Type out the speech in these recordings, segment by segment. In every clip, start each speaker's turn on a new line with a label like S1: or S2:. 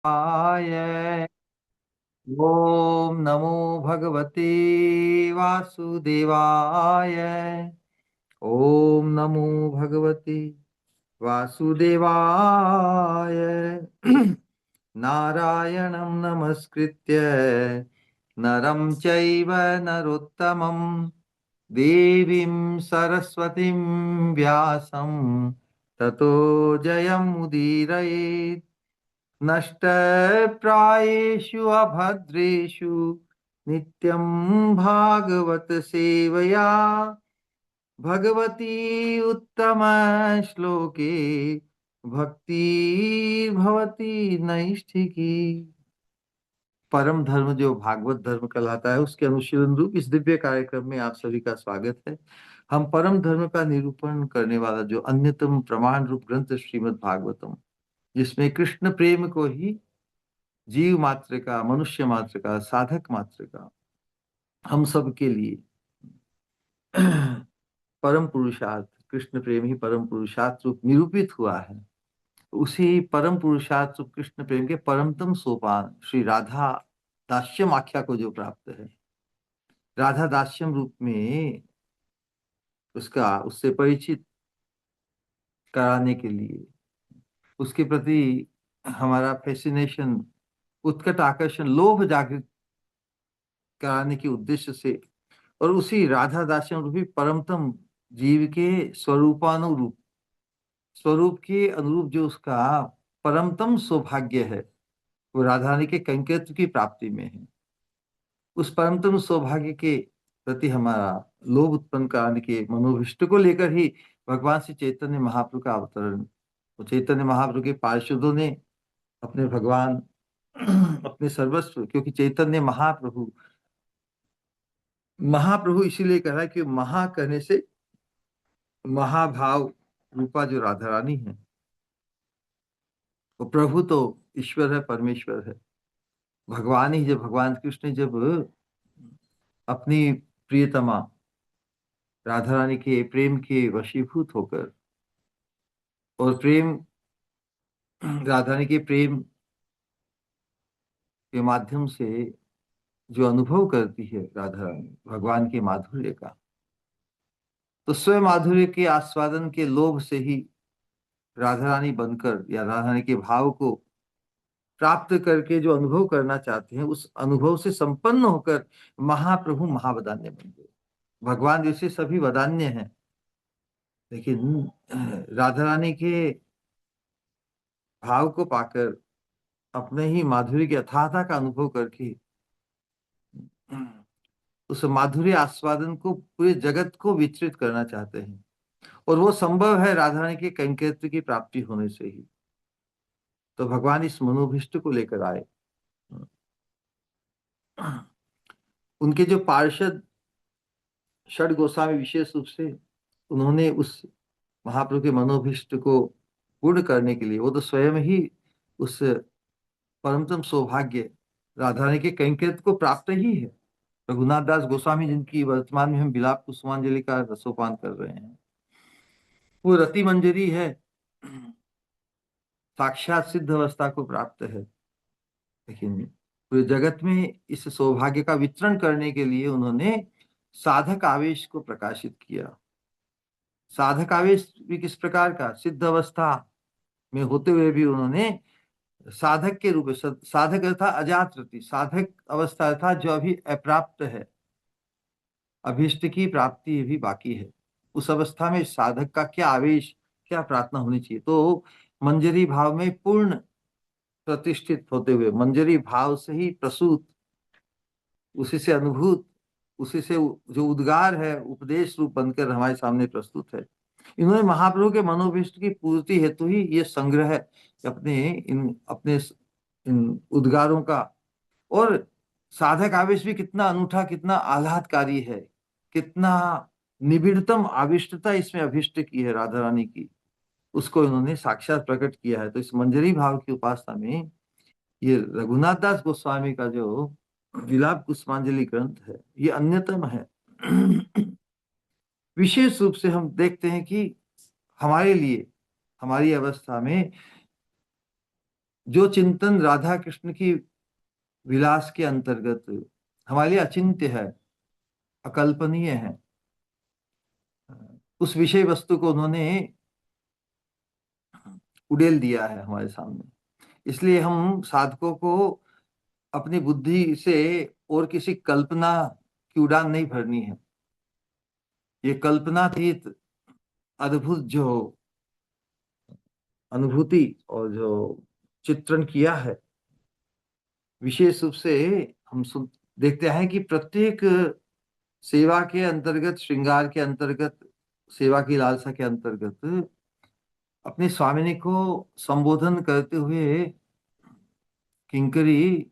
S1: आय। ओम नमो भगवते वासुदेवाय। ओम नमो भगवते वासुदेवाय। नारायणं नमस्कृत्य नरं चैव नरोत्तमं देवीं सरस्वतीं व्यासं ततो जयमुदीरयेत्। नष्टप्रायेषु अभद्रेषु नित्यं भागवत सेवया भगवती उत्तम श्लोके भक्ति भवती नैष्ठिकी। परम धर्म जो भागवत धर्म कहलाता है उसके अनुशीलन रूप इस दिव्य कार्यक्रम में आप सभी का स्वागत है। हम परम धर्म का निरूपण करने वाला जो अन्यतम प्रमाण रूप ग्रंथ श्रीमद् भागवतम, जिसमें कृष्ण प्रेम को ही जीव मात्र का, मनुष्य मात्र का, साधक मात्र का, हम सब के लिए परम पुरुषार्थ कृष्ण प्रेम ही परम पुरुषार्थ रूप निरूपित हुआ है। उसी परम पुरुषार्थ रूप कृष्ण प्रेम के परमतम सोपान श्री राधा दास्यम आख्या को जो प्राप्त है, राधा दास्यम रूप में उसका उससे परिचित कराने के लिए, उसके प्रति हमारा फैसिनेशन, उत्कट आकर्षण, लोभ जागृत कराने के उद्देश्य से, और उसी राधा दास्यम रूपी परमतम जीव के स्वरूपानुरूप, स्वरूप के अनुरूप जो उसका परमतम सौभाग्य है, वो राधा रानी के कैंकर्य की प्राप्ति में है। उस परमतम सौभाग्य के प्रति हमारा लोभ उत्पन्न कराने के मनोभिष्ट को लेकर ही भगवान श्री चैतन्य महाप्रभु का अवतरण। तो चैतन्य महाप्रभु के पार्षदों ने अपने भगवान अपने सर्वस्व, क्योंकि चैतन्य महाप्रभु, महाप्रभु इसीलिए कह रहा है कि महा कहने से महाभाव रूपा जो राधा रानी है, वो प्रभु तो ईश्वर है, परमेश्वर है, भगवान ही। जब भगवान कृष्ण जब अपनी प्रियतमा राधा रानी के प्रेम के वशीभूत होकर, और प्रेम, राधा रानी के प्रेम के माध्यम से जो अनुभव करती है राधा रानी भगवान के माधुर्य का, तो स्वयं माधुर्य के आस्वादन के लोभ से ही राधा रानी बनकर, या राधा रानी के भाव को प्राप्त करके जो अनुभव करना चाहते हैं, उस अनुभव से संपन्न होकर महाप्रभु महावदान्य बन गए। भगवान जैसे सभी वदान्य हैं, लेकिन राधा रानी के भाव को पाकर, अपने ही माधुर्य की अथाहता का अनुभव करके, उस माधुर्य आस्वादन को पूरे जगत को वितरित करना चाहते हैं। और वो संभव है राधा रानी के कैंकर्य की प्राप्ति होने से ही। तो भगवान इस मनोभिष्ट को लेकर आए। उनके जो पार्षद षड गोस्वामी विशेष रूप से, उन्होंने उस महाप्रभु के मनोभिष्ट को पूर्ण करने के लिए, वो तो स्वयं ही उस परमतम सौभाग्य राधा रानी के कैंकर्य को प्राप्त ही है। रघुनाथ दास गोस्वामी, जिनकी वर्तमान में हम विलाप कुसुमांजलि का रसोपान कर रहे हैं, वो रति मंजरी है, साक्षात सिद्ध अवस्था को प्राप्त है। लेकिन पूरे जगत में इस सौभाग्य का वितरण करने के लिए उन्होंने साधक आवेश को प्रकाशित किया। साधक आवेश भी किस प्रकार का, सिद्ध अवस्था में होते हुए भी उन्होंने साधक के रूप में, साधक अर्थात अजात रति, साधक अवस्था अर्थात जो अभी अप्राप्त है, अभीष्ट की प्राप्ति भी बाकी है, उस अवस्था में साधक का क्या आवेश, क्या प्रार्थना होनी चाहिए। तो मंजरी भाव में पूर्ण प्रतिष्ठित होते हुए, मंजरी भाव से ही प्रसूत, उसी से अनुभूत, उसी से जो उद्गार है, उपदेश रूप बनकर हमारे सामने प्रस्तुत है। इन्होंने महाप्रभु के मनोभीष्ट की पूर्ति हेतु ही ये संग्रह अपने इन उद्गारों का, और साधक आवेश भी कितना अनूठा, कितना आह्लादकारी है, कितना निबिड़तम आविष्टता इसमें अभिष्ट की है राधा रानी की, उसको इन्होंने साक्षात प्रकट किया है। तो इस मंजरी भाव की उपासना में ये रघुनाथ दास गोस्वामी का जो विलाप कुसुमांजलि ग्रंथ है, ये अन्यतम है। विशेष रूप से हम देखते हैं कि हमारे लिए, हमारी अवस्था में जो चिंतन राधा कृष्ण की विलास के अंतर्गत हमारे लिए अचिंत्य है, अकल्पनीय है, उस विषय वस्तु को उन्होंने उड़ेल दिया है हमारे सामने। इसलिए हम साधकों को अपनी बुद्धि से और किसी कल्पना की उड़ान नहीं भरनी है। ये कल्पनातीत अद्भुत जो अनुभूति और जो चित्रण किया है, विशेष रूप से हम सुन देखते हैं कि प्रत्येक सेवा के अंतर्गत, श्रृंगार के अंतर्गत, सेवा की लालसा के अंतर्गत अपनी स्वामिनी को संबोधन करते हुए किंकरी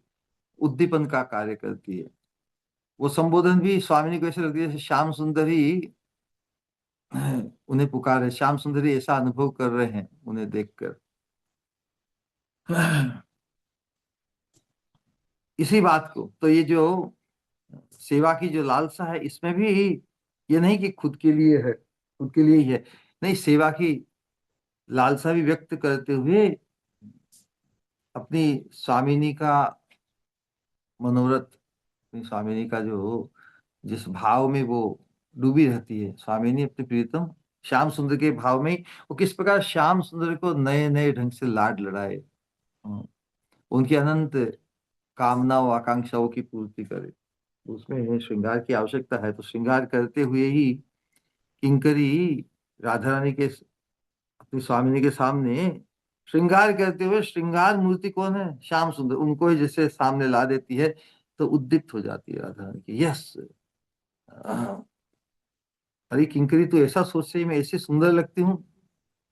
S1: उद्दीपन का कार्य करती है। वो संबोधन भी स्वामिनी को ऐसे लगती है जैसे श्याम सुंदरी उन्हें पुकार है, श्याम सुंदरी ऐसा अनुभव कर रहे हैं उन्हें देखकर। इसी बात को तो ये जो सेवा की जो लालसा है, इसमें भी ये नहीं कि खुद के लिए है, खुद के लिए ही है, नहीं, सेवा की लालसा भी व्यक्त करते हुए अपनी स्वामिनी का मनोरथ, अपनी स्वामिनी का जो जिस भाव में वो डूबी रहती है स्वामिनी अपने प्रीतम श्याम सुंदर के भाव में, वो किस प्रकार श्याम सुंदर को नए नए ढंग से लाड लड़ाए, उनकी अनंत कामनाओं आकांक्षाओं की पूर्ति करे। उसमें श्रृंगार की आवश्यकता है, तो श्रृंगार करते हुए ही किंकरी राधा रानी के अपनी स्वामिनी के सामने श्रृंगार करते हुए, श्रृंगार मूर्ति कौन है, श्याम सुंदर, उनको ही जैसे सामने ला देती है, तो उद्दीप्त हो जाती है राधा रानी की, यस, अरे किंकरी तो ऐसा सोच रही मैं ऐसी सुंदर लगती हूँ,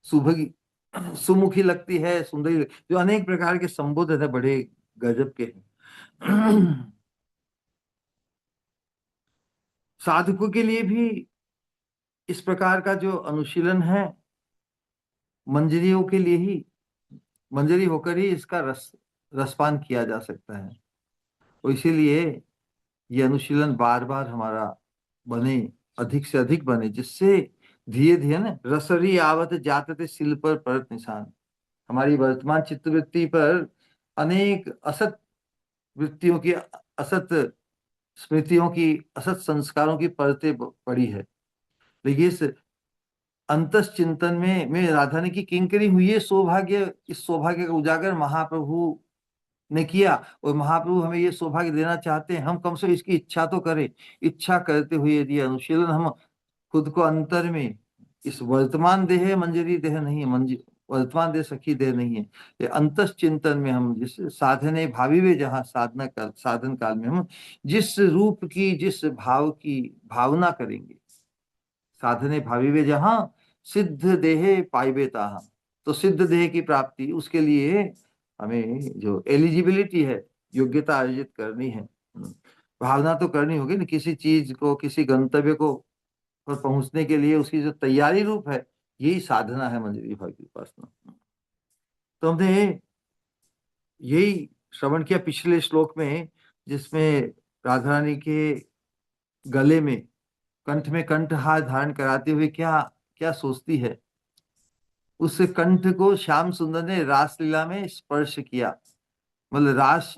S1: सुभगी, सुमुखी लगती है, सुंदरी जो अनेक प्रकार के संबोधन है बड़े गजब के हैं। साधकों के लिए भी इस प्रकार का जो अनुशीलन है, मंजरियों के लिए ही, मंजरी होकर ही इसका रसपान किया जा सकता है। और इसीलिए ये अनुशीलन बार बार हमारा बने, अधिक से अधिक बने, जिससे धीरे धीरे ना रसरी आवत जातते शिल पर परत निशान, हमारी वर्तमान चित्तवृत्ति पर अनेक असत वृत्तियों की, असत स्मृतियों की, असत संस्कारों की परतें पड़ी है। लेकिन इस अंतस चिंतन में राधा ने की किंकरी हुई है सौभाग्य, इस सौभाग्य का उजागर महाप्रभु ने किया, और महाप्रभु हमें ये सौभाग्य देना चाहते हैं, हम कम से कम इसकी इच्छा तो करें। इच्छा करते हुए यदि अनुशीलन हम खुद को अंतर में, इस वर्तमान देह मंजरी देह नहीं है, वर्तमान देह सखी देह नहीं है, ये अंतस चिंतन में हम जिस साधने भावी में, जहाँ साधना काल, साधन काल में हम जिस रूप की, जिस भाव की भावना करेंगे, साधने भावी वे जहां सिद्ध देहे पाइबे ताहा, तो सिद्ध देह की प्राप्ति, उसके लिए हमें जो एलिजिबिलिटी है, योग्यता अर्जित करनी है, भावना तो करनी होगी ना, किसी चीज को, किसी गंतव्य को पर पहुंचने के लिए उसकी जो तैयारी रूप है, यही साधना है मंजरी भाव की उपासना। तो हमने यही श्रवण किया पिछले श्लोक में, जिसमें राधा रानी के गले में, कंठ में कंठहार धारण कराते हुए क्या क्या सोचती है, उस कंठ को श्याम सुंदर ने रासलीला में स्पर्श किया, मतलब रास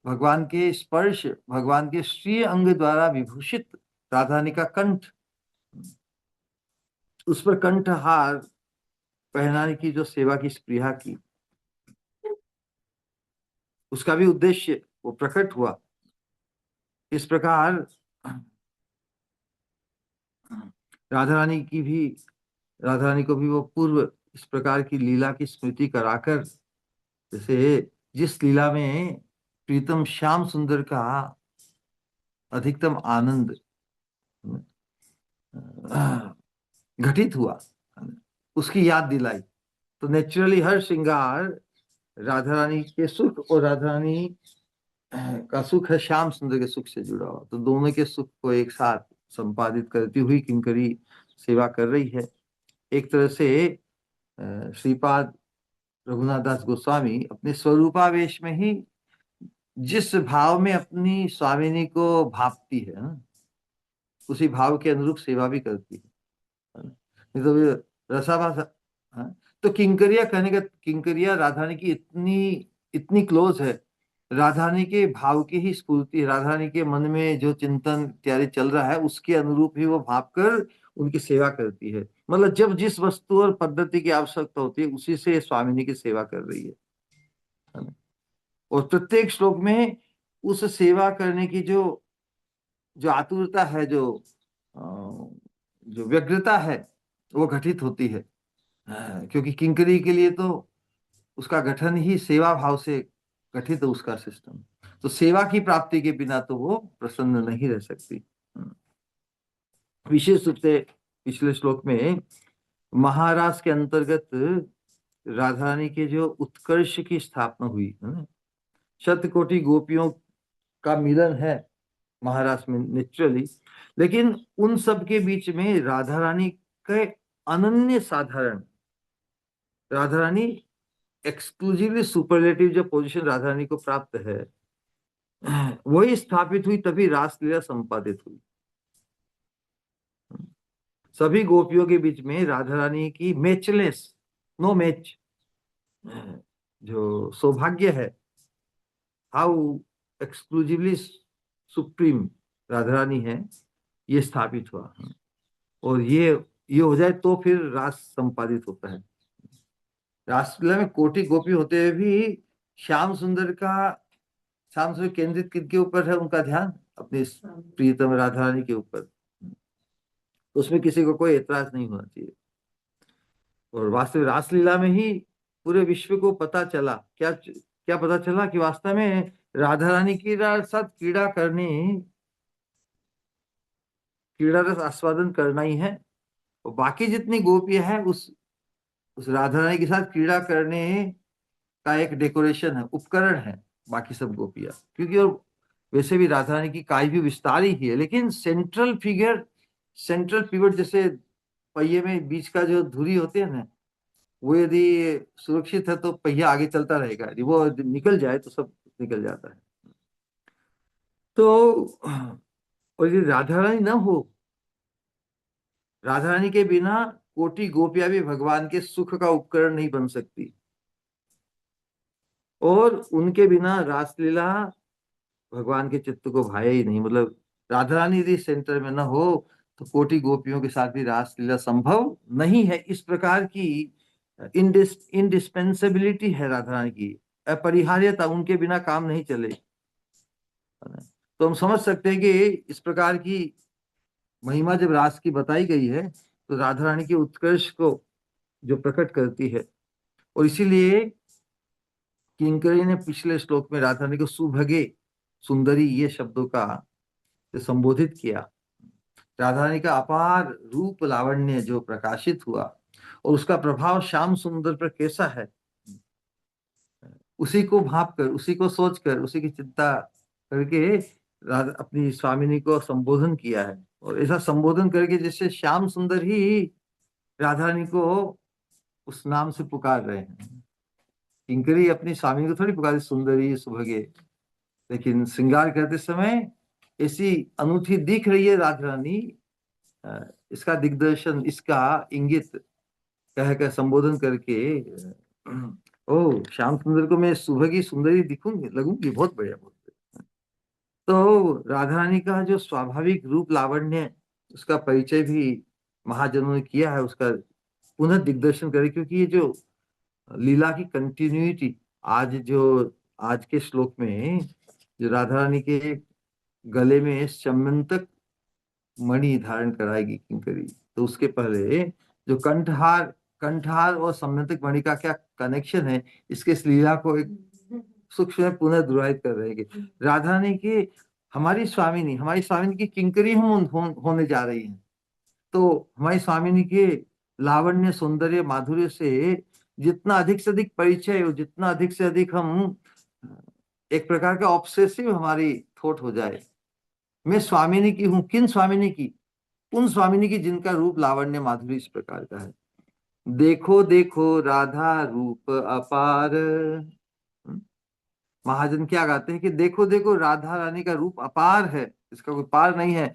S1: भगवान के स्पर्श, भगवान के श्री अंग द्वारा विभूषित राधा रानी का कंठ, उस पर कंठहार पहनाने की जो सेवा की स्पृहा की, उसका भी उद्देश्य वो प्रकट हुआ। इस प्रकार राधा रानी की भी, राधा रानी को भी वो पूर्व इस प्रकार की लीला की स्मृति कराकर, जैसे जिस लीला में प्रीतम श्याम सुंदर का अधिकतम आनंद घटित हुआ, उसकी याद दिलाई, तो नेचुरली हर श्रृंगार राधा रानी के सुख और राधा रानी का सुख है श्याम सुंदर के सुख से जुड़ा हुआ, तो दोनों के सुख को एक साथ संपादित करती हुई किंकरी सेवा कर रही है। एक तरह से श्रीपाद रघुनाथ दास गोस्वामी अपने स्वरूपावेश में ही जिस भाव में अपनी स्वामिनी को भापती है ना, उसी भाव के अनुरूप सेवा भी करती है ना? नहीं तो ये रसाभास, हाँ? तो किंकरिया कहने का, किंकरिया राधा रानी की इतनी इतनी क्लोज है, राधा रानी के भाव की ही स्फूर्ति, राधा रानी के मन में जो चिंतन इत्यादि चल रहा है उसके अनुरूप ही वो भाव कर उनकी सेवा करती है। मतलब जब जिस वस्तु और पद्धति की आवश्यकता होती है उसी से स्वामिनी की सेवा कर रही है ना? और प्रत्येक श्लोक में उस सेवा करने की जो जो आतुरता है, अ, जो व्यग्रता है, वो घटित होती है। क्योंकि किंकरी के लिए तो उसका गठन ही सेवा भाव से गठित है, उसका सिस्टम। तो सेवा की प्राप्ति के बिना तो वो प्रसन्न नहीं रह सकती। विशेष रूप से पिछले श्लोक में महाराज के अंतर्गत राधा रानी के जो उत्कर्ष की स्थापना हुई है ना, शत कोटि गोपियों का मिलन है महाराज में नेचुरली, लेकिन उन सब के बीच में राधा रानी के अनन्य साधारण, राधा रानी एक्सक्लूसिवली सुपरलेटिव जो पोजीशन राधा रानी को प्राप्त है, वही स्थापित हुई तभी रासलीला संपादित हुई। सभी गोपियों के बीच में राधा रानी की मैचलेस, नो मैच, जो सौभाग्य है, how exclusively supreme Radha Rani है, ये स्थापित हुआ। और ये हो जाए तो फिर रास संपादित होता है। रासलीला में कोटि गोपी होते हुए भी श्याम सुंदर का, श्याम सुंदर केंद्रित किसके ऊपर है उनका ध्यान? अपनी प्रियतम राधा रानी के ऊपर। तो उसमें किसी को कोई एतराज नहीं होना चाहिए। और वास्तविक रासलीला में ही पूरे विश्व को पता चला, क्या क्या पता चला? कि वास्तव में राधा रानी के साथ क्रीड़ा करनी, क्रीड़ा रस आस्वादन करना ही है। और बाकी जितनी गोपियां हैं उस राधा रानी के साथ क्रीड़ा करने का एक डेकोरेशन है, उपकरण है बाकी सब गोपियां। क्योंकि और वैसे भी राधा रानी की काय भी विस्तार ही है, लेकिन सेंट्रल फिगर, सेंट्रल पिवट, जैसे पहिए में बीच का जो धुरी होते हैं ना, वो यदि सुरक्षित है तो पहिया आगे चलता रहेगा, यदि वो निकल जाए तो सब निकल जाता है। तो और यदि राधा रानी ना हो, राधा रानी के बिना कोटि गोपियां भी भगवान के सुख का उपकरण नहीं बन सकती। और उनके बिना रासलीला भगवान के चित्त को भाया ही नहीं। मतलब राधा रानी यदि सेंटर में न हो तो कोटि गोपियों के साथ भी रासलीला संभव नहीं है। इस प्रकार की इंडिस्पेंसिबिलिटी है राधा रानी की, अपरिहार्यता, उनके बिना काम नहीं चले। तो हम समझ सकते हैं कि इस प्रकार की महिमा जब रास की बताई गई है तो राधा रानी के उत्कर्ष को जो प्रकट करती है। और इसीलिए किंकरी ने पिछले श्लोक में राधा रानी को सुभगे, सुंदरी, ये शब्दों का से संबोधित किया। राधा रानी का अपार रूप लावण्य जो प्रकाशित हुआ और उसका प्रभाव श्याम सुंदर पर कैसा है, उसी को भाप कर, उसी को सोच कर, उसी की चिंता करके अपनी स्वामिनी को संबोधन किया है। और ऐसा संबोधन करके जैसे श्याम सुंदर ही राधा रानी को उस नाम से पुकार रहे हैं। किंकरी अपनी स्वामिनी को थोड़ी पुकारी सुंदरी सुभगे, लेकिन श्रृंगार करते समय ऐसी अनूठी दिख रही है राधा रानी, इसका दिग्दर्शन, इसका इंगित कह कर संबोधन करके, ओ श्याम सुंदर को मैं सुबह की सुंदरी दिखूंगी, लगूंगी, बहुत बढ़िया, बहुत बढ़िया। तो राधा रानी का जो स्वाभाविक रूप लावण्य, उसका परिचय भी महाजनों ने किया है, उसका पुनः दिग्दर्शन करे। क्योंकि ये जो लीला की कंटिन्यूटी, आज के श्लोक में जो राधा रानी के गले में सम्यंतक मणि धारण कराएगी किंकरी, तो उसके पहले जो कंठहार, कंठहार और सम्यंतक मणि का क्या कनेक्शन है, इसके इस लीला को एक सूक्ष्म में पुनः दुहराइत कर रहे हैं। राधा रानी की, हमारी स्वामिनी की किंकरी हम होने जा रही हैं। तो हमारी स्वामिनी के लावण्य, सौंदर्य, माधुर्य से जितना अधिक से अधिक परिचय और जितना अधिक से अधिक हम एक प्रकार का ऑब्सेसिव हमारी थॉट हो जाए, मैं स्वामिनी की हूँ। किन स्वामिनी की? उन स्वामिनी की जिनका रूप लावण्य माधुरी इस प्रकार का है। देखो देखो राधा रूप अपार। महाजन क्या गाते हैं कि देखो देखो राधा रानी का रूप अपार है, इसका कोई पार नहीं है।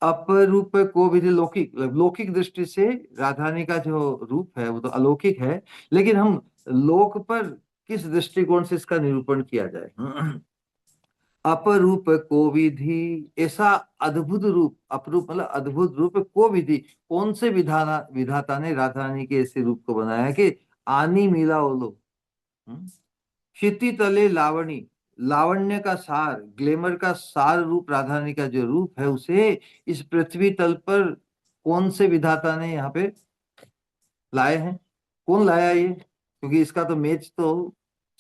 S1: अपरूप को भी लौकिक, लौकिक दृष्टि से राधा रानी का जो रूप है वो तो अलौकिक है, लेकिन हम लोक पर किस दृष्टिकोण से इसका निरूपण किया जाए। अपरूप को विधि, ऐसा अद्भुत रूप, अपरूप मतलब अद्भुत रूप को विधि, कौन से विधाता ने राधा रानी के ऐसे रूप को बनाया कि आनी मिला ओलो। क्षिति तले लावणी, लावण्य का सार, ग्लैमर का सार रूप राधा रानी का जो रूप है, उसे इस पृथ्वी तल पर कौन से विधाता ने यहाँ पे लाए हैं। कौन लाया ये, क्योंकि इसका तो मैच तो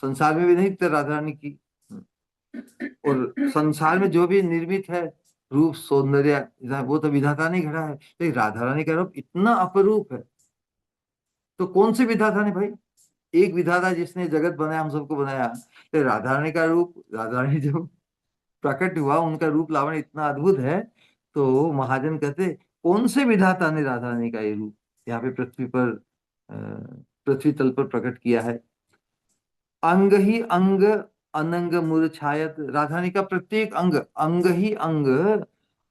S1: संसार में भी नहीं था राधा रानी की। और संसार में जो भी निर्मित है रूप सौंदर्य, वो तो विधाता ने गढ़ा है, लेकिन राधा रानी का रूप इतना अपरूप है, तो कौन से विधाता ने भाई। एक विधाता जिसने जगत बनाया, हम सबको बनाया, तो राधा रानी का रूप, राधा रानी जब प्रकट हुआ, उनका रूप लावण्य इतना अद्भुत है, तो महाजन कहते कौन से विधाता ने राधा रानी का ये रूप यहाँ पे पृथ्वी पर, पृथ्वी तल पर प्रकट किया है। अंग ही अंग अनंग मूर्छायत, राधानी का प्रत्येक अंग, अंग ही अंग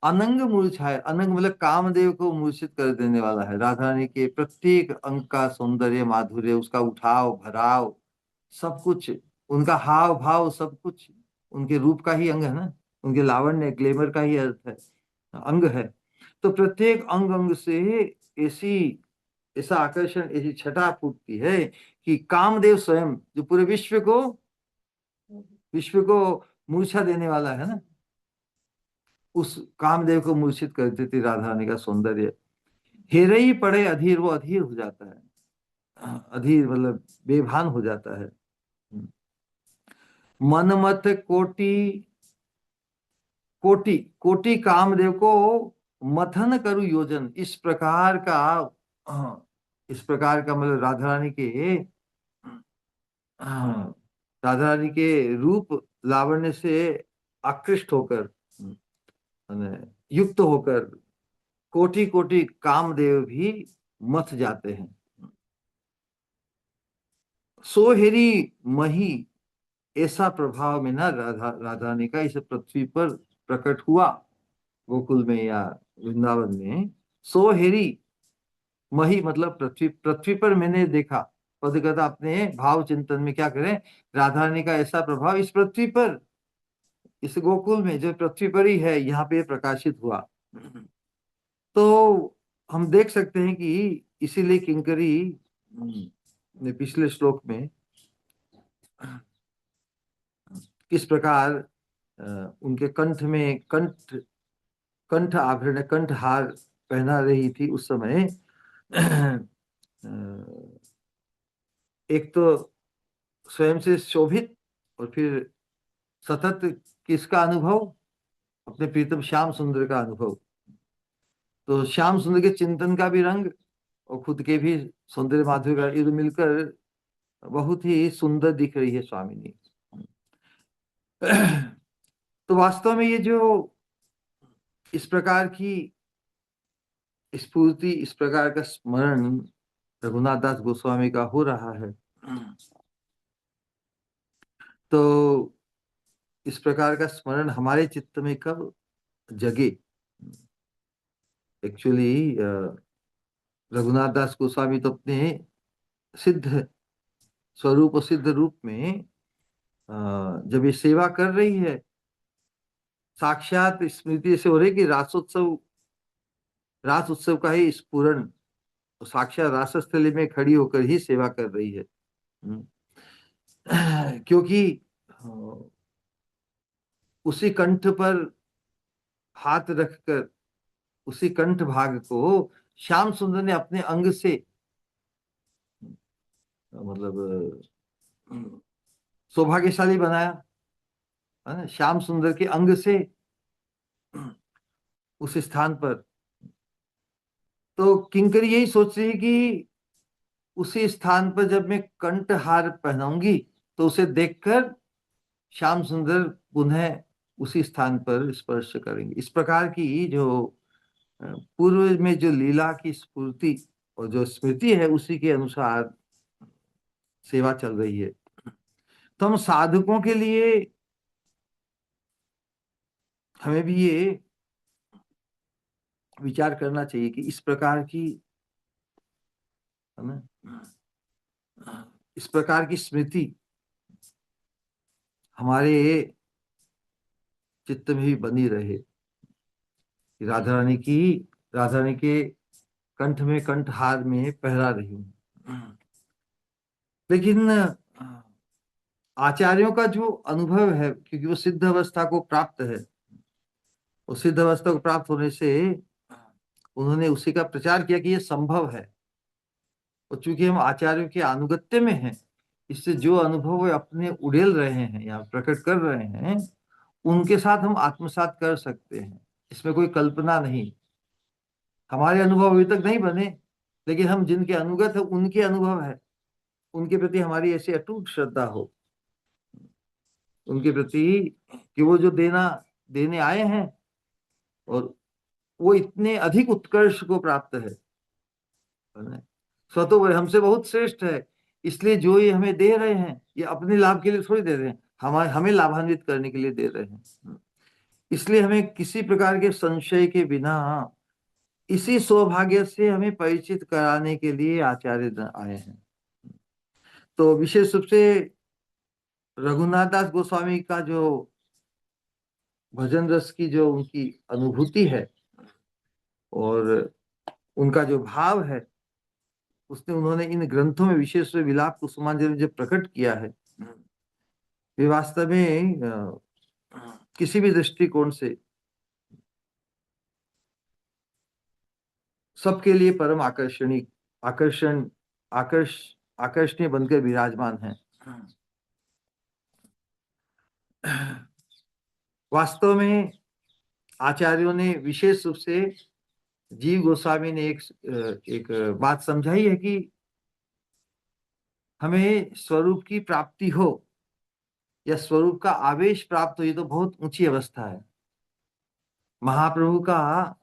S1: अनंग मूर्छायत, अनंग मतलब कामदेव को मूर्छित कर देने वाला है। राधानी के प्रत्येक अंग का सौंदर्य माधुर्य, उसका उठाव भराव, सब कुछ, उनका हाव भाव, सब कुछ उनके रूप का ही अंग है ना, उनके लावण्य ग्लैमर का ही अर्थ है, अंग है। तो प्रत्येक अंग अंग से ऐसी, ऐसा आकर्षण, ऐसी छटा फूटती है कि कामदेव स्वयं, जो पूरे विश्व को मूर्छा देने वाला है ना, उस कामदेव को मूर्छित कर देती राधा रानी का सौंदर्य। हेरे ही पड़े अधीर, वो अधीर हो जाता है, अधीर मतलब बेभान हो जाता है। मनमत कोटि, कोटि कोटि कामदेव को मथन करु योजन, इस प्रकार का, इस प्रकार का मतलब राधा रानी के, राधा रानी के रूप लावण्य से आकृष्ट होकर, युक्त होकर कोटि कोटि कामदेव भी मथ जाते हैं। सोहेरी मही, ऐसा प्रभाव में ना राधा रानी का इस पृथ्वी पर प्रकट हुआ, गोकुल में या वृंदावन में। सोहेरी मही मतलब पृथ्वी, पृथ्वी पर मैंने देखा, पदगता अपने भाव चिंतन में क्या करें, राधा रानी का ऐसा प्रभाव इस पृथ्वी पर, इस गोकुल में जो पृथ्वी पर ही है, यहाँ पे प्रकाशित हुआ। तो हम देख सकते हैं कि इसीलिए किंकरी ने पिछले श्लोक में किस प्रकार उनके कंठ में कंठ आभरण, कंठ हार पहना रही थी उस समय। एक तो स्वयं से शोभित, और फिर सतत किसका अनुभव, अपने प्रीतम श्याम सुंदर का अनुभव। तो श्याम सुंदर के चिंतन का भी रंग, और खुद के भी सौंदर्य माधुर्य का, ये मिलकर बहुत ही सुंदर दिख रही है स्वामिनी। तो वास्तव में ये जो इस प्रकार की स्फूर्ति, इस प्रकार का स्मरण रघुनाथ दास गोस्वामी का हो रहा है, तो इस प्रकार का स्मरण हमारे चित्त में कब जगे। एक्चुअली रघुनाथ दास गोस्वामी तो अपने सिद्ध स्वरूप और सिद्ध रूप में जब ये सेवा कर रही है, साक्षात स्मृति से हो रही कि रासोत्सव, रास उत्सव का ही स्फुरण, साक्षात रासस्थली में खड़ी होकर ही सेवा कर रही है। क्योंकि उसी कंठ पर हाथ रखकर, उसी कंठ भाग को श्याम सुंदर ने अपने अंग से, मतलब सौभाग्यशाली बनाया, है ना, श्याम सुंदर के अंग से उस स्थान पर। तो किंकरी यही सोच रही है कि उसी स्थान पर जब मैं कंठहार पहनाऊंगी, तो उसे देखकर श्याम सुंदर पुनः उसी स्थान पर स्पर्श करेंगे। इस प्रकार की जो पूर्व में जो लीला की स्फूर्ति और जो स्मृति है, उसी के अनुसार सेवा चल रही है। तो हम साधकों के लिए हमें भी ये विचार करना चाहिए कि इस प्रकार की, है ना, इस प्रकार की स्मृति हमारे चित्त में भी बनी रहे कि राधा रानी के कंठ में कंठहार में पहरा रही हूँ। लेकिन आचार्यों का जो अनुभव है, क्योंकि वो सिद्ध अवस्था को प्राप्त है, उस सिद्ध अवस्था को प्राप्त होने से उन्होंने उसी का प्रचार किया कि ये संभव है। और चूंकि हम आचार्यों के अनुगत्य में हैं, इससे जो अनुभव वे अपने उड़ेल रहे हैं या प्रकट कर रहे हैं, उनके साथ हम आत्मसात कर सकते हैं। इसमें कोई कल्पना नहीं। हमारे अनुभव अभी तक नहीं बने, लेकिन हम जिनके अनुगत है उनके अनुभव है, उनके प्रति हमारी ऐसी अटूट श्रद्धा हो, उनके प्रति कि वो जो देने आए हैं और वो इतने अधिक उत्कर्ष को प्राप्त है, स्वतः हमसे बहुत श्रेष्ठ है। इसलिए जो ये हमें दे रहे हैं, ये अपने लाभ के लिए थोड़ी दे रहे हैं, हमें लाभान्वित करने के लिए दे रहे हैं। इसलिए हमें किसी प्रकार के संशय के बिना इसी सौभाग्य से हमें परिचित कराने के लिए आचार्य आए हैं। तो विशेष रूप से रघुनाथ दास गोस्वामी का जो भजन रस की जो उनकी अनुभूति है और उनका जो भाव है, उसने उन्होंने इन ग्रंथों में विशेष रूप से विलाप कुसुमांजलि में जो प्रकट किया है, वे वास्तव में किसी भी दृष्टिकोण से सबके लिए परम आकर्षणी आकर्षण आकर्ष आकर्षणीय बनकर विराजमान है। वास्तव में आचार्यों ने विशेष रूप से जीव गोस्वामी ने एक बात समझाई है कि हमें स्वरूप की प्राप्ति हो या स्वरूप का आवेश प्राप्त हो, ये तो बहुत ऊंची अवस्था है। महाप्रभु का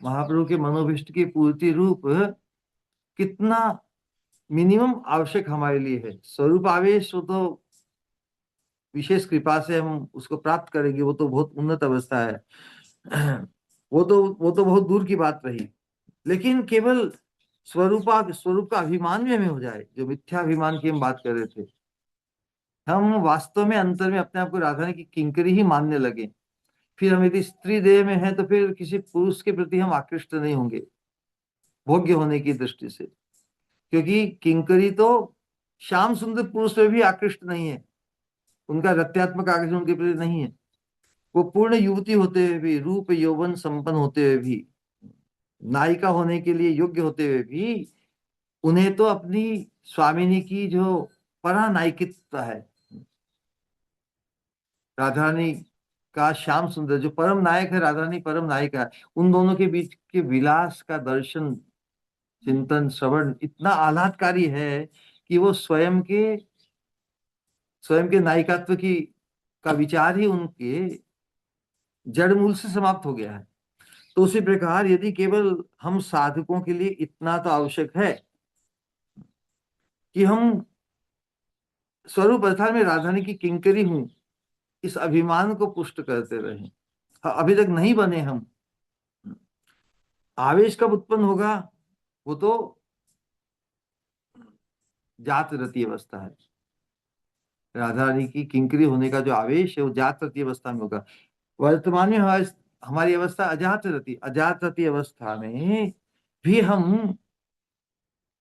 S1: महाप्रभु के मनोभिष्ट की पूर्ति रूप कितना मिनिमम आवश्यक हमारे लिए है। स्वरूप आवेश वो तो विशेष कृपा से हम उसको प्राप्त करेंगे, वो तो बहुत उन्नत अवस्था है। वो तो बहुत दूर की बात रही। लेकिन केवल स्वरूप का अभिमान भी हमें हो जाए, जो मिथ्या अभिमान की हम बात कर रहे थे, हम वास्तव में अंतर में अपने आप को राधा रानी की किंकरी ही मानने लगे, फिर हम यदि स्त्री देह में हैं तो फिर किसी पुरुष के प्रति हम आकृष्ट नहीं होंगे भोग्य होने की दृष्टि से, क्योंकि किंकरी तो श्याम सुंदर पुरुष में भी आकृष्ट नहीं है, उनका रत्यात्मक आकर्षण उनके प्रति नहीं है। वो पूर्ण युवती होते हुए भी, रूप यौवन संपन्न होते हुए भी, नायिका होने के लिए योग्य होते हुए भी, उन्हें तो अपनी स्वामिनी की जो परानायिकित्व है, राधा रानी का श्याम सुंदर जो परम नायक है, राधा रानी परम नायिका है, उन दोनों के बीच के विलास का दर्शन चिंतन श्रवण इतना आह्लादकारी है कि वो स्वयं के नायिकात्व की का विचार ही उनके जड़ मूल से समाप्त हो गया है। तो उसी प्रकार यदि केवल हम साधकों के लिए इतना तो आवश्यक है कि हम स्वरूप अर्थात में राधा रानी की किंकरी हूं, इस अभिमान को पुष्ट करते रहें। अभी तक नहीं बने हम। आवेश कब उत्पन्न होगा? वो तो जात रति अवस्था है। राधा रानी की किंकरी होने का जो आवेश है वो जात रति अवस्था में होगा। वर्तमान में हमारी अवस्था अजात रति अवस्था में भी हम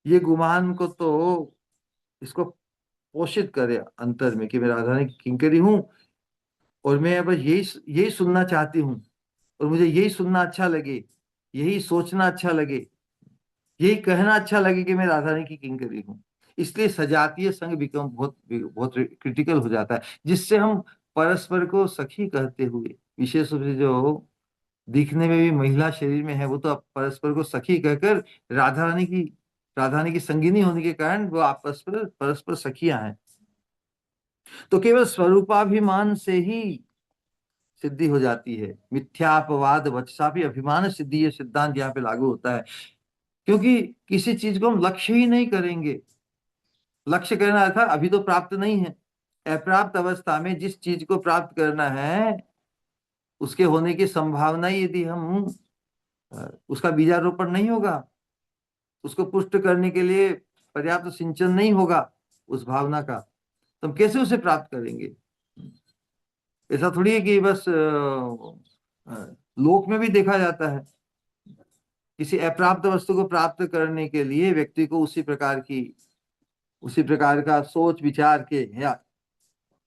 S1: ये गुमान को तो इसको पोषित करें अंतर में कि मैं राधा रानी की किंकरी हूं और मैं बस यही यही सुनना चाहती हूँ और मुझे यही सुनना अच्छा लगे, यही सोचना अच्छा लगे, यही कहना अच्छा लगे कि मैं राधा रानी की किंकरी हूँ। इसलिए सजातीय संग विक्रम बहुत बहुत क्रिटिकल हो जाता है, जिससे हम परस्पर को सखी कहते हुए, विशेष रूप से जो दिखने में भी महिला शरीर में है, वो तो परस्पर को सखी कहकर राधा रानी की संगिनी होने के कारण वो आपस पर परस्पर सखियां हैं। तो केवल स्वरूपाभिमान से ही सिद्धि हो जाती है। मिथ्यापवाद वचसा भी अभिमान सिद्धि, ये सिद्धांत यहाँ पे लागू होता है। क्योंकि किसी चीज को हम लक्ष्य ही नहीं करेंगे। लक्ष्य करना अर्थात अभी तो प्राप्त नहीं है, अप्राप्त अवस्था में जिस चीज को प्राप्त करना है उसके होने की संभावना ही यदि हम उसका बीजारोपण नहीं होगा, उसको पुष्ट करने के लिए पर्याप्त सिंचन नहीं होगा उस भावना का, तो हम कैसे उसे प्राप्त करेंगे? ऐसा थोड़ी है कि बस लोक में भी देखा जाता है। किसी अप्राप्त वस्तु को प्राप्त करने के लिए व्यक्ति को उसी प्रकार का सोच विचार के, या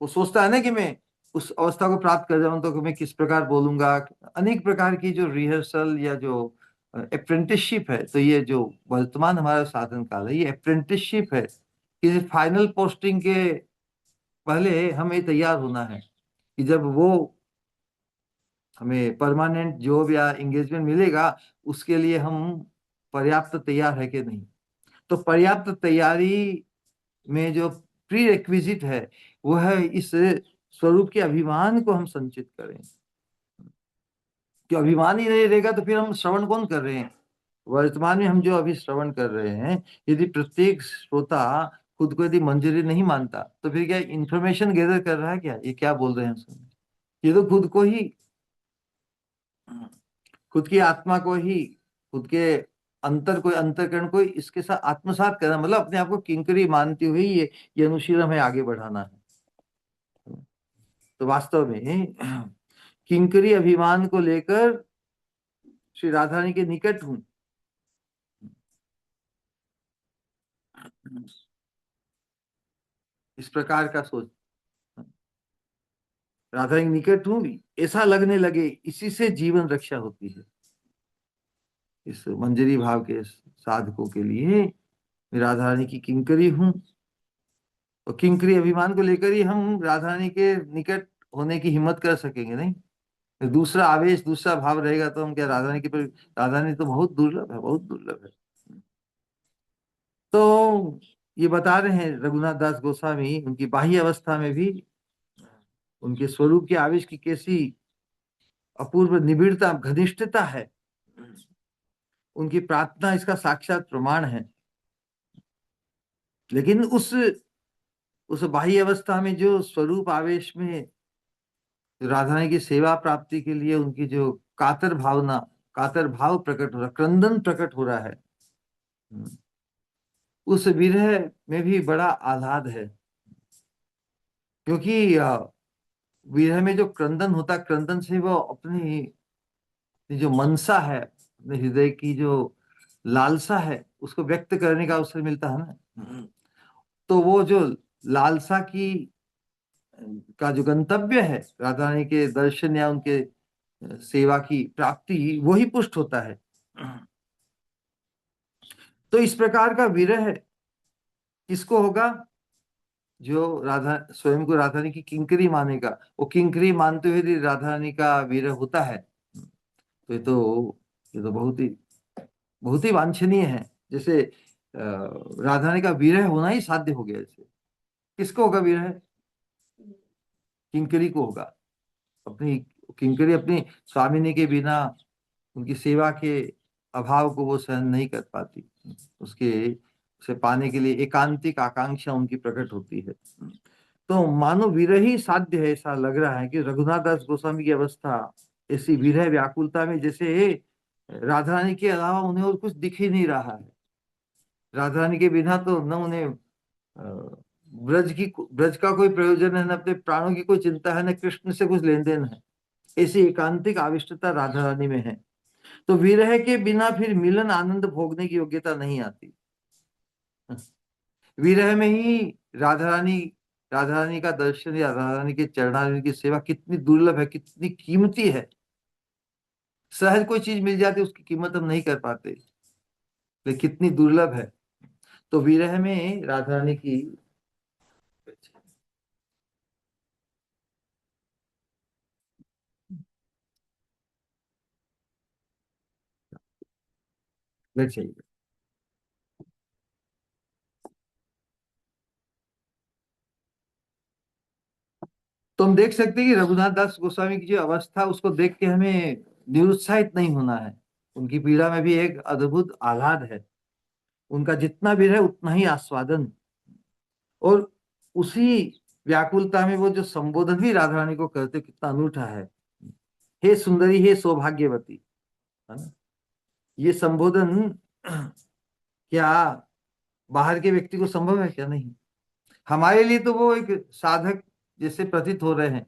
S1: वो सोचता है ना कि मैं उस अवस्था को प्राप्त कर जाऊं तो मैं किस प्रकार बोलूंगा। अनेक प्रकार की जो रिहर्सल या जो अप्रेंटिसशिप है, तो ये जो वर्तमान हमारा साधन काल है, ये अप्रेंटिसशिप है। किसी फाइनल पोस्टिंग के पहले हमें तैयार होना है कि जब वो हमें परमानेंट जॉब या एंगेजमेंट मिलेगा, उसके लिए हम पर्याप्त तैयार है कि नहीं। तो पर्याप्त तैयारी में जो प्री रिक्विजिट है, वो है इस स्वरूप के अभिमान को हम संचित करें। कि अभिमान ही नहीं रहेगा तो फिर हम श्रवण कौन कर रहे हैं। वर्तमान में हम जो अभी श्रवण कर रहे हैं, यदि प्रत्येक श्रोता खुद को यदि मंजूरी नहीं मानता, तो फिर क्या इंफॉर्मेशन गैदर कर रहा है, क्या ये क्या बोल रहे हैं सुन। ये तो खुद को ही, खुद की आत्मा को ही, खुद के अंतर को, अंतःकरण को इसके साथ आत्मसात करना, मतलब अपने आप को किंकरी मानते हुए ये अनुशीलन हमें आगे बढ़ाना है। तो वास्तव में किंकरी अभिमान को लेकर श्री राधा रानी के निकट हूं, इस प्रकार का सोच, राधा रानी के निकट हूं ऐसा लगने लगे, इसी से जीवन रक्षा होती है। इस मंजरी भाव के साधकों के लिए मैं राधा रानी की किंकरी हूं। और किंकरी अभिमान को लेकर ही हम राधा रानी के निकट होने की हिम्मत कर सकेंगे, नहीं। तो दूसरा आवेश, दूसरा भाव रहेगा तो हम क्या राधा रानी के पर, राधा रानी तो बहुत दुर्लभ है, बहुत दुर्लभ है। तो ये बता रहे हैं रघुनाथ दास गोस्वामी, उनकी बाह्य अवस्था में भी उनके स्वरूप के आवेश की कैसी अपूर्व निबिड़ता, घनिष्ठता है। उनकी प्रार्थना इसका साक्षात प्रमाण है। लेकिन उस बाह्य अवस्था में जो स्वरूप आवेश में राधा रानी की सेवा प्राप्ति के लिए उनकी जो कातर भावना, कातर भाव प्रकट हो रहा, क्रंदन प्रकट हो रहा है, उस विरह में भी बड़ा आह्लाद है। क्योंकि विरह में जो क्रंदन होता है, क्रंदन से वो अपनी जो मनसा है, अपने हृदय की जो लालसा है, उसको व्यक्त करने का अवसर मिलता है ना। तो वो जो लालसा की का जो गंतव्य है, राधा रानी के दर्शन या उनके सेवा की प्राप्ति, वही पुष्ट होता है। तो इस प्रकार का विरह किसको होगा, जो राधा स्वयं को राधा रानी की किंकरी मानेगा। वो किंकरी मानते हुए यदि राधा रानी का विरह होता है, तो ये तो बहुत ही वांछनीय है। जैसे राधा रानी का विरह होना ही साध्य हो गया। जैसे किसको होगा विरह, किंकरी को होगा। अपनी किंकरी अपनी स्वामिनी के बिना, उनकी सेवा के अभाव को वो सहन नहीं कर पाती। उसके उसे पाने के लिए एकांतिक आकांक्षा उनकी प्रकट होती है। तो मानो विरह ही साध्य है, ऐसा लग रहा है कि रघुनाथ दास गोस्वामी की अवस्था ऐसी विरह व्याकुलता में, जैसे राधा रानी के अलावा उन्हें और कुछ दिख ही नहीं रहा है। राधा रानी के बिना तो न उन्हें ब्रज का कोई प्रयोजन है, न अपने प्राणों की कोई चिंता है, न कृष्ण से कुछ लेन देन है। ऐसी एकांतिक आविष्टता राधा रानी में है। तो विरह के बिना फिर मिलन आनंद भोगने की योग्यता नहीं आती। विरह में ही राधा रानी राधा रानी का दर्शन या राधा रानी के चरणारविंद की सेवा कितनी दुर्लभ है, कितनी कीमती है। सहज कोई चीज मिल जाती, उसकी कीमत हम नहीं कर पाते, लेकिन कितनी दुर्लभ है। तो विरह में राधा रानी की चाहिए। तो हम देख सकते हैं कि रघुनाथ दास गोस्वामी की जो अवस्था, उसको देख के हमें निरुत्साहित नहीं होना है। उनकी पीड़ा में भी एक अद्भुत आह्लाद है। उनका जितना भी है उतना ही आस्वादन। और उसी व्याकुलता में वो जो संबोधन भी राधा रानी को करते, कितना अनूठा है। हे सुंदरी, हे सौभाग्यवती, है ना। ये संबोधन क्या बाहर के व्यक्ति को संभव है, क्या नहीं। हमारे लिए तो वो एक साधक जैसे प्रतीत हो रहे हैं।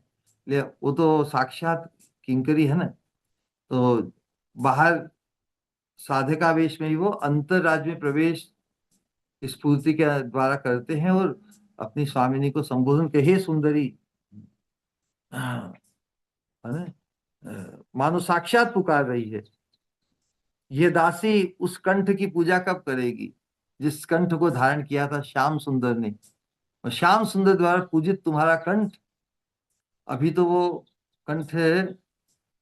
S1: वो तो साक्षात किंकरी है ना। तो बाहर साधकावेश में ही वो अंतर राज्य में प्रवेश स्फूर्ति के द्वारा करते हैं और अपनी स्वामिनी को संबोधन के, हे सुंदरी, हाँ, है ना, मानो साक्षात पुकार रही है। ये दासी उस कंठ की पूजा कब करेगी जिस कंठ को धारण किया था श्याम सुंदर ने, और श्याम सुंदर द्वारा पूजित तुम्हारा कंठ, अभी तो वो कंठ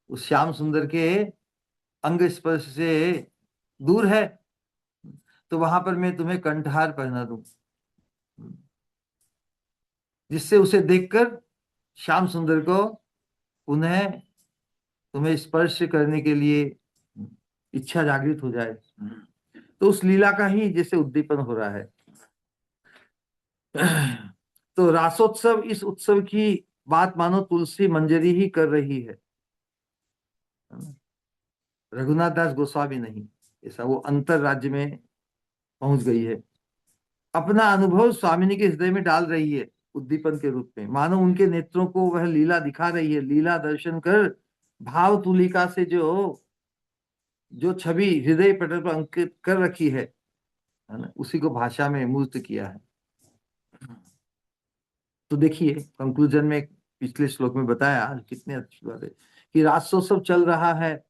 S1: उस श्याम सुंदर के अंग स्पर्श से दूर है, तो वहां पर मैं तुम्हें कंठहार पहना दूं जिससे उसे देखकर श्याम सुंदर को पुनः तुम्हें स्पर्श करने के लिए इच्छा जागृत हो जाए। तो उस लीला का ही जैसे उद्दीपन हो रहा है। तो रासोत्सव, इस उत्सव की बात मानो तुलसी मंजरी ही कर रही है, रघुनाथ दास गोस्वामी नहीं। ऐसा वो अंतर राज्य में पहुंच गई है, अपना अनुभव स्वामिनी के हृदय में डाल रही है उद्दीपन के रूप में, मानो उनके नेत्रों को वह लीला दिखा रही है। लीला दर्शन कर भाव तुलिका से जो जो छवि हृदय पटल पर अंकित कर रखी है ना, उसी को भाषा में मूर्त किया है। तो देखिए कंक्लूजन में पिछले श्लोक में बताया, कितने अच्छी बात है कि रासोत्सव चल रहा है,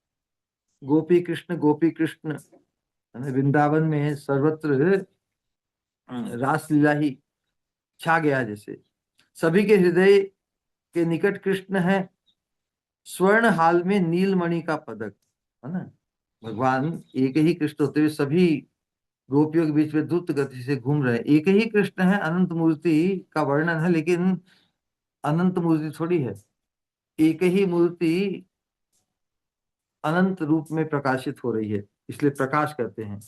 S1: गोपी कृष्ण है ना, वृंदावन में सर्वत्र रासलीला ही छा गया। जैसे सभी के हृदय के निकट कृष्ण है, स्वर्ण हाल में नीलमणि का पदक, है ना। भगवान एक ही कृष्ण होते हुए सभी गोपियों के बीच में द्रुत गति से घूम रहे हैं। एक ही कृष्ण है, अनंत मूर्ति का वर्णन है, लेकिन अनंत मूर्ति थोड़ी है। एक ही मूर्ति अनंत रूप में प्रकाशित हो रही है, इसलिए प्रकाश कहते हैं।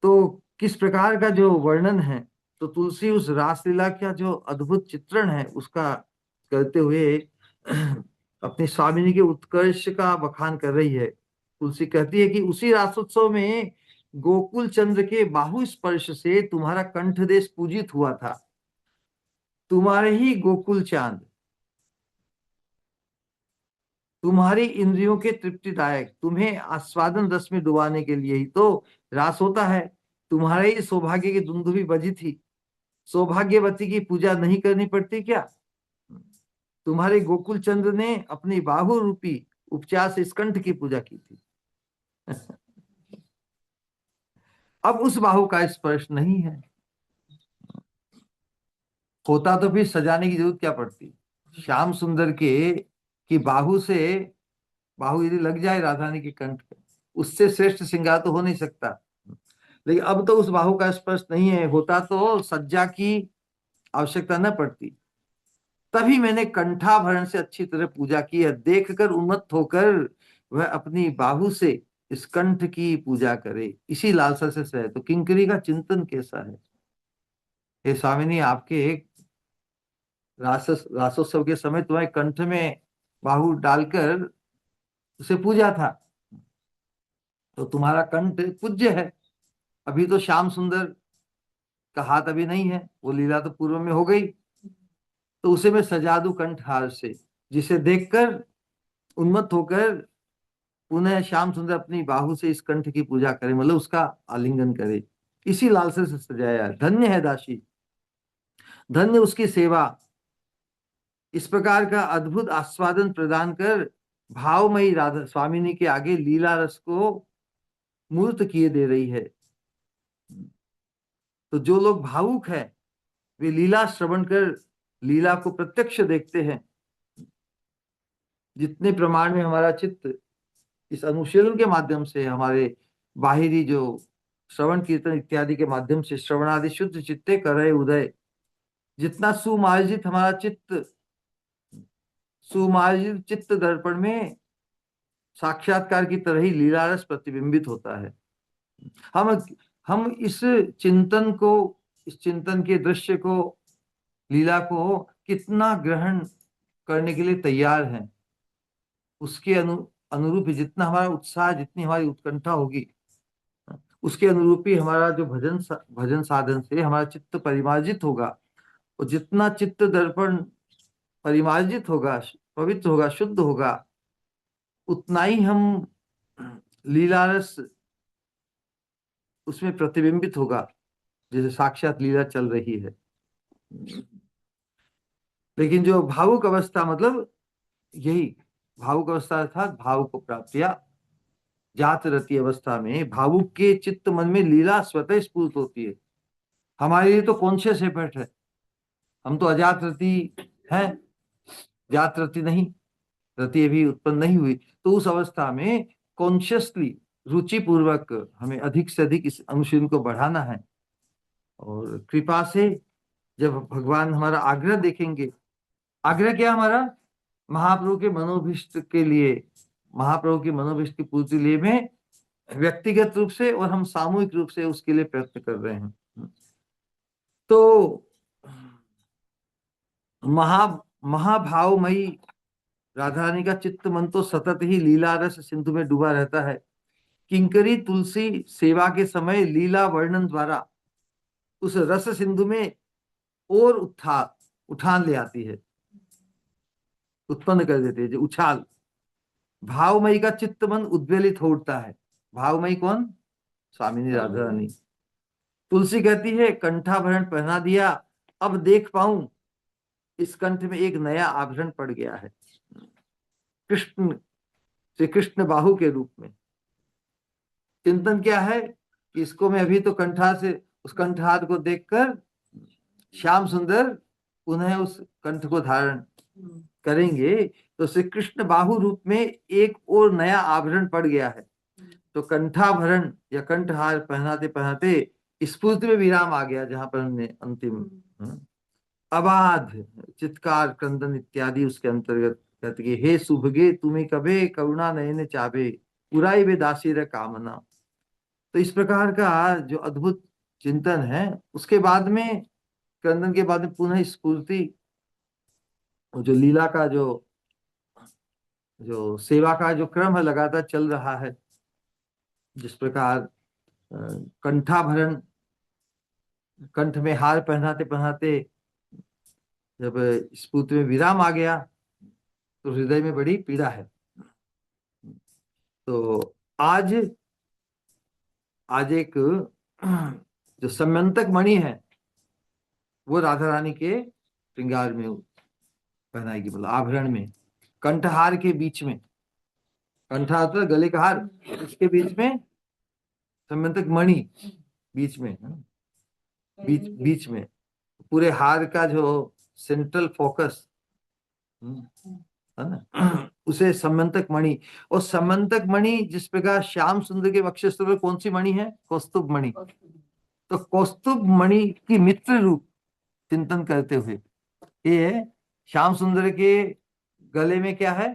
S1: तो किस प्रकार का जो वर्णन है, तो तुलसी उस रासलीला का जो अद्भुत चित्रण है उसका करते हुए अपनी स्वामिनी के उत्कर्ष का बखान कर रही है। तुलसी कहती है कि उसी रासोत्सव में गोकुल चंद्र के बाहु स्पर्श से तुम्हारा कंठ देश पूजित हुआ था। तुम्हारे ही गोकुल चांद, तुम्हारी इंद्रियों के तृप्तिदायक, तुम्हें आस्वादन रस में डुबाने के लिए ही तो रास होता है। तुम्हारे ही सौभाग्य की दुंदुभी बजी थी, सौभाग्यवती की पूजा नहीं करनी पड़ती क्या? तुम्हारे गोकुल चंद्र ने अपनी बाहु रूपी उपचार से स्कंठ की पूजा की थी। अब उस बाहु का स्पर्श नहीं है, होता तो फिर सजाने की जरूरत क्या पड़ती? श्याम सुंदर के की बाहु से, बाहु यदि लग जाए राधा रानी के कंठ पे, उससे श्रेष्ठ श्रृंगार तो हो नहीं सकता। लेकिन अब तो उस बाहु का स्पर्श नहीं है, होता तो सज्जा की आवश्यकता न पड़ती। तभी मैंने कंठाभरण से अच्छी तरह पूजा की है, देखकर उन्मत्त होकर वह अपनी बाहु से इस कंठ की पूजा करे, इसी लालसा से सहे। तो किंकरी का चिंतन कैसा है? हे स्वामिनी, आपके एक रासोत्सव के समय तुम्हारे कंठ में बाहु डालकर उसे पूजा था, तो तुम्हारा कंठ पूज्य है। अभी तो श्याम सुंदर का हाथ अभी नहीं है, वो लीला तो पूर्व में हो गई, तो उसे मैं सजा दूं कंठहार से, जिसे देखकर उन्मत्त होकर पुनः श्याम सुंदर अपनी बाहु से इस कंठ की पूजा करे, मतलब उसका आलिंगन करे। इसी लालसा से सजाया है। धन्य है दासी, धन्य उसकी सेवा, इस प्रकार का अद्भुत आस्वादन प्रदान कर भावमयी राधा स्वामिनी के आगे लीला रस को मूर्त किए दे रही है। तो जो लोग भावुक हैं वे लीला श्रवण कर लीला को प्रत्यक्ष देखते हैं। जितने प्रमाण में हमारा चित्त इस अनुशीलन के माध्यम से, हमारे बाहिरी जो श्रवण कीर्तन इत्यादि के माध्यम से श्रवणादि शुद्ध चित्ते करे उदय, जितना सुमार्जित हमारा चित्त, सुमार्जित चित्त दर्पण में साक्षात्कार की तरह ही लीलारस प्रतिबिंबित होता है। हम हम इस चिंतन को, इस चिंतन के दृश्य को, लीला को कितना ग्रहण करने के लिए तैयार हैं, उसके अनुरूप ही जितना हमारा उत्साह, जितनी हमारी उत्कंठा होगी, उसके अनुरूप ही हमारा जो भजन साधन से हमारा चित्त परिमार्जित होगा, और जितना चित्त दर्पण परिमार्जित होगा, पवित्र होगा, शुद्ध होगा, उतना ही हम लीलारस उसमें प्रतिबिंबित होगा, जैसे साक्षात लीला चल रही है। लेकिन जो भावुक अवस्था, मतलब यही भावुक अवस्था अर्थात भाव को प्राप्त या जात रति अवस्था में भावुक के चित्त मन में लीला स्वतः स्फूर्त होती है। हमारे लिए तो कॉन्शियस एफर्ट है, हम तो अजात रति है, जात रति नहीं, रति अभी उत्पन्न नहीं हुई। तो उस अवस्था में कॉन्शियसली रुचि पूर्वक हमें अधिक से अधिक इस अनुशीलन को बढ़ाना है। और कृपा से जब भगवान हमारा आग्रह देखेंगे, आग्रह क्या हमारा, महाप्रभु के मनोभिष्ट के लिए, महाप्रभु के मनोभिष्ट की पूर्ति लिए में व्यक्तिगत रूप से और हम सामूहिक रूप से उसके लिए प्रयत्न कर रहे हैं। तो महाभावमयी राधा रानी का चित्त मन तो सतत ही लीला रस सिंधु में डूबा रहता है। किंकरी तुलसी सेवा के समय लीला वर्णन द्वारा उस रस सिंधु में और उठान ले आती है, उत्पन्न कर देती है, जो उछाल। भावमयी का चित्त मन उद्वेलित हो उठता है। भावमयी कौन, स्वामिनी राधा रानी। तुलसी कहती है कंठाभरण पहना दिया, अब देख पाऊं इस कंठ में एक नया आभरण पड़ गया है। कृष्ण, श्री कृष्ण बाहु के रूप में चिंतन क्या है कि इसको मैं अभी तो कंठार से, उस कंठार को देखकर श्याम सुंदर पुनः उस कंठ को धारण करेंगे, तो श्री कृष्ण बाहु रूप में एक और नया आभरण पड़ गया है। तो कंठाभरण या कंठहार पहनाते पहनाते स्फूर्ति में विराम आ गया, जहां पर हमने अंतिम अबाध चित्कार क्रंदन इत्यादि उसके अंतर्गत कहते कि हे सुभगे तुम्हें कभे करुणा नयन चाबे पुराई वे दासीर कामना। तो इस प्रकार का जो अद्भुत चिंतन है, उसके बाद में क्रंदन के बाद में पुनः स्फूर्ति, जो लीला का जो जो सेवा का जो क्रम है लगातार चल रहा है। जिस प्रकार कंठाभरण, कंठ में हार पहनाते पहनाते जब स्फूर्ति में विराम आ गया तो हृदय में बड़ी पीड़ा है। तो आज एक जो सम्यंतक मणि है वो राधा रानी के श्रृंगार में पहनाएगी, मतलब आभरण में, कंठहार के बीच में, कंठहार तो गले का हार, इसके बीच में सम्यंतक मणि, बीच में बीच में पूरे हार का जो सेंट्रल फोकस है ना, उसे समंतक मणि। और समंतक मणि जिस प्रकार श्याम सुंदर के वक्षस्थल पर कौन सी मणि है, कौस्तुभ मणि। तो कौस्तुभ मणि की मित्र रूप चिंतन करते हुए, ये श्याम सुंदर के गले में क्या है,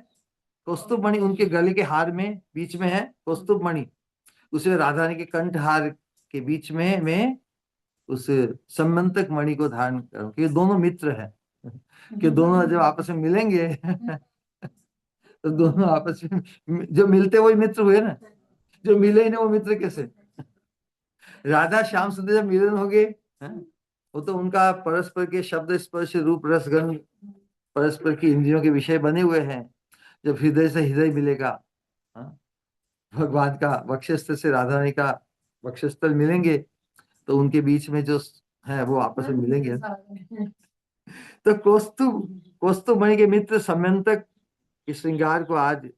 S1: कौस्तुभ मणि, उनके गले के हार में बीच में है कौस्तुभ मणि, उसे राधा रानी के कंठ हार के बीच में उस समंतक मणि को धारण करो, कि दोनों मित्र है, कि दोनों जब आपस में मिलेंगे तो दोनों आपस में जो मिलते वही मित्र हुए ना, जो मिले ही ना वो मित्र कैसे। राधा श्याम सुंदर जब मिलन हो गए, वो तो उनका परस्पर के शब्द स्पर्श रूप रस गंध परस्पर की इंद्रियों के विषय बने हुए हैं। जब हृदय से हृदय मिलेगा, भगवान का वक्षस्थल से राधा रानी का वक्षस्थल मिलेंगे, तो उनके बीच में जो है वो आपस में मिलेंगे। तो कौस्तुभ मणि के मित्र समयंतक इस श्रृंगार को आज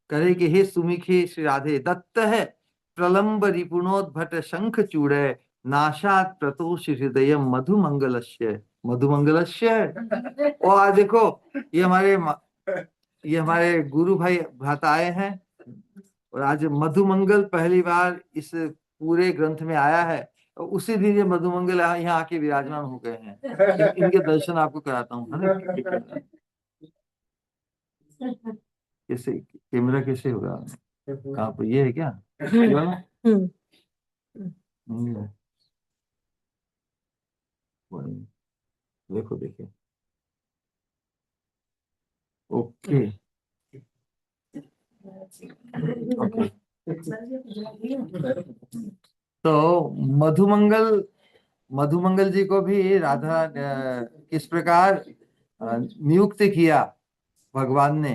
S1: करे कि हे सुमिखे श्री राधे दत्त है प्रलंब रिपुणोद्भट शंख चूड़े नाशात प्रतोष हृदय मधुमंगलस्य। मधुमंगलस्य, और आज देखो ये हमारे गुरु भाई भ्राता आए हैं, और आज मधुमंगल पहली बार इस पूरे ग्रंथ में आया है। और उसी दिन ये मधुमंगल यहाँ आके विराजमान हो गए हैं। इनके दर्शन आपको कराता हूँ, है ना। कैसे कैमरा कैसे होगा, कहाँ पर ये है क्या, ये वाला? देखो देखिए, ओके ओके। तो मधुमंगल मधुमंगल जी को भी राधा किस प्रकार नियुक्त किया भगवान ने,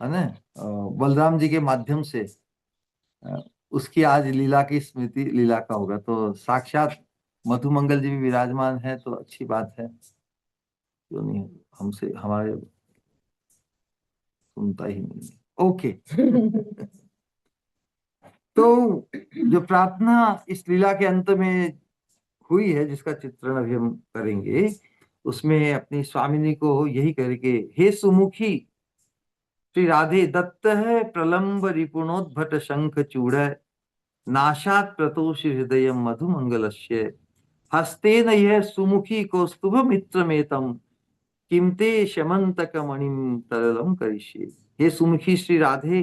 S1: है ना, बलराम जी के माध्यम से, अ, उसकी आज लीला की स्मृति लीला का होगा। तो साक्षात मधुमंगल जी भी विराजमान है, तो अच्छी बात है, क्यों नहीं, हमसे हमारे सुनता ही नहीं है। ओके। तो जो प्रार्थना इस लीला के अंत में हुई है, जिसका चित्रण अभी हम करेंगे, उसमें अपनी स्वामिनी को यही करके, हे सुमुखी श्री राधे, दत्त है प्रलंब रिपुणोद्भट शंख चूड़, नाशात प्रतोषि हृदय मधुमंगलस्य, हस्तेन यह सुमुखी कौस्तुभ मित्रमेतम, किमते शमंतक मणिम तरलम करिष्ये। हे सुमुखी श्री राधे,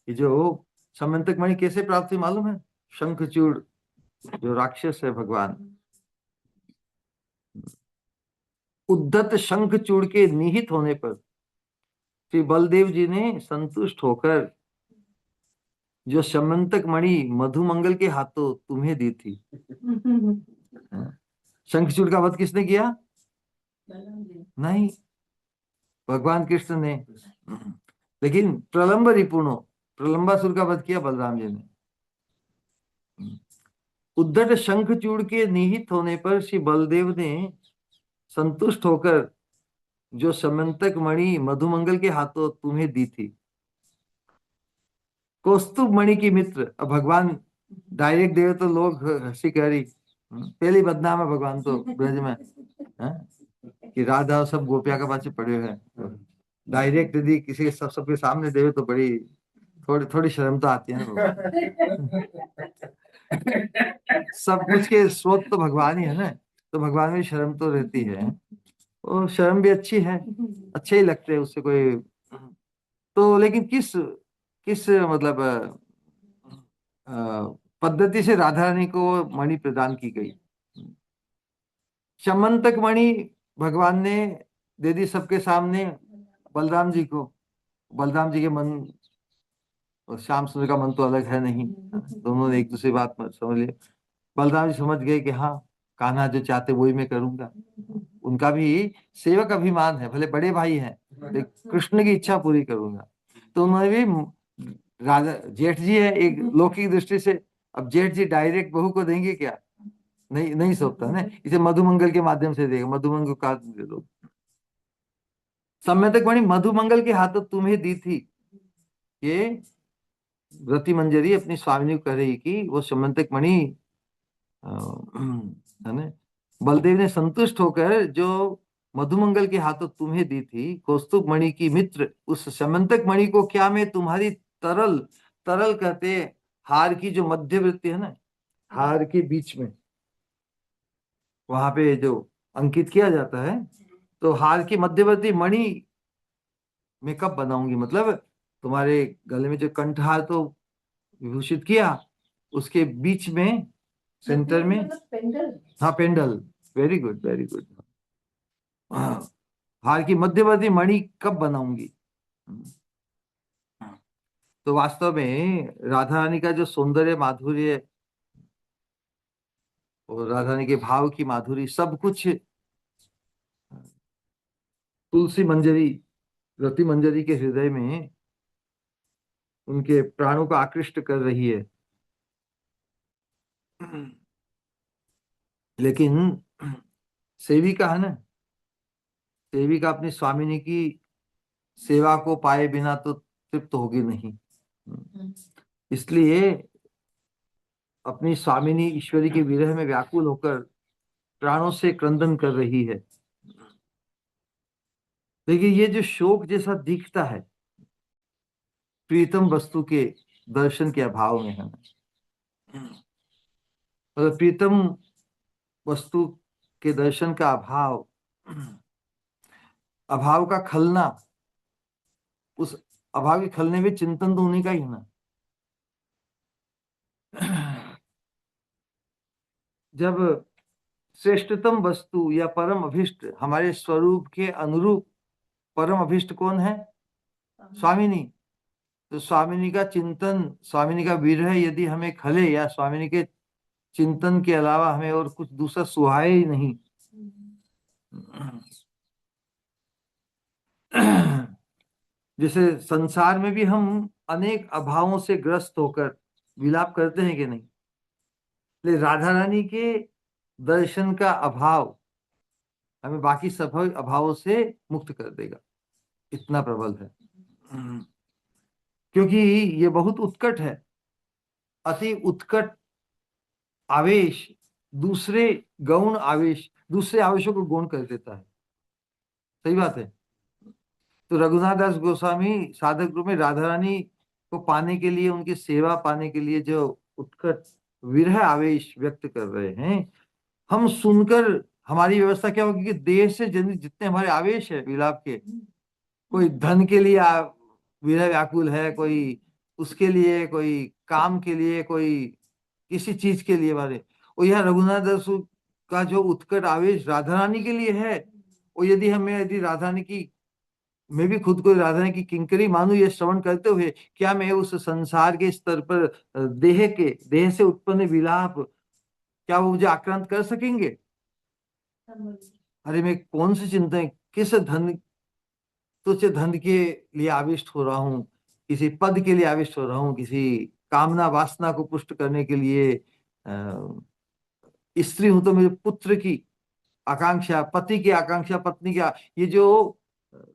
S1: ये जो समंतक मणि कैसे प्राप्त हुई मालूम है? शंखचूड़, जो राक्षस है भगवान, उद्धत शंखचूड़ के निहित होने पर श्री बलदेव जी ने संतुष्ट होकर जो समंतक मणि मधुमंगल के हाथों तुम्हें दी थी। शंखचूड़ का वध किसने किया? नहीं, भगवान कृष्ण ने। लेकिन प्रलंब रिपुणो, प्रलंबासुर का वध किया बलराम जी ने। उद्धट शंखचूड़ के निहित होने पर श्री बलदेव ने संतुष्ट होकर जो समंतक मणि मधुमंगल के हाथों तुम्हें दी थी। कौस्तुभ मणि की मित्र, अब भगवान डायरेक्ट देव तो लोग हंसी कह रही, पहली बदनाम है भगवान तो ब्रज में, कि राधा और सब गोपिया के पास पड़े हैं। डायरेक्ट यदि किसी के सबके सामने देवे तो बड़ी थोड़ी थोड़ी शर्म तो आती है ना। सब कुछ के स्रोत तो भगवान ही है ना, तो भगवान में शर्म तो रहती है, और शर्म भी अच्छी है, अच्छे ही लगते हैं उससे कोई। तो लेकिन किस किस मतलब पद्धति से राधा रानी को मणि प्रदान की गई? समंतक मणि भगवान ने दे दी सबके सामने बलराम जी को। बलराम जी के मन और श्याम सुंदर का मन तो अलग है नहीं, दोनों ने एक दूसरी बात समझ लिया। बलराम जी समझ गए कि हाँ, कान्हा जो चाहते वही मैं करूंगा। उनका भी सेवक अभिमान है, भले बड़े भाई हैं, लेकिन कृष्ण की इच्छा पूरी करूंगा। तो उन्होंने भी, राजा जेठ जी है एक लौकिक दृष्टि से, अब जेठ जी डायरेक्ट बहू को देंगे क्या? नहीं, नहीं सोचता ना, इसे मधुमंगल के माध्यम से देगा, मधुमंगल का दे दो। सम्यतक मणि मधुमंगल के हाथों तुम्हें दी थी, ये रति मंजरी अपनी स्वामिनी को कह रही कि वो समंतक मणि, है ना, बलदेव ने संतुष्ट होकर जो मधुमंगल के हाथों तुम्हें दी थी, कौस्तुभ मणि की मित्र, उस समंतक मणि को क्या मैं तुम्हारी तरल, तरल कहते हार की जो मध्यवर्ती है ना, हार के बीच में वहां पे जो अंकित किया जाता है, तो हार की मध्यवर्ती मणि में कब बनाऊंगी, मतलब तुम्हारे गले में जो कंठहार तो विभूषित किया, उसके बीच में, सेंटर में, हाँ पेंडल, वेरी गुड वेरी गुड, हार की मध्यवर्ती मणि कब बनाऊंगी? तो वास्तव में राधा रानी का जो सौंदर्य माधुर्य और राधा रानी के भाव की माधुरी सब कुछ तुलसी मंजरी, रति मंजरी के हृदय में उनके प्राणों को आकृष्ट कर रही है। लेकिन सेविका है ना, सेविका अपनी स्वामिनी की सेवा को पाए बिना तो तृप्त होगी नहीं, इसलिए अपनी स्वामिनी ईश्वरी के विरह में व्याकुल होकर प्राणों से क्रंदन कर रही है। देखिए, ये जो शोक जैसा दिखता है, प्रीतम वस्तु के दर्शन के अभाव में है, मतलब प्रीतम वस्तु के दर्शन का अभाव, अभाव का खलना, उस अभाव के खलने में चिंतन तो उन्हीं का ही है ना। जब श्रेष्ठतम वस्तु या परम अभिष्ट हमारे स्वरूप के अनुरूप, परम अभिष्ट कौन है? स्वामिनी। तो स्वामिनी का चिंतन, स्वामिनी का विरह यदि हमें खले, या स्वामिनी के चिंतन के अलावा हमें और कुछ दूसरा सुहाए ही नहीं। जैसे संसार में भी हम अनेक अभावों से ग्रस्त होकर विलाप करते हैं कि नहीं, लेकिन राधा रानी के दर्शन का अभाव हमें बाकी सब अभावों से मुक्त कर देगा, इतना प्रबल है। क्योंकि ये बहुत उत्कट है। अति उत्कट आवेश दूसरे गौण आवेश, दूसरे आवेशों को गौण कर देता है। सही बात है। तो रघुनाथ दास गोस्वामी साधक रूप में राधा रानी को पाने के लिए, उनकी सेवा पाने के लिए जो उत्कट विरह आवेश व्यक्त कर रहे हैं, हम सुनकर हमारी व्यवस्था क्या होगी कि देह से जितने हमारे आवेश है विलाप के, कोई धन के लिए विरह व्याकुल है, कोई उसके लिए, कोई काम के लिए, कोई किसी चीज के लिए वाले, और यह रघुनाथ दास का जो उत्कट आवेश राधा रानी के लिए है, और यदि राधा रानी की, मैं भी खुद को राधा रानी की किंकरी मानू ये श्रवण करते हुए, क्या मैं उस संसार के स्तर पर देह से उत्पन्न विलाप, क्या वो मुझे आक्रांत कर सकेंगे? अरे मैं कौन सी चिंता, किस धन, तुच्छ धन के लिए आविष्ट हो रहा हूँ, किसी पद के लिए आविष्ट हो रहा हूँ, किसी कामना वासना को पुष्ट करने के लिए। स्त्री हूं तो मेरे पुत्र की आकांक्षा, पति की आकांक्षा, पत्नी की ये जो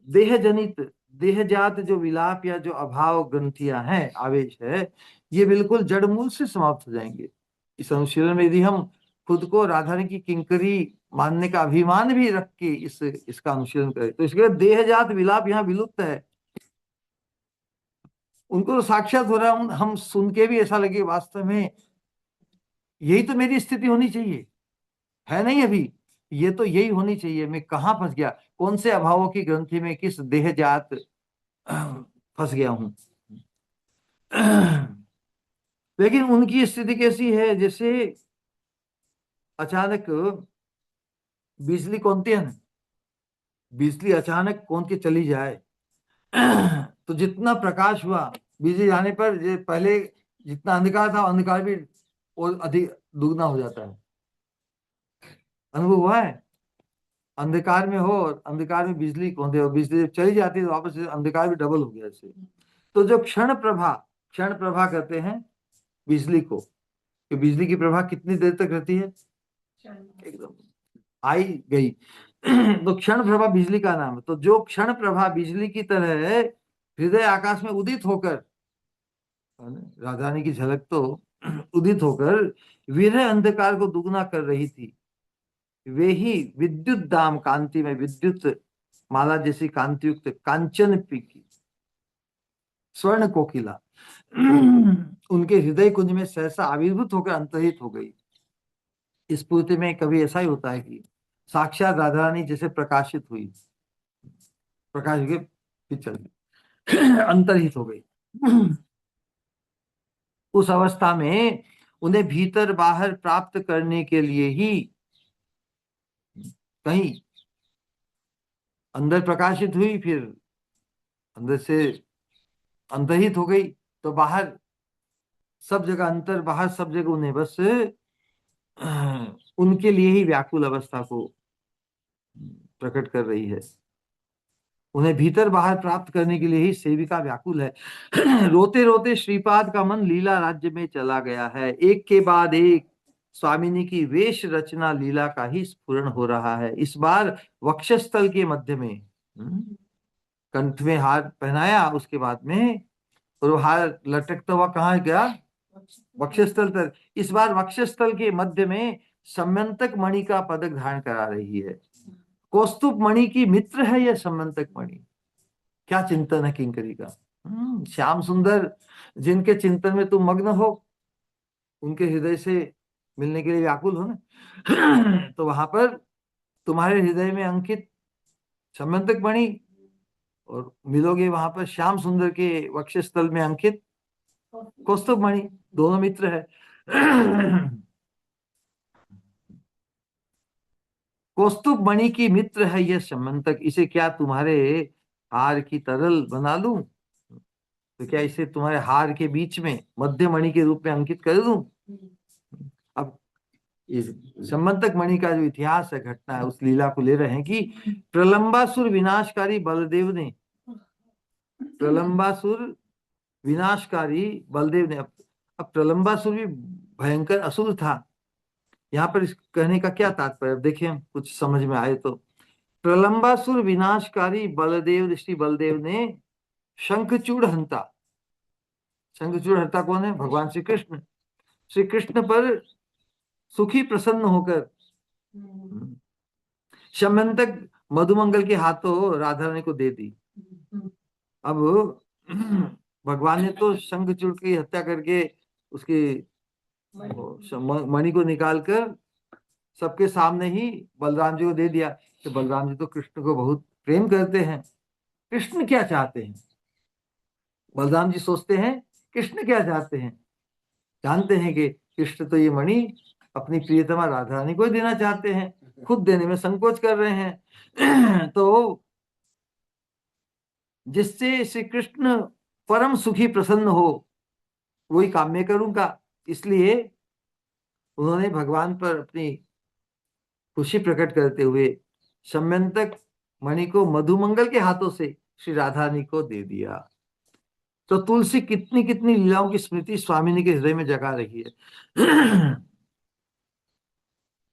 S1: देह जनित, देहजात जो विलाप या जो अभाव ग्रंथियां हैं, आवेश है, ये बिल्कुल जड़ मूल से समाप्त हो जाएंगे। इस अनुशीलन में यदि हम खुद को राधा रानी की किंकरी मानने का अभिमान भी रख के इसका अनुशीलन करें, तो इसके बाद देहजात विलाप यहाँ विलुप्त है। उनको तो साक्षात हो रहा है, हम सुन के भी ऐसा लगे वास्तव में यही तो मेरी स्थिति होनी चाहिए, है नहीं अभी, ये तो यही होनी चाहिए। मैं कहाँ फंस गया, कौन से अभावों की ग्रंथि में, किस देहजात फंस गया हूं। लेकिन उनकी स्थिति कैसी है, जैसे अचानक बिजली कौनती है ना, बिजली अचानक कौन के चली जाए, तो जितना प्रकाश हुआ बिजली जाने पर, पहले जितना अंधकार था, अंधकार भी और अधिक दुगना हो जाता है। अनुभव हुआ है? अंधकार में हो और अंधकार में बिजली कौंधे हो, बिजली जब चली जाती है तो वापस से अंधकार भी डबल हो गया ऐसे। तो जो क्षण प्रभा कहते हैं बिजली को, कि बिजली की प्रभा कितनी देर तक रहती है, एकदम आई गई। तो क्षण प्रभा बिजली का नाम है। तो जो क्षण प्रभा बिजली की तरह हृदय आकाश में उदित होकर, राधा रानी की झलक तो उदित होकर विरह अंधकार को दुगना कर रही थी, वे ही विद्युत दाम कांति में, विद्युत माला जैसी कांति युक्त कांचन की स्वर्ण कोकिला उनके हृदय कुंज में सहसा आविर्भूत होकर अंतर्हित हो गई। इस पूर्ति में कभी ऐसा ही होता है कि साक्षात राधा रानी जैसे प्रकाशित हुई, प्रकाश के फिर चल गई, अंतर्हित हो गई। उस अवस्था में उन्हें भीतर बाहर प्राप्त करने के लिए ही, कहीं अंदर प्रकाशित हुई, फिर अंदर से अंतर्हित हो गई, तो बाहर सब जगह, अंतर बाहर सब जगह उन्हें बस उनके लिए ही व्याकुल अवस्था को प्रकट कर रही है। उन्हें भीतर बाहर प्राप्त करने के लिए ही सेविका व्याकुल है। रोते रोते श्रीपाद का मन लीला राज्य में चला गया है। एक के बाद एक स्वामिनी की वेश रचना लीला का ही स्फुरण हो रहा है। इस बार वक्षस्थल के मध्य में, कंठ में हार पहनाया, उसके बाद में, और वो हार लटकता हुआ कहाँ गया, वक्षस्थल तक। इस बार वक्षस्थल के मध्य में सम्यंतक मणि का पदक धारण करा रही है। कौस्तुभ मणि की मित्र है यह सम्यंतक मणि। क्या चिंतन है किंकरी का। श्याम सुंदर जिनके चिंतन में तुम मग्न हो, उनके हृदय से मिलने के लिए व्याकुल हो ना, तो वहां पर तुम्हारे हृदय में अंकित सम्यंतक मणि, और मिलोगे वहां पर श्याम सुंदर के वक्षस्थल में अंकित कौस्तुभ मणि, दोनों मित्र है। कौस्तुभ मणि की मित्र है यह सम्यंतक, इसे क्या तुम्हारे हार की तरल बना लूं, तो क्या इसे तुम्हारे हार के बीच में मध्य मणि के रूप में अंकित कर दूं। अब इस संबंधक मणि का जो इतिहास है, घटना है, उस लीला को ले रहे हैं कि प्रलंबासुर विनाशकारी बलदेव ने, प्रलंबासुर विनाशकारी बलदेव ने, अब प्रलंबासुर भी भयंकर असुर था। यहाँ पर इस कहने का क्या तात्पर्य, देखिए हम कुछ समझ में आए तो। प्रलंबासुर विनाशकारी बलदेव, ऋषि बलदेव ने शंखचूड़ हंता, शंखचूड़ हंता कौन है, भगवान श्री कृष्ण, श्री कृष्ण पर सुखी प्रसन्न होकर शमंतक मधुमंगल के हाथों राधा रानी को दे दी। अब भगवान ने तो शंखचूड़ की हत्या करके उसकी मणि को निकालकर सबके सामने ही बलराम जी को दे दिया। तो बलराम जी तो कृष्ण को बहुत प्रेम करते हैं। कृष्ण क्या चाहते हैं, बलराम जी सोचते हैं कृष्ण क्या चाहते हैं, जानते हैं कि कृष्ण तो ये मणि अपनी प्रियतमा राधा रानी को ही देना चाहते हैं, खुद देने में संकोच कर रहे हैं। तो जिससे श्री कृष्ण परम सुखी प्रसन्न हो वही काम मैं करूंगा। इसलिए उन्होंने भगवान पर अपनी खुशी प्रकट करते हुए सम्यंतक मणि को मधुमंगल के हाथों से श्री राधा रानी को दे दिया। तो तुलसी कितनी कितनी लीलाओं की स्मृति स्वामिनी के हृदय में जगा रही है।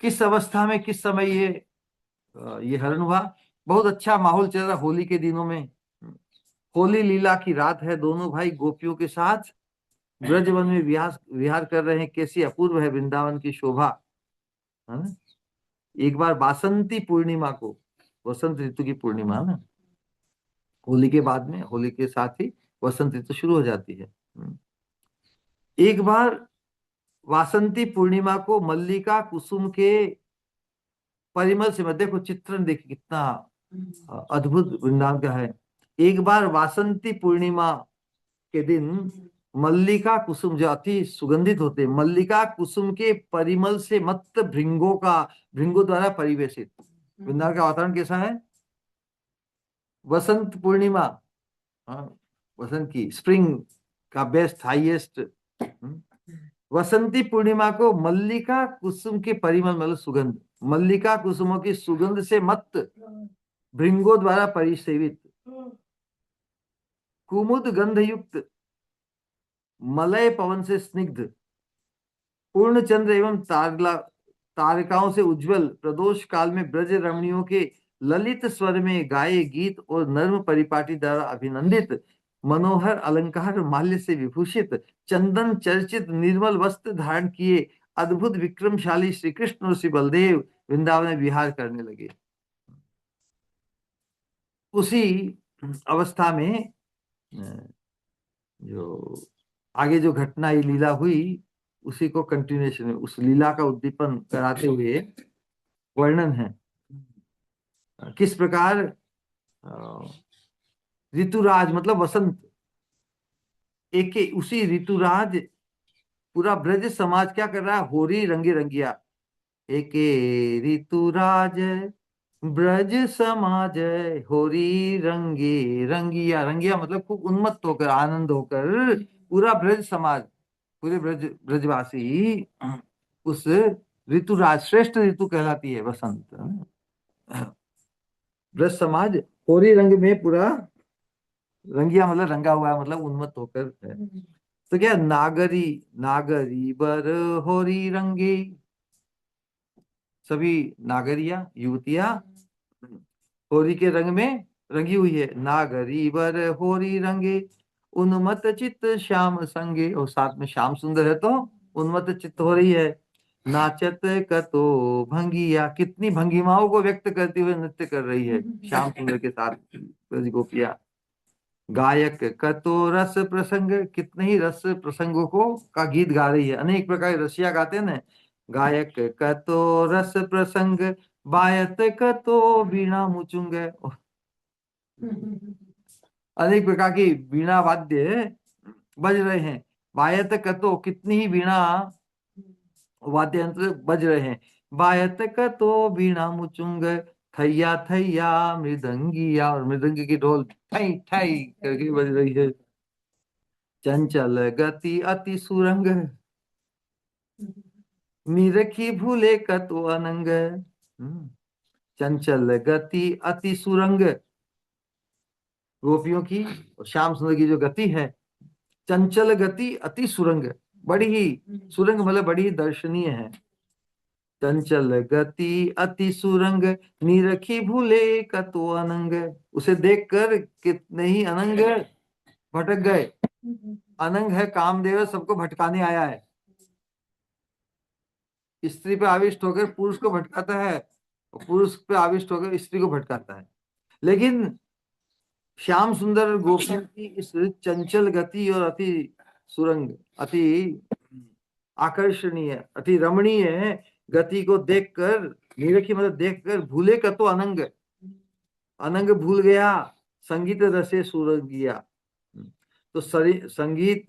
S1: किस अवस्था में किस समय ये हरण हुआ, बहुत अच्छा माहौल चल रहा होली के दिनों में। होली लीला की रात है, दोनों भाई गोपियों के साथ ब्रजवन में विहार विहार कर रहे हैं। कैसी अपूर्व है वृंदावन की शोभा, है ना। एक बार वासंती पूर्णिमा को, वसंत ऋतु की पूर्णिमा ना, होली के बाद में, होली के साथ ही वसंत ऋतु शुरू हो जाती है। एक बार वासंती पूर्णिमा को मल्लिका कुसुम के परिमल से, मत देखो चित्रण देखिए कितना अद्भुत वृंदावन का है। एक बार वासंती पूर्णिमा के दिन मल्लिका कुसुम जो अति सुगंधित होते हैं, मल्लिका कुसुम के परिमल से मत्त भृंगों का, भृंगों द्वारा परिवेशित वृंदावन का वातावरण कैसा है, वसंत पूर्णिमा, हाँ, वसंत की, स्प्रिंग का बेस्ट हाईएस्ट। वसंती पूर्णिमा को मल्लिका कुसुम के परिमल मतलब सुगंध, मल्लिका कुसुमों की सुगंध से मत्त भृंगों द्वारा परिसेवित, कुमुद गंध युक्त मलय पवन से स्निग्ध, पूर्ण चंद्र एवं तारकाओं से उज्जवल प्रदोष काल में ब्रज रमणियों के ललित स्वर में गाए गीत और नर्म परिपाटी द्वारा अभिनंदित, मनोहर अलंकार माल्य से विभूषित, चंदन चर्चित निर्मल वस्त्र धारण किए अद्भुत विक्रमशाली श्री कृष्ण और श्री बलदेव वृंदावन में विहार करने लगे। उसी अवस्था में जो आगे जो घटना ये लीला हुई, उसी को कंटिन्यूएशन में उस लीला का उद्दीपन कराते हुए वर्णन है किस प्रकार ऋतुराज मतलब वसंत, एक उसी ऋतुराज पूरा ब्रज समाज क्या कर रहा है, होरी रंगे रंगिया, एक ऋतुराज ब्रज समाज होरी रंगे रंगिया, रंगिया मतलब खूब उन्मत्त होकर आनंद होकर पूरा ब्रज समाज, पूरे ब्रजवासी उस ऋतुराज, श्रेष्ठ ऋतु कहलाती है वसंत, ब्रज समाज होरी रंग में पूरा, रंगिया मतलब रंगा हुआ है, मतलब उन्मत्त होकर है। तो क्या नागरी, नागरी बर होरी रंगी, सभी नागरिया युवतियां होरी के रंग में रंगी हुई है। नागरी बर होरी रंगे उन्मत्त चित्त श्याम संगे, और साथ में श्याम सुंदर है तो उन्मत्त चित्त हो रही है। नाचत कतो भंगिया, कितनी भंगिमाओं को व्यक्त करते हुए नृत्य कर रही है श्याम सुंदर के साथ ब्रज गोपियां। गायक कतो रस प्रसंग, कितने ही रस प्रसंगों को का गीत गा रही है, अनेक प्रकार के रसिया गाते हैं ना। गायक कतो रस प्रसंग बायत कतो बीणा मुचुंग, अनेक प्रकार की बीणा वाद्य बज रहे हैं। बायत कतो, कितनी ही बीणा वाद्य यंत्र बज रहे हैं। बायत कतो बीणा मुचुंग, थैया थैया मृदंगिया, और मृदंगी की ढोल ठई ठई करके बज रही है। चंचल गति अति सुरंग, निरखी भूले कतो अनंग। चंचल गति अति सुरंग। गोपियों की और श्याम सुंदर की जो गति है, चंचल गति अति सुरंग, बड़ी ही सुरंग मतलब बड़ी ही दर्शनीय है। चंचल गति अति सुरंग, निरखी भूले कतो अनंग। उसे देखकर कितने ही अनंग भटक गए। अनंग है कामदेव, सबको भटकाने आया है। स्त्री पे आविष्ट होकर पुरुष को भटकाता है, और पुरुष पे आविष्ट होकर स्त्री को भटकाता है। लेकिन श्याम सुंदर गोपियों की इस चंचल गति और अति सुरंग, अति आकर्षणीय, अति रमणीय गति को देखकर, निरखी मतलब देखकर, भूले का तो अनंग, अनंग भूल गया, संगीत रसे सुरंगिया। तो संगीत,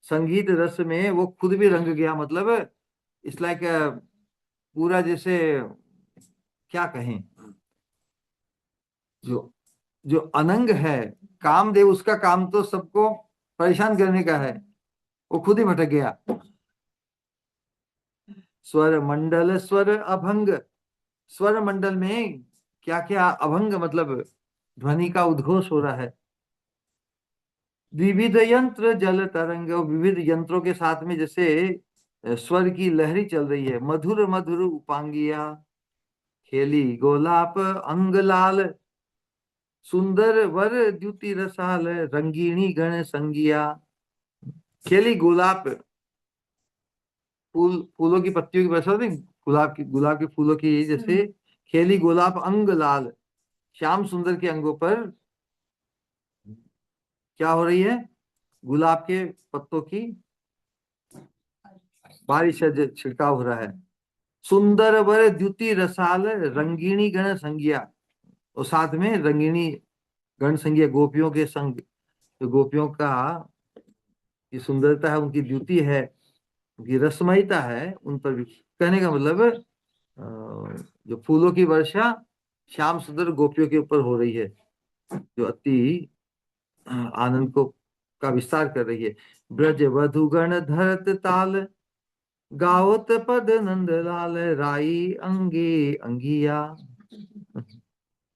S1: संगीत रस में वो खुद भी रंग गया। मतलब इट्स लाइक पूरा जैसे क्या कहें, जो जो अनंग है कामदेव, उसका काम तो सबको परेशान करने का है, वो खुद ही भटक गया। स्वर मंडल स्वर अभंग, स्वर मंडल में क्या क्या अभंग मतलब ध्वनि का उद्घोष हो रहा है। विविध यंत्र जल तरंग, विविध यंत्रों के साथ में जैसे स्वर की लहरी चल रही है। मधुर मधुर उपांगिया, खेली गोलाप अंग लाल, सुंदर वर द्युति रसाल, रंगीणी गण संगिया। खेली गुलाब, फूलों की पत्तियों की वर्षा होती है, गुलाब के फूलों की जैसे। खेली गुलाब अंग लाल, श्याम सुंदर के अंगों पर क्या हो रही है, गुलाब के पत्तों की बारिश है, छिड़काव हो रहा है। सुंदर वर द्युति रसाल, रंगीणी गण संज्ञा, और साथ में रंगीणी गण संज्ञा, गोपियों के संग, जो गोपियों का ये सुंदरता है, उनकी द्युति है, उनकी रसमयता है, उन पर भी। कहने का मतलब जो फूलों की वर्षा श्याम सुंदर गोपियों के ऊपर हो रही है, जो अति आनंद को का विस्तार कर रही है। ब्रज वधुगण धरत ताल, गाओत पद नंद लाल, राई अंगे अंगिया।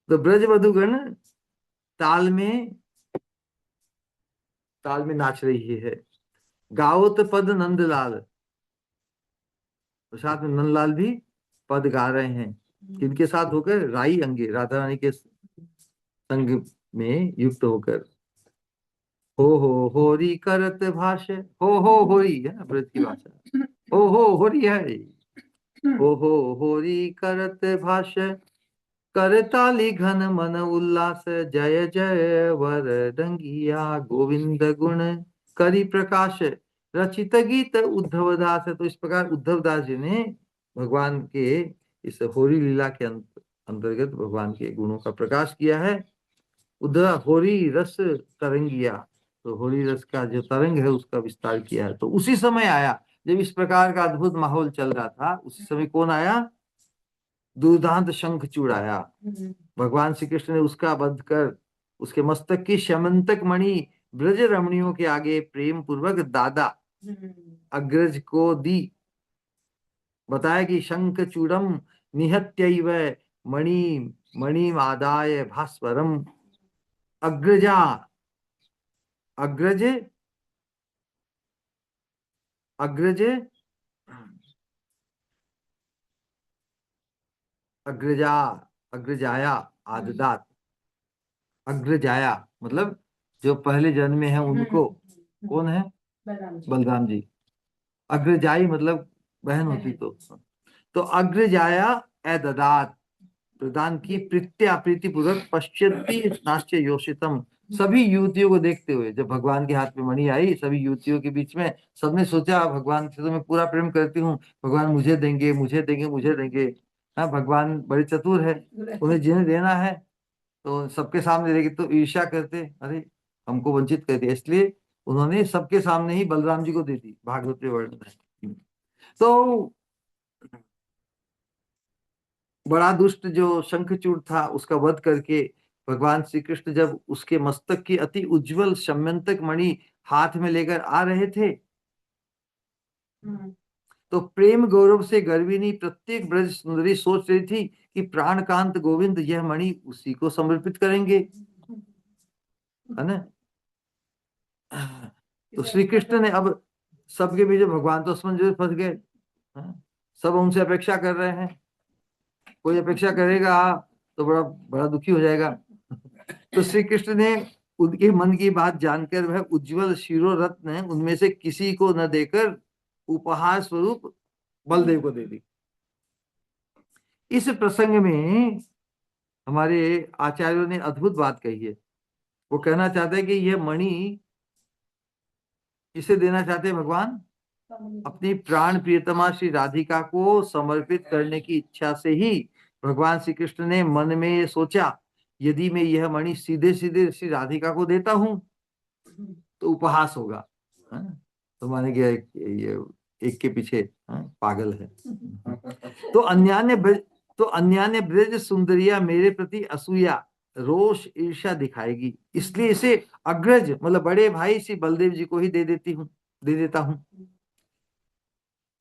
S1: तो ब्रज वधुगण ताल में, ताल में नाच रही है। गाओत पद नंद लाल, तो साथ में नंदलाल भी पद गा रहे हैं। किनके साथ होकर, राई अंगे, राधा रानी के संग में युक्त होकर। हो होरी करत भाष, हो होरी है ना ब्रज की भाषा, हो होरी है। हो होरी करत भाष, करताली घन मन उल्लास, जय जय वर डंगिया, गोविंद गुण करी प्रकाश, रचित गीत उद्धव दास। तो इस प्रकार उद्धव दास जी ने भगवान के इस होरी लीला के अंतर्गत भगवान के गुणों का प्रकाश किया है। उद्धव होरी रस तरंगिया, तो होरी रस का जो तरंग है उसका विस्तार किया है। तो उसी समय आया जब इस प्रकार का अद्भुत माहौल चल रहा था, उसी समय कौन आया, दुर्दांत शंखचूड़ आया। भगवान श्री कृष्ण ने उसका वध कर उसके मस्तक की श्यमंतक मणि ब्रज रमणियों के आगे प्रेम पूर्वक दादा अग्रज को दी। बताया कि शंख चूड़म निहत्यैव मणि मणिमादाय भास्वरम, अग्रजा, अग्रज, अग्रज, अग्रजा, अग्रजाया आददात। अग्रजाया मतलब जो पहले जन्म में है उनको, कौन है, बलराम जी। अग्रजाई मतलब बहन होती तो अग्रजाया एददात, प्रदान की, प्रीत्या प्रीति पूर्वक, पश्यति नास्त्य योषितम। सभी युवतियों को देखते हुए, जब भगवान के हाथ में मणि आई, सभी युवतियों के बीच में सबने सोचा भगवान से तो मैं पूरा प्रेम करती हूँ, भगवान मुझे देंगे, मुझे देंगे, मुझे देंगे। हाँ, भगवान बड़े चतुर है, उन्हें जिन्हें देना है तो सबके सामने देगी, तो ईर्ष्या करते, अरे हमको वंचित कर दिया, इसलिए उन्होंने सबके सामने ही बलराम जी को दे दी, भागवत में वर्णन है। तो बड़ा दुष्ट जो शंखचूड़ था उसका वध करके भगवान श्री कृष्ण जब उसके मस्तक की अति उज्जवल शम्यंतक मणि हाथ में लेकर आ रहे थे, तो प्रेम गौरव से गर्विनी प्रत्येक ब्रज सुंदरी सोच रही थी कि प्राणकांत गोविंद यह मणि उसी को समर्पित करेंगे, है ना। तो श्री कृष्ण ने अब सबके बीच भगवान तो असमंजस में फंस गए, हाँ? सब उनसे अपेक्षा कर रहे हैं, कोई अपेक्षा करेगा तो बड़ा बड़ा दुखी हो जाएगा। तो श्री कृष्ण ने उनके मन की बात जानकर वह उज्जवल शिरो रत्न उनमें से किसी को न देकर उपहार स्वरूप बलदेव को दे दी। इस प्रसंग में हमारे आचार्यों ने अद्भुत बात कही है। वो कहना चाहते हैं कि यह मणि इसे देना चाहते हैं भगवान अपनी प्राण प्रियतमा श्री राधिका को समर्पित करने की इच्छा से ही भगवान श्री कृष्ण ने मन में ये सोचा, यदि मैं यह मणि सीधे सीधे श्री राधिका को देता हूं तो उपहास होगा, है? तो माने कि ये एक के पीछे, है? पागल है। तो अन्यान्य ब्रज सुंदरिया मेरे प्रति असूया रोष ईर्ष्या दिखाएगी, इसलिए इसे अग्रज मतलब बड़े भाई श्री बलदेव जी को ही दे देता हूं।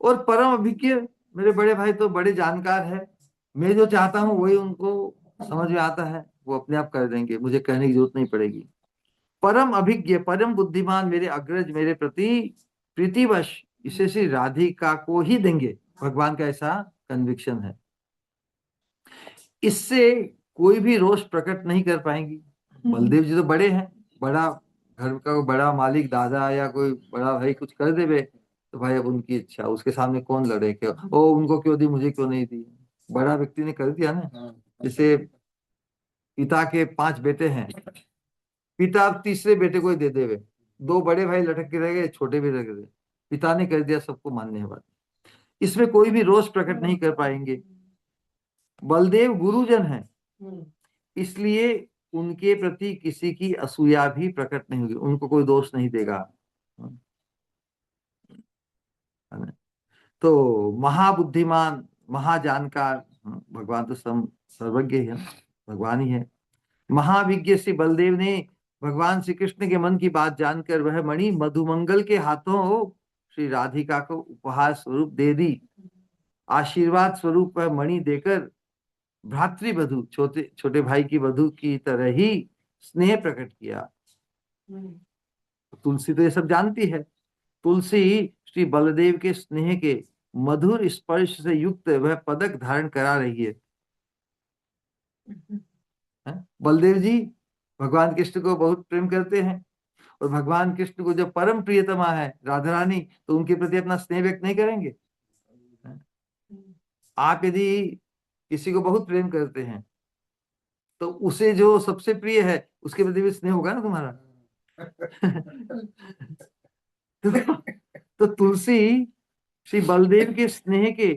S1: और परम अभिज्ञ मेरे बड़े भाई तो बड़े जानकार है, मैं जो चाहता हूं वही उनको समझ में आता है, वो अपने आप कर देंगे, मुझे कहने की जरूरत नहीं पड़ेगी। परम अभिज्ञ परम बुद्धिमान मेरे अग्रज मेरे प्रति प्रीतिवश इसे श्री राधिका को ही देंगे, भगवान का ऐसा कन्विक्शन है। इससे कोई भी रोष प्रकट नहीं कर पाएंगी। बलदेव जी तो बड़े हैं, बड़ा घर का बड़ा मालिक दादा या कोई बड़ा भाई कुछ कर देवे तो भाई अब उनकी इच्छा, उसके सामने कौन लड़े, क्यों ओ उनको क्यों दी मुझे क्यों नहीं दी, बड़ा व्यक्ति ने कर दिया ना। जैसे पिता के 5 बेटे हैं, पिता अब तीसरे बेटे को ही दे देवे, 2 बड़े भाई लटक के रह गए, छोटे भी रह गए, पिता ने कर दिया, सबको मानने है बात। इसमें कोई भी रोष प्रकट नहीं कर पाएंगे। बलदेव गुरुजन है, इसलिए उनके प्रति किसी की असूया भी प्रकट नहीं होगी, उनको कोई दोष नहीं देगा। तो महाबुद्धिमान महाजानकार भगवान तो सर्वज्ञ है, भगवान ही है। महाविज्ञ श्री बलदेव ने भगवान श्री कृष्ण के मन की बात जानकर वह मणि मधुमंगल के हाथों श्री राधिका को उपहार स्वरूप दे दी। आशीर्वाद स्वरूप वह मणि देकर भ्रातृवधु छोटे छोटे भाई की वधु की तरह ही स्नेह प्रकट किया। तुलसी तो ये सब जानती है, तुलसी श्री बलदेव के स्नेह के मधुर स्पर्श से युक्त वह पदक धारण करा रही है। बलदेव जी भगवान कृष्ण को बहुत प्रेम करते हैं, और भगवान कृष्ण को जो परम प्रियतमा है राधा रानी, तो उनके प्रति अपना स्नेह व्यक्त नहीं करेंगे। आप यदि किसी को बहुत प्रेम करते हैं तो उसे जो सबसे प्रिय है उसके प्रति भी स्नेह होगा ना तुम्हारा। तो तुलसी श्री बलदेव के स्नेह के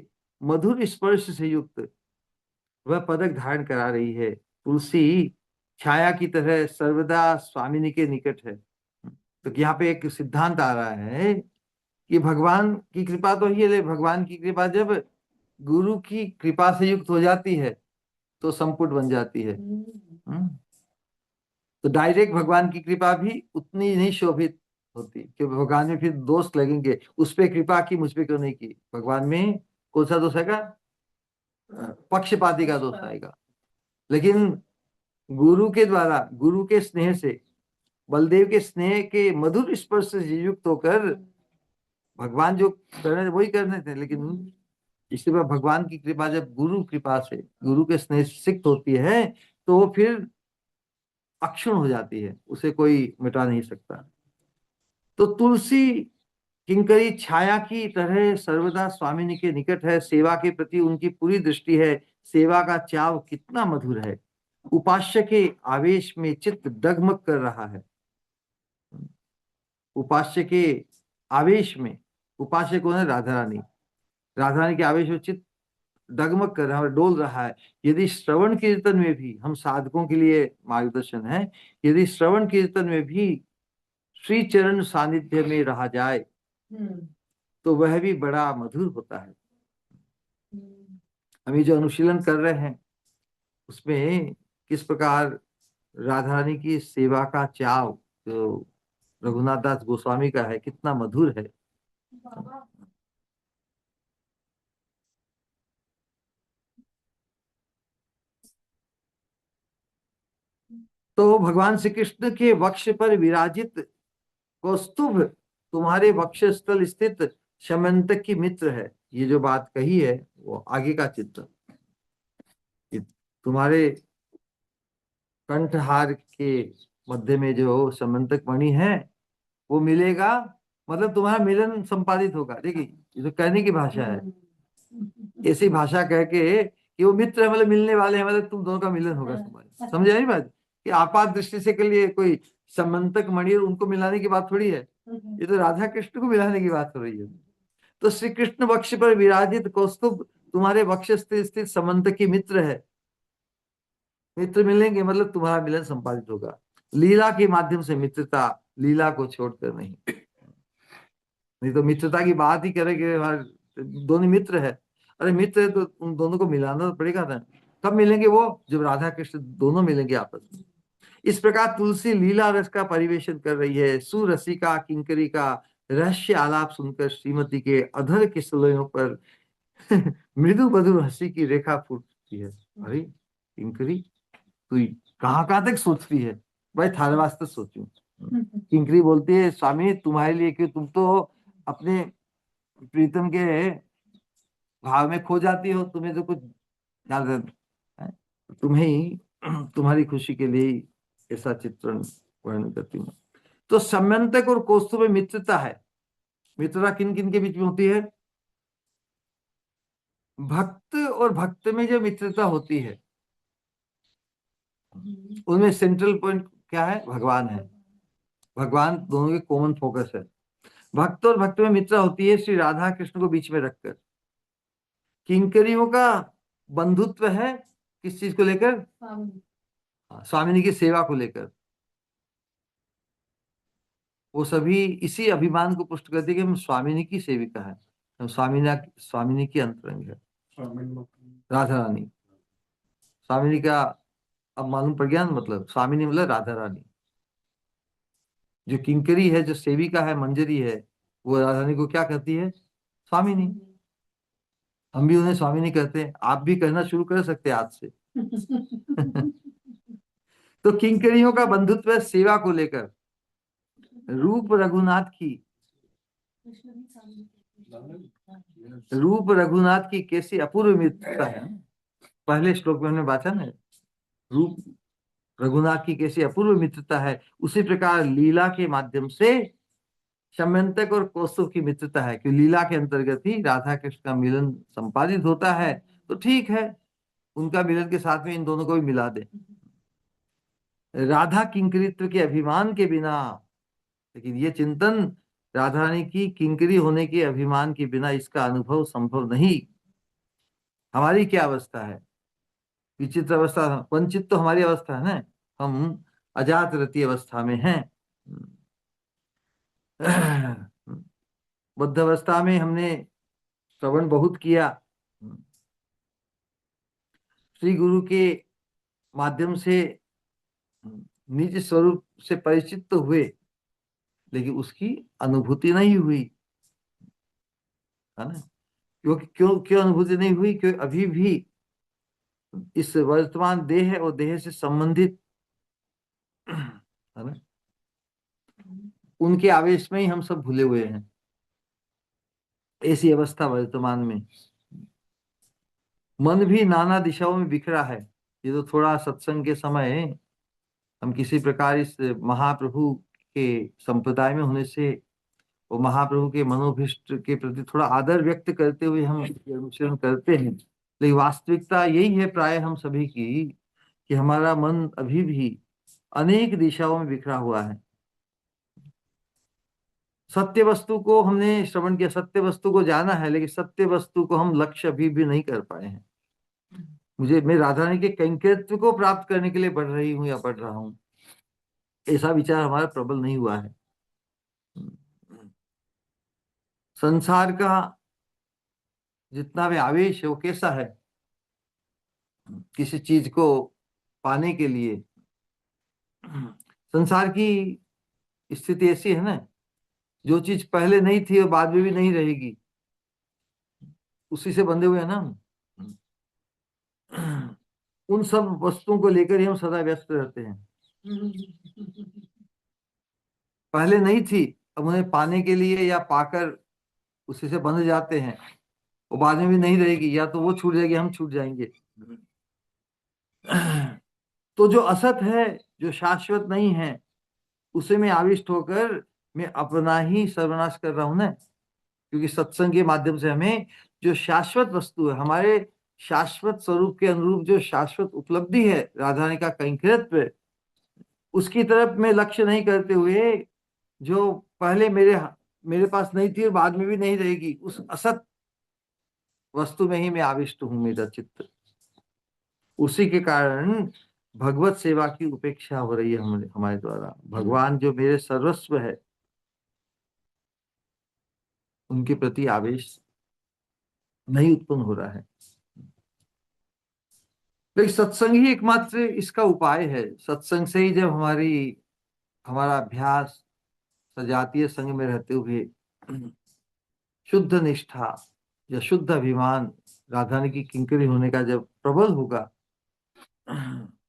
S1: मधुर स्पर्श से युक्त वह पदक धारण करा रही है। तुलसी छाया की तरह सर्वदा स्वामिनी के निकट है। तो यहाँ पे एक सिद्धांत आ रहा है कि भगवान की कृपा तो ही है, भगवान की कृपा जब गुरु की कृपा से युक्त हो जाती है तो संपुट बन जाती है। तो डायरेक्ट भगवान की कृपा भी उतनी नहीं शोभित होती, क्योंकि भगवान में फिर दोष लगेंगे, उस पे कृपा की मुझ पे क्यों नहीं की, भगवान में कौन सा दोष आएगा, पक्षपाती का दोष आएगा। लेकिन गुरु के द्वारा गुरु के स्नेह से बलदेव के स्नेह के मधुर स्पर्श से युक्त होकर भगवान जो करने वही करने थे, लेकिन इसके बाद भगवान की कृपा जब गुरु कृपा से गुरु के स्नेह से सिक्त होती है तो वो फिर अक्षुण हो जाती है, उसे कोई मिटा नहीं सकता। तो तुलसी किंकरी छाया की तरह सर्वदा स्वामिनी के निकट है, सेवा के प्रति उनकी पूरी दृष्टि है, सेवा का चाव कितना मधुर है, उपास्य के आवेश में चित्त डगमग कर रहा है। उपास्य के आवेश में, उपास्य कौन है, राधा रानी, राधा रानी के आवेश में चित्त डगमग कर रहा है, डोल रहा है। यदि श्रवण कीर्तन में भी, हम साधकों के लिए मार्गदर्शन है, यदि श्रवण कीर्तन में भी श्री चरण सानिध्य में रहा जाए तो वह भी बड़ा मधुर होता है। हम ये जो अनुशीलन कर रहे हैं उसमें किस प्रकार राधा रानी की सेवा का चाव जो रघुनाथ दास गोस्वामी का है कितना मधुर है। तो भगवान श्री कृष्ण के वक्ष पर विराजित कौस्तुभ तुम्हारे वक्ष स्थल स्थित शमंतक की मित्र है। ये जो बात कही है वो आगे का चित्र, कि तुम्हारे कंठहार के मध्य में जो समंतक मणि है वो मिलेगा, मतलब तुम्हारा मिलन संपादित होगा। देखिए ये तो कहने की भाषा है, ऐसी भाषा कह के कि वो मित्र है, मतलब मिलने वाले हैं, मतलब तुम दोनों का मिलन होगा तुम्हारे। समझे नहीं बात, कि आपात दृष्टि से के लिए कोई समंतक मणि और उनको मिलाने की बात थोड़ी है, ये तो राधा कृष्ण को मिलाने की बात हो रही है। तो श्री कृष्ण वक्ष पर विराजित कौस्तुभ तुम्हारे वक्ष स्थित स्थित समंतक की मित्र है। मित्र मिलेंगे मतलब तुम्हारा मिलन संपादित होगा, लीला के माध्यम से मित्रता, लीला को छोड़कर नहीं। नहीं तो मित्रता की बात ही करेंगे, हमारे दोनों मित्र है, अरे मित्र है तो उन दोनों को मिलाना तो पड़ेगा ना। कब मिलेंगे वो, जब राधा कृष्ण दोनों मिलेंगे आपस में। इस प्रकार तुलसी लीला रस का परिवेशन कर रही है। सुरसिका किंकरी का रहस्य आलाप सुनकर श्रीमती के अधर के सलोयों पर मृदु मधुर हंसी की रेखा फूटती है। अरे किंकरी, तू कहाँ तक सोचती है भाई, थारे वास्ते सोचू। किंकरी बोलती है स्वामी तुम्हारे लिए, क्यों, तुम तो अपने प्रीतम के भाव में खो जाती हो, तुम्हें तो कुछ याद है, तुम्हें ही तुम्हारी खुशी के लिए ऐसा चित्रण वर्णन करती हूँ। तो समंतक और कौस्तुभ में मित्रता है। मित्रता किन किन के बीच में होती है, भक्त और भक्त में जो मित्रता होती है उनमें सेंट्रल पॉइंट क्या है, भगवान है। भगवान दोनों के कॉमन फोकस है। भक्त और भक्त में मित्रता होती है श्री राधा कृष्ण को बीच में रखकर। किंकरियों का बंधुत्व है किस चीज को लेकर, स्वामिनी की सेवा को लेकर। वो सभी इसी अभिमान को पुष्ट करती है कि हम स्वामिनी की सेविका है, हम स्वामिनी की अंतरंग है। राधा रानी, स्वामिनी का अब मालूम पड़ गया ना, मतलब स्वामिनी मतलब राधा रानी। जो किंकरी है, जो सेविका है, मंजरी है, वो राधा रानी को क्या कहती है, स्वामिनी। हम भी उन्हें स्वामिनी कहते हैं, आप भी कहना शुरू कर सकते हैं आज से। तो किंकरियों का बंधुत्व है सेवा को लेकर। रूप रघुनाथ की, रूप रघुनाथ की कैसी अपूर्व मित्रता है। पहले श्लोक में हमने बांटा ना, रूप रघुनाथ की कैसी अपूर्व मित्रता है, उसी प्रकार लीला के माध्यम से शमंतक और कौस्तुभ की मित्रता है, कि लीला के अंतर्गत ही राधा कृष्ण का मिलन संपादित होता है। तो ठीक है, उनका मिलन के साथ में इन दोनों को भी मिला दे। राधा किंकरित्व के अभिमान के बिना, लेकिन ये चिंतन राधा रानी की किंकरी होने के अभिमान के बिना इसका अनुभव संभव नहीं। हमारी क्या अवस्था है, विचित्र अवस्था, वंचित तो हमारी अवस्था है ना, हम अजात रति अवस्था में हैं। बुद्ध अवस्था में हमने श्रवण बहुत किया, श्री गुरु के माध्यम से निज स्वरूप से परिचित तो हुए, लेकिन उसकी अनुभूति नहीं हुई, है ना। क्यों क्यों क्यों अनुभूति नहीं हुई, क्यों अभी भी इस वर्तमान देह और देह से संबंधित, है ना, उनके आवेश में ही हम सब भूले हुए हैं। ऐसी अवस्था वर्तमान में, मन भी नाना दिशाओं में बिखरा है। ये तो थोड़ा सत्संग के समय हम किसी प्रकार इस महाप्रभु के संप्रदाय में होने से वो महाप्रभु के मनोभिष्ट के प्रति थोड़ा आदर व्यक्त करते हुए हम ये अनुसरण करते हैं, लेकिन वास्तविकता यही है प्राय हम सभी की, कि हमारा मन अभी भी अनेक दिशाओं में बिखरा हुआ है। सत्य वस्तु को हमने श्रवण किया, सत्य वस्तु को जाना है, लेकिन सत्य वस्तु को हम लक्ष्य अभी भी नहीं कर पाए हैं। मैं राधा रानी के कैंकर्यत्व को प्राप्त करने के लिए बढ़ रही हूँ या बढ़ रहा हूँ, ऐसा विचार हमारा प्रबल नहीं हुआ है। संसार का जितना भी आवेश है वो कैसा है, किसी चीज को पाने के लिए। संसार की स्थिति ऐसी है ना, जो चीज पहले नहीं थी और बाद में भी नहीं रहेगी, उसी से बंधे हुए हैं ना हम। उन सब वस्तुओं को लेकर ही हम सदा व्यस्त रहते हैं। पहले नहीं थी, अब उन्हें पाने के लिए या पाकर उसी से बंध जाते हैं। वो बाद में भी नहीं रहेगी, या तो वो छूट जाएगी, हम छूट जाएंगे। तो जो असत है, जो शाश्वत नहीं है, उसे में आविष्ट होकर मैं अपना ही सर्वनाश कर रहा हूं ना। क्योंकि सत्संग के माध्यम से हमें जो शाश्वत वस्तु है, हमारे शाश्वत स्वरूप के अनुरूप जो शाश्वत उपलब्धि है, राधा रानी का कैंकर्यत्व, उसकी तरफ में लक्ष्य नहीं करते हुए, जो पहले मेरे पास नहीं थी और बाद में भी नहीं रहेगी, उस असत वस्तु में ही मैं आविष्ट हूं, मेरा चित्त। उसी के कारण भगवत सेवा की उपेक्षा हो रही है हमारे द्वारा। भगवान जो मेरे सर्वस्व है, उनके प्रति आवेश नहीं उत्पन्न हो रहा है। लेकिन सत्संग ही एकमात्र इसका उपाय है। सत्संग से ही जब हमारा अभ्यास सजातीय संग में रहते हुए शुद्ध निष्ठा या शुद्ध अभिमान, राधा रानी की किंकरी होने का जब प्रबल होगा, है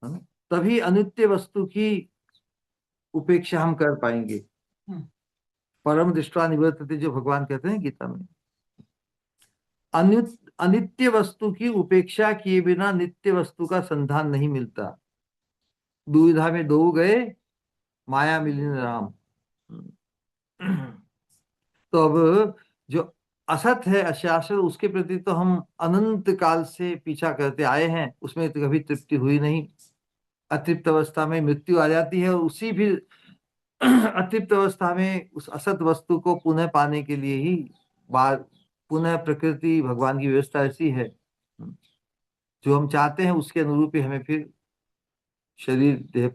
S1: ना, तभी अनित्य वस्तु की उपेक्षा हम कर पाएंगे। परम दृष्टवा निवर्तते, जो भगवान कहते हैं गीता में। अनित्य वस्तु की उपेक्षा किए बिना नित्य वस्तु का संधान नहीं मिलता। दुविधा में दो गए, माया मिलिन राम। तो अब जो असत है, अशाश्वत, उसके प्रति तो हम अनंत काल से पीछा करते आए हैं, उसमें तो कभी तृप्ति हुई नहीं। अतृप्त अवस्था में मृत्यु आ जाती है, और उसी भी अतृप्त अवस्था में उस असत वस्तु को पुनः पाने के लिए ही बार पुनः प्रकृति, भगवान की व्यवस्था ऐसी है, जो हम चाहते हैं उसके अनुरूप ही हमें फिर शरीर देह।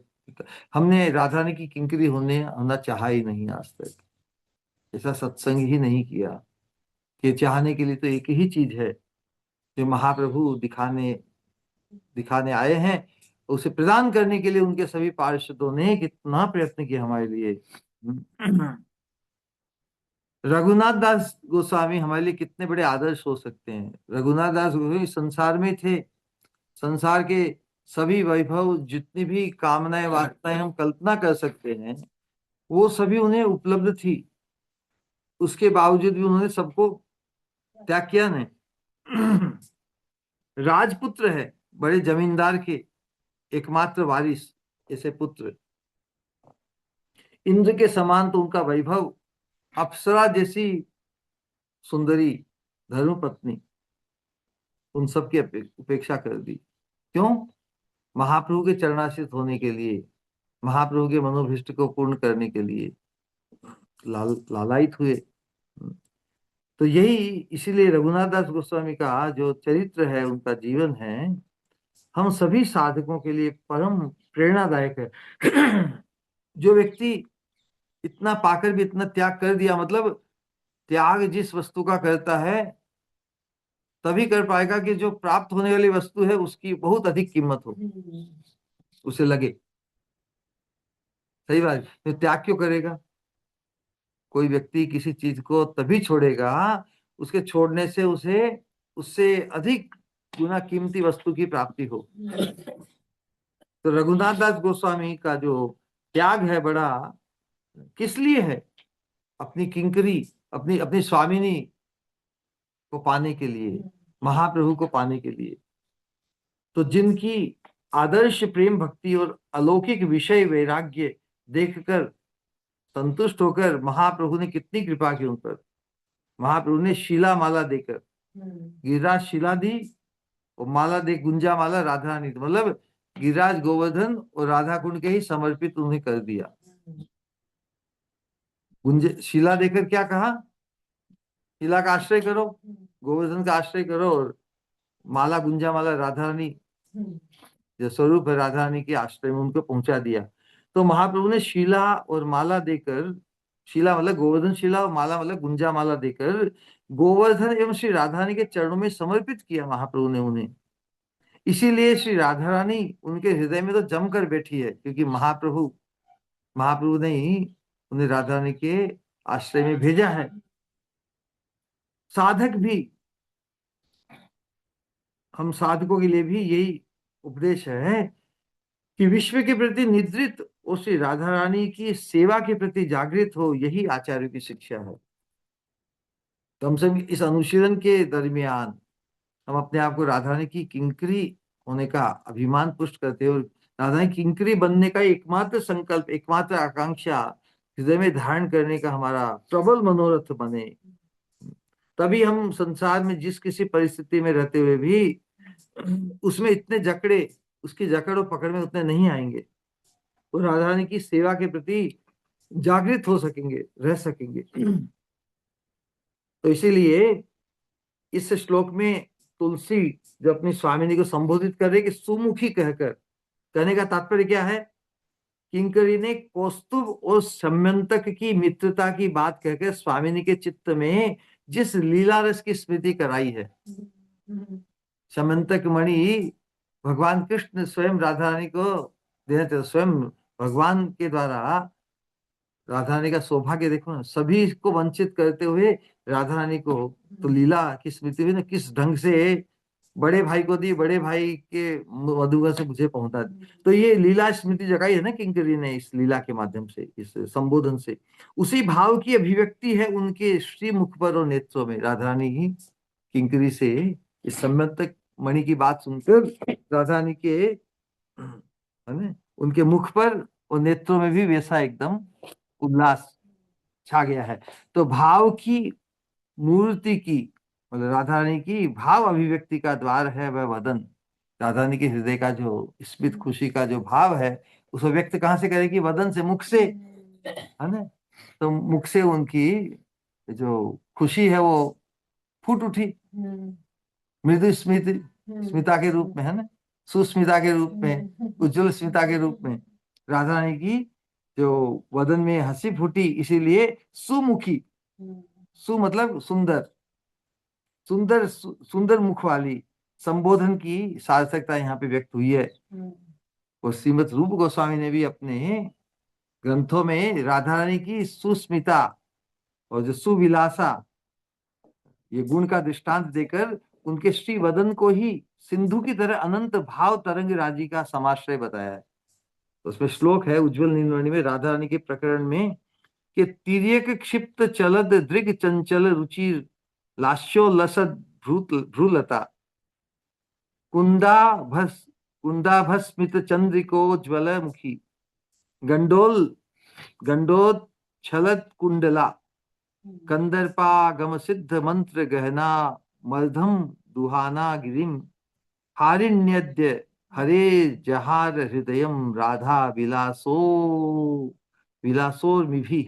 S1: हमने राधा रानी की किंकरी होना चाहा ही नहीं आज तक, ऐसा सत्संग ही नहीं किया। कि चाहने के लिए तो एक ही चीज है, जो महाप्रभु दिखाने दिखाने आए हैं, उसे प्रदान करने के लिए उनके सभी पार्षदों ने कितना प्रयत्न किया हमारे लिए। रघुनाथ दास गोस्वामी हमारे लिए कितने बड़े आदर्श हो सकते हैं। रघुनाथ दास गोस्वामी संसार में थे, संसार के सभी वैभव, जितनी भी कामनाएं वासनाएं हम कल्पना कर सकते हैं, वो सभी उन्हें उपलब्ध थी। उसके बावजूद भी उन्होंने सबको त्याग किया नहीं। राजपुत्र है, बड़े जमींदार के एकमात्र वारिस, ऐसे पुत्र, इंद्र के समान तो उनका वैभव, अप्सरा जैसी सुंदरी धर्मपत्नी, उन सब की उपेक्षा कर दी। क्यों? महाप्रभु के चरणाश्रित होने के लिए, महाप्रभु के मनोभीष्ट को पूर्ण करने के लिए लालायित हुए। तो यही, इसीलिए रघुनाथ दास गोस्वामी का जो चरित्र है, उनका जीवन है, हम सभी साधकों के लिए परम प्रेरणादायक है। जो व्यक्ति इतना पाकर भी इतना त्याग कर दिया, मतलब त्याग जिस वस्तु का करता है, तभी कर पाएगा कि जो प्राप्त होने वाली वस्तु है उसकी बहुत अधिक कीमत हो, उसे लगे। सही बात है। तो त्याग क्यों करेगा? कोई व्यक्ति किसी चीज को तभी छोड़ेगा, उसके छोड़ने से उसे उससे अधिक गुना कीमती वस्तु की प्राप्ति हो। तो रघुनाथ दास गोस्वामी का जो त्याग है, बड़ा किस लिए है? अपनी किंकरी, अपनी अपनी स्वामिनी को पाने के लिए, महाप्रभु को पाने के लिए। तो जिनकी आदर्श प्रेम भक्ति और अलौकिक विषय वैराग्य देखकर संतुष्ट होकर महाप्रभु ने कितनी कृपा की उन पर। महाप्रभु ने शीला माला देकर, गिरिराज शीला दी, और माला दे, गुंजा माला राधा रानी, मतलब गिरिराज गोवर्धन और राधा कुंड के ही समर्पित उन्हें कर दिया। गुंज शीला देकर क्या कहा? शीला का आश्रय करो, गोवर्धन का आश्रय करो, और माला, गुंजा माला राधा रानी जो स्वरूप है, राधा रानी के आश्रय में उनको पहुंचा दिया। तो महाप्रभु ने शीला और माला देकर, शीला मतलब गोवर्धन शीला, और माला मतलब गुंजा माला देकर गोवर्धन एवं श्री राधा रानी के चरणों में समर्पित किया महाप्रभु ने उन्हें। इसीलिए श्री राधा रानी उनके हृदय में तो जमकर बैठी है, क्योंकि महाप्रभु महाप्रभु ने ही उन्हें राधा रानी के आश्रय में भेजा है। साधक भी, हम साधकों के लिए भी यही उपदेश है कि विश्व के प्रति निद्रित और श्री राधा रानी की सेवा के प्रति जागृत हो, यही आचार्य की शिक्षा है। तो हम सब इस अनुशीलन के दरमियान हम अपने आप को राधा रानी की किंकरी होने का अभिमान पुष्ट करते हैं, और राधा रानी किंकरी बनने का एकमात्र संकल्प, एकमात्र आकांक्षा हृदय में धारण करने का हमारा प्रबल मनोरथ बने। तभी हम संसार में जिस किसी परिस्थिति में रहते हुए भी उसमें इतने जकड़े, उसकी जकड़ और पकड़ में उतने नहीं आएंगे, और राधा रानी की सेवा के प्रति जागृत हो सकेंगे, रह सकेंगे। तो इसीलिए इस श्लोक में तुलसी जो अपनी स्वामिनी को संबोधित कर रही है कि सुमुखी कहकर, कहने का तात्पर्य क्या है? किंकरी ने कौस्तुभ और सम्यंतक की मित्रता की बात कहकर स्वामिनी के चित्त में जिस लीला रस की स्मृति कराई है। सम्यंतक मणि भगवान कृष्ण स्वयं राधा रानी को देना चाहते, स्वयं भगवान के द्वारा राधा रानी का सौभाग्य देखो ना, सभी को वंचित करते हुए राधा रानी को तो लीला की स्मृति हुई ना, किस ढंग से बड़े भाई को दी, बड़े भाई के मधुगर से मुझे पहुंचा दी। तो ये लीला स्मृति जगाई है ना किंकरी ने, इस लीला के माध्यम से, इस संबोधन से। उसी भाव की अभिव्यक्ति है उनके श्री मुख पर और नेत्रों में। राधा रानी ही किंकरी से इस सम्यक मणि की बात सुनकर राधा रानी के, है ना, उनके मुख पर और नेत्रों में भी वैसा एकदम उल्लास छा गया है। तो भाव की मूर्ति की, मतलब राधा रानी की भाव अभिव्यक्ति का द्वार है वह वदन। राधा रानी के हृदय का जो स्मित खुशी का जो भाव है, उसको व्यक्त कहाँ से करेगी? वदन से, मुख से, है ना। तो मुख से उनकी जो खुशी है वो फूट उठी, मृदु स्मित, स्मिता के रूप में, है ना, सुस्मिता के रूप में, उज्जवल स्मिता के रूप में राधा रानी की जो वदन में हंसी फूटी, इसीलिए सुमुखी। सु मतलब सुंदर, सुंदर सुंदर मुख वाली संबोधन की सार्थकता यहाँ पे व्यक्त हुई है। और श्रीमद रूप गोस्वामी ने भी अपने ग्रंथों में राधा रानी की सुस्मिता और जो सुविलासा, ये गुण का दृष्टांत देकर उनके श्री वदन को ही सिंधु की तरह अनंत भाव तरंग राजी का समाश्रय बताया है। तो उसमें श्लोक है उज्जवल नीलमणि में, राधा रानी के प्रकरण में, कि तिर्यक क्षिप्त चलद दृग चंचल रुचि लास्योल्लसद भ्रूलता कुंदाभस कुंदाभस्मित चंद्रिको ज्वलमुखी गंडोल गंडोच्छलद कुंडला कंदर्पागम सिद्ध मंत्र गहना मर्धम दुहाना गिरिम हारिण्यद्य हरे जहार हृदयम राधा विलासो विलासोर्मिभि।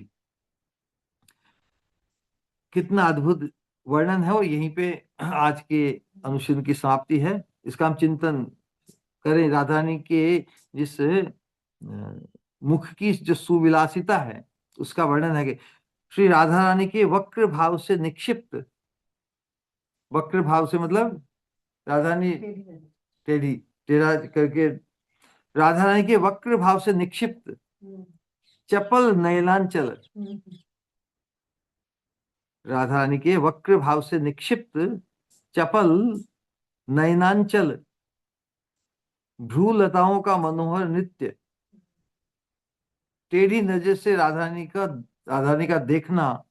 S1: कितना अद्भुत वर्णन है, और यहीं पे आज के अनुशीलन की समाप्ति है। इसका हम चिंतन करें। राधा रानी के जिस मुख की जो सुविलासिता है उसका वर्णन है कि श्री राधा रानी के वक्र भाव से निक्षिप्त, वक्र भाव से मतलब राधा रानी टेढ़ी, टेढ़ा करके, राधा रानी के वक्र भाव से निक्षिप्त चपल नयनांचल, राधा रानी के वक्र भाव से निक्षिप्त चपल नयनांचल भ्रूलताओं का मनोहर नृत्य, टेढ़ी नजर से राधा रानी का देखना,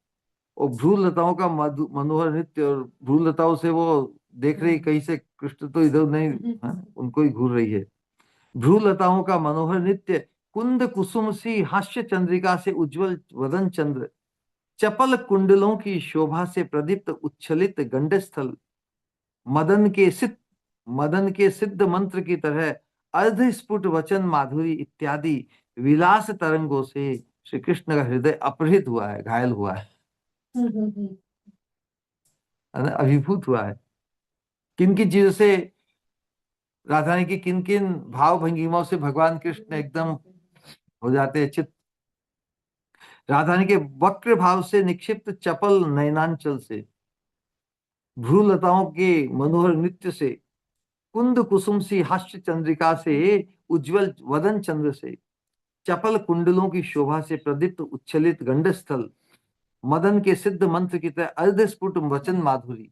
S1: और भ्रूलताओं का मनोहर नृत्य, और भ्रूलताओं से वो देख रही कहीं से, कृष्ण तो इधर नहीं, उनको ही घूर रही है। भ्रूलताओं का मनोहर नृत्य, कुंद कुसुम सी हास्य चंद्रिका से उज्जवल वदन चंद्र, चपल कुंडलों की शोभा से प्रदीप्त उच्छलित गंडस्थल, मदन के सिद्ध मंत्र की तरह अर्ध स्फुट वचन माधुरी इत्यादि विलास तरंगों से श्री कृष्ण का हृदय अपहृत हुआ है, घायल हुआ है, अभिभूत हुआ है। किन किन चीजों से? राधा रानी की किन किन भाव भंगिमाओं से भगवान कृष्ण एकदम हो जाते हैं चित्त? राधा रानी के वक्र भाव से निक्षिप्त चपल नयनांचल से, भ्रूलताओं के मनोहर नृत्य से, कुंद कुसुम सी हास्य चंद्रिका से, उज्जवल वदन चंद्र से, चपल कुंडलों की शोभा से प्रदीप्त उच्छलित गंडस्थल, मदन के सिद्ध मंत्र की तरह अर्धस्फुट वचन माधुरी,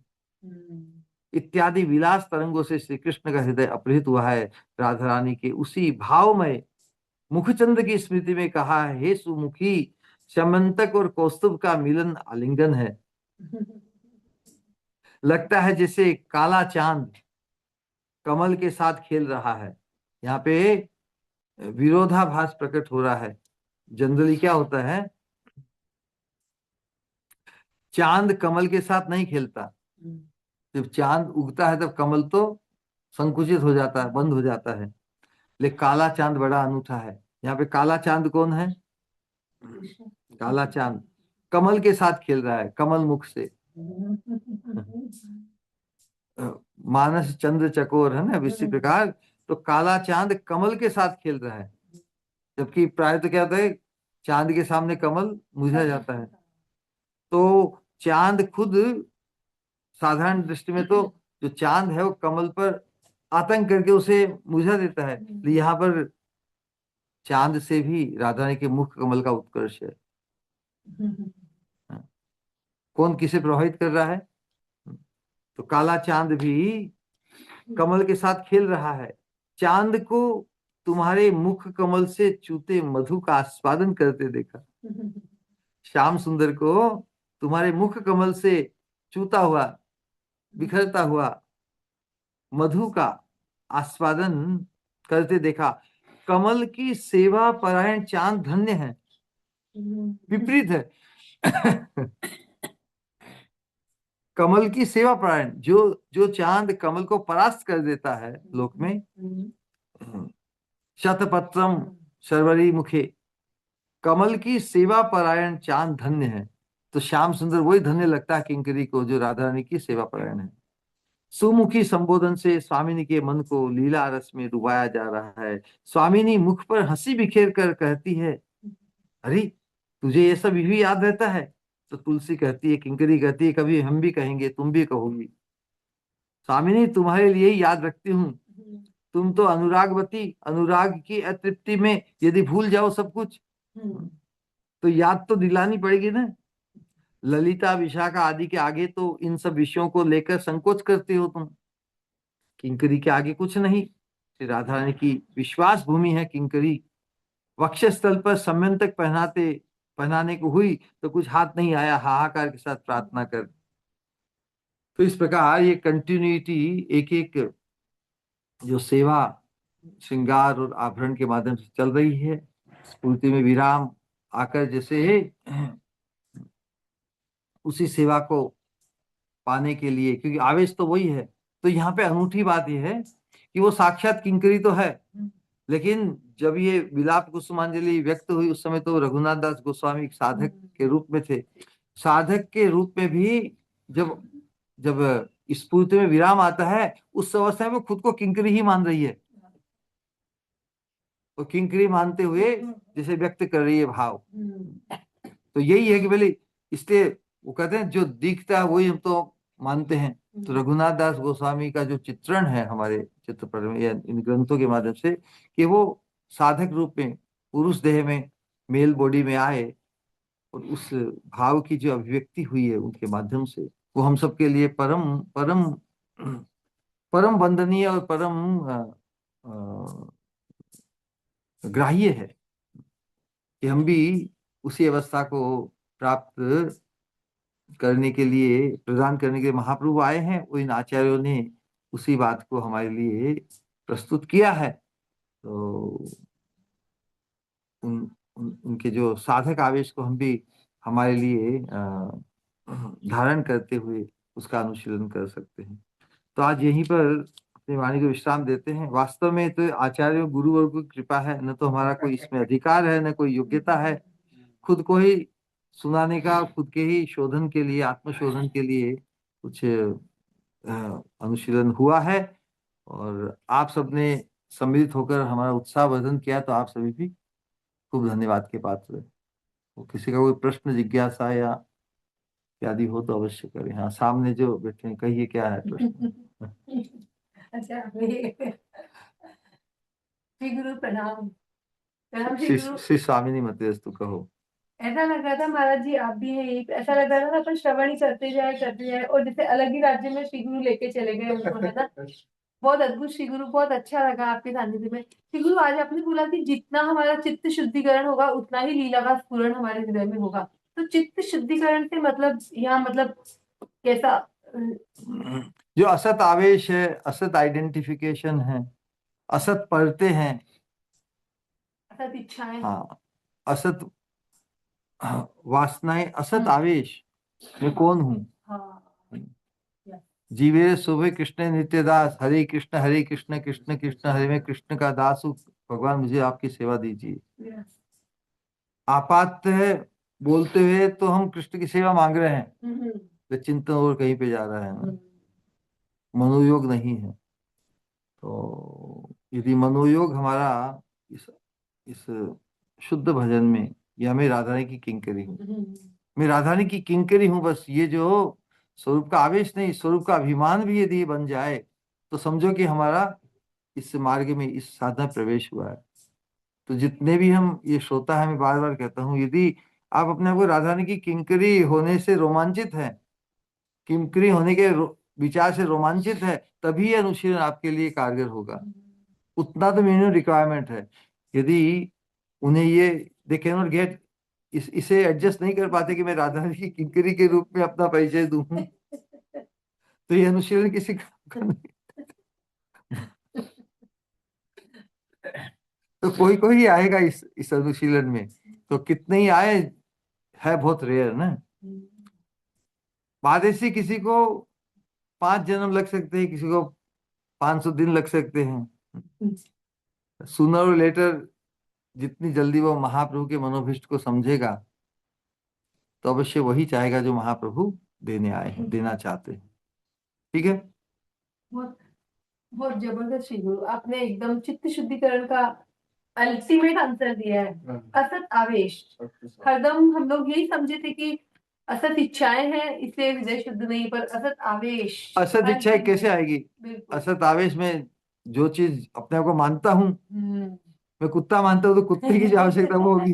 S1: इत्यादि विलास तरंगों से श्री कृष्ण का हृदय अपहृत हुआ है। राधा रानी के उसी भावमय मुखचंद्र की स्मृति में कहा है, हे सुमुखी, समंतक और कौस्तुभ का मिलन आलिंगन है। लगता है जैसे काला चांद कमल के साथ खेल रहा है। यहाँ पे विरोधाभास प्रकट हो रहा है। जनरली क्या होता है, चांद कमल के साथ नहीं खेलता। जब चांद उगता है तब कमल तो संकुचित हो जाता है, बंद हो जाता है। लेकिन काला चांद बड़ा अनूठा है। यहाँ पे काला चांद कौन है? काला चांद कमल के साथ खेल रहा है, कमल मुख से। मानस चंद्र चकोर है ना, इसी प्रकार तो काला चांद कमल के साथ खेल रहा है। जबकि प्राय तो क्या होता है, चांद के सामने कमल मुझा जाता है। तो चांद खुद, साधारण दृष्टि में तो जो चांद है वो कमल पर आतंक करके उसे मुझा देता है। यहाँ पर चांद से भी राधा रानी के मुख कमल का उत्कर्ष है। कौन किसे प्रभावित कर रहा है? तो काला चांद भी कमल के साथ खेल रहा है। चांद को तुम्हारे मुख कमल से चूते मधु का आस्वादन करते देखा। श्याम सुंदर को तुम्हारे मुख कमल से चूता हुआ, बिखरता हुआ मधु का आस्वादन करते देखा। कमल की सेवा परायण चांद धन्य है। विपरीत है। कमल की सेवा परायण, जो जो चांद कमल को परास्त कर देता है लोक में, शतपत्रम शर्वरी मुखे, कमल की सेवा परायण चांद धन्य है। तो श्याम सुंदर वही धन्य लगता है किंकरी को जो राधा रानी की सेवा परायण है। सुमुखी संबोधन से स्वामिनी के मन को लीला रस में डुबाया जा रहा है। स्वामिनी मुख पर हंसी बिखेर कर कहती है, अरे तुझे ये सब भी याद रहता है? तो तुलसी कहती है, किंकरी कहती है, कभी हम भी कहेंगे, तुम भी कहोगी। स्वामिनी तुम्हारे लिए ही याद रखती हूँ। तुम तो अनुरागवती, अनुराग की अतृप्ति में यदि भूल जाओ सब कुछ, तो याद तो दिलानी पड़ेगी ना। ललिता विशाखा आदि के आगे तो इन सब विषयों को लेकर संकोच करती हो तुम। किंकरी के आगे कुछ नहीं। श्री राधा रानी की विश्वास भूमि है किंकरी। वक्षस्थल पर सम्यंतक पहनाने को हुई तो कुछ हाथ नहीं आया, हाहाकार के साथ प्रार्थना कर। तो इस प्रकार ये कंटिन्यूटी एक एक जो सेवा श्रृंगार और आभरण के माध्यम से चल रही है। स्फूर्ति में विराम आकर जैसे उसी सेवा को पाने के लिए, क्योंकि आवेश तो वही है। तो यहाँ पे अनूठी बात यह है कि वो साक्षात किंकरी तो है, लेकिन जब ये विलाप कुसुमांजलि व्यक्त हुई उस समय तो रघुनाथ दास गोस्वामी साधक के रूप में थे। साधक के रूप में भी जब जब स्फूर्ति में विराम आता है, उस अवस्था में वो खुद को किंकरी ही मान रही है। तो किंकरी मानते हुए जैसे व्यक्त कर रही है भाव। तो यही है कि बोले, इसलिए वो कहते हैं जो दिखता है वही हम तो मानते हैं। तो रघुनाथ दास गोस्वामी का जो चित्रण है हमारे चित्रपट में या इन ग्रंथों के माध्यम से, कि वो साधक रूप में पुरुष देह में मेल बॉडी में आए और उस भाव की जो अभिव्यक्ति हुई है उनके माध्यम से, वो हम सबके लिए परम परम परम वंदनीय और परम ग्राह्य है कि हम भी उसी अवस्था को प्राप्त करने के लिए, प्रदान करने के लिए महाप्रभु आए हैं। वो इन आचार्यों ने उसी बात को हमारे लिए प्रस्तुत किया है। तो उनके जो साधक आवेश को हम भी हमारे लिए धारण करते हुए उसका अनुशीलन कर सकते हैं। तो आज यहीं पर अपनी वाणी को विश्राम देते हैं। वास्तव में तो आचार्य गुरुवर्ग की कृपा है, न तो हमारा कोई इसमें अधिकार है, न कोई योग्यता है। खुद को ही सुनाने का, खुद के ही शोधन के लिए, आत्मशोधन के लिए कुछ अनुशीलन हुआ है। और आप सबने सम्मिलित होकर हमारा उत्साह वर्धन किया, तो आप सभी भी खूब धन्यवाद के पात्र हैं। तो किसी का कोई प्रश्न, जिज्ञासा या इत्यादि हो तो अवश्य करें। हाँ, सामने जो बैठे हैं, कहिए क्या है प्रश्न?
S2: अच्छा, श्री गुरु प्रणाम। प्रणाम श्री
S1: श्री
S2: गुरु।
S1: श्री स्वामिनी मतेस्तु कहो।
S2: ऐसा लग रहा था महाराज जी आप भी हैं यहीं पे, ऐसा लग रहा था अपन श्रवण ही करते जाए और जैसे अलग ही राज्य में श्री गुरु लेके चले गए उनको, है ना। बहुत अद्भुत श्री गुरु, बहुत अच्छा लगा आपके सानिध्य में श्री गुरु। आज आपने बोला कि जितना हमारा चित्त शुद्धिकरण होगा उतना ही लीला का स्फुरण हमारे हृदय में होगा। तो चित्त शुद्धिकरण से मतलब यहाँ मतलब कैसा?
S1: जो असत आवेश है, असत आइडेंटिफिकेशन है, असत पढ़ते हैं।
S2: असत इच्छाएं।
S1: हाँ, असत वासनाएं, असत
S2: हम्म।
S1: आवेश, मैं कौन हूँ।
S2: हाँ। यस।
S1: जीवे शोभे कृष्ण नित्यदास, हरे कृष्ण कृष्ण कृष्ण हरे, मैं कृष्ण का दास हूँ, भगवान मुझे आपकी सेवा दीजिए।
S2: यस।
S1: आपात है, बोलते हुए तो हम कृष्ण की सेवा मांग रहे हैं,
S2: हम्म।
S1: तो चिंतन और कहीं पे जा रहा है ना,
S2: हम्म।
S1: मनोयोग नहीं है। तो यदि मनोयोग हमारा इस इस शुद्ध भजन में, या मैं राधा रानी की किंकरी हूँ, मैं राधा रानी की किंकरी हूँ, बस ये जो स्वरूप का आवेश नहीं, स्वरूप का अभिमान भी यदि बन जाए, तो समझो कि हमारा इस मार्ग में, इस साधना में प्रवेश हुआ है। तो जितने भी हम ये श्रोता है, मैं बार बार कहता हूँ, यदि आप अपने आप को राधा रानी की किंकरी होने से रोमांचित हैं, किंकरी होने के विचार से रोमांचित है, तभी ये अनुशीलन आपके लिए कारगर होगा। उतना तो मिनिमम रिक्वायरमेंट है। यदि उन्हें ये, दे कैन नॉट गेट, इसे एडजस्ट नहीं कर पाते कि मैं राधा रानी की किंकरी के रूप में अपना परिचय दूं, तो ये अनुशीलन किसी काम का नहीं। तो कोई कोई आएगा इस अनुशीलन में, तो कितने ही आए, है बहुत रेयर ना। बादेशी किसी को 5 जन्म लग सकते हैं, किसी को 500 दिन लग सकते हैं। सूनर और लेटर, जितनी जल्दी वो महाप्रभु के मनोभिष्ट को समझेगा, तो अवश्य वही चाहेगा जो महाप्रभु देने आए हैं, देना चाहते हैं। ठीक है।
S2: बहुत बहुत जबरदस्त श्री गुरु, आपने एकदम चित्त शुद्धिकरण का अल्टीमेट आंसर दिया है। असत आवेश, हरदम हम लोग यही समझे थे कि असत इच्छाएं हैं इसलिए हृदय शुद्ध नहीं, पर असत आवेश।
S1: असत इच्छा कैसे आएगी?
S2: बिल्कुल।
S1: असत आवेश में जो चीज अपने आप को मानता हूँ,
S2: हम्म।
S1: मैं कुत्ता मानता हूँ तो कुत्ते की जो आवश्यकता वो होगी।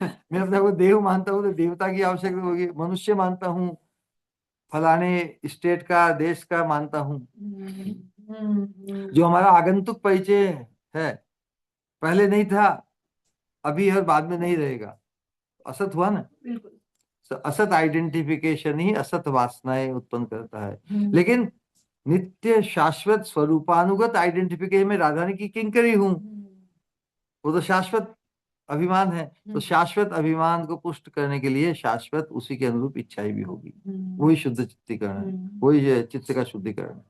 S1: मैं अपने आप को देव मानता हूँ तो देवता की आवश्यकता होगी। मनुष्य मानता हूँ, फलाने स्टेट का, देश का मानता हूँ। जो हमारा आगंतुक परिचय है, पहले नहीं था, अभी और बाद में नहीं रहेगा, असत हुआ ना।
S2: बिल्कुल।
S1: तो असत आइडेंटिफिकेशन ही असत वासनाएं उत्पन्न करता है। लेकिन नित्य शाश्वत स्वरूपानुगत आइडेंटिफिकेशन में राधा रानी की किंकरी हूं, वो तो शाश्वत अभिमान है। तो शाश्वत अभिमान को पुष्ट करने के लिए शाश्वत उसी के अनुरूप इच्छाएं भी होगी। वही शुद्ध चित्तीकरण है, वही ये चित्त का शुद्धिकरण है।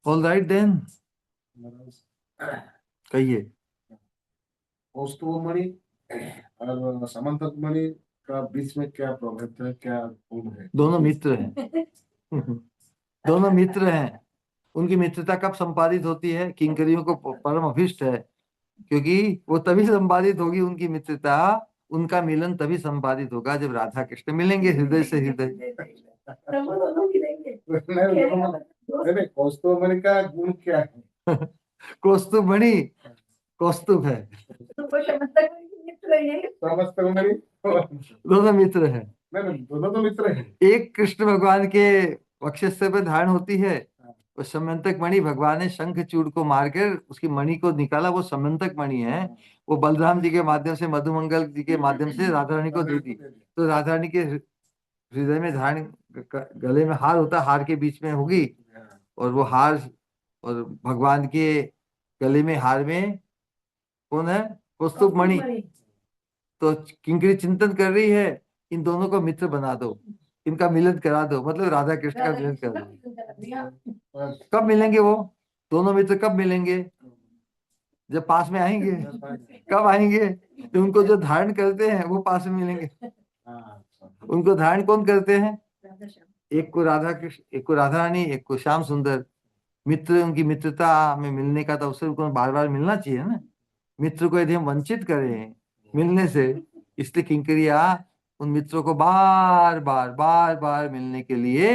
S1: ऑल राइट देन, कहिए।
S3: कौस्तुभमणि और समंतकमणि का बीच में क्या प्रभेद है, क्या गुण है?
S1: दोनों मित्र हैं। दोनों मित्र हैं। उनकी मित्रता कब संपादित होती है? किंकरियों को परम अभिष्ट है, क्योंकि वो तभी संपादित होगी उनकी मित्रता, उनका मिलन तभी संपादित होगा जब राधा कृष्ण मिलेंगे हृदय से हृदय।
S3: नहीं, कौस्तुभमणि का गुण क्या है?
S1: कौस्तुभमणि, कौस्तुभ है।
S3: समस्तकमणि
S1: दोनों मित्र हैं।
S3: नहीं, दोनों तो मित्र हैं।
S1: एक कृष्ण भगवान के वक्षस्थल पर धारण होती है, और समंतक मणि, भगवान ने शंख चूड़ को मारकर उसकी मणि को निकाला, वो समंतक मणि है। वो बलराम जी के माध्यम से, मधुमंगल जी के माध्यम से राधा रानी को दे दी। तो राधा रानी के हृदय में धारण, गले में हार होता, हार के बीच में होगी, और वो हार, और भगवान के गले में हार में कौन है? कौस्तुभ मणि। तो किंकरी चिंतन कर रही है, इन दोनों को मित्र बना दो, इनका मिलन करा दो, मतलब राधा कृष्ण का मिलन करा दो। कब मिलेंगे वो दोनों मित्र? कब मिलेंगे? जब पास में आएंगे। कब आएंगे? तो उनको जो धारण करते हैं वो पास में मिलेंगे। उनको धारण कौन करते हैं? एक को राधा कृष्ण, एक को राधा रानी, एक को श्याम सुंदर। मित्र, उनकी मित्रता में मिलने का तो अवसर उनको बार बार मिलना चाहिए ना। मित्र को यदि हम वंचित करें मिलने से, इसलिए किंकरिया उन मित्रों को बार बार बार बार मिलने के लिए,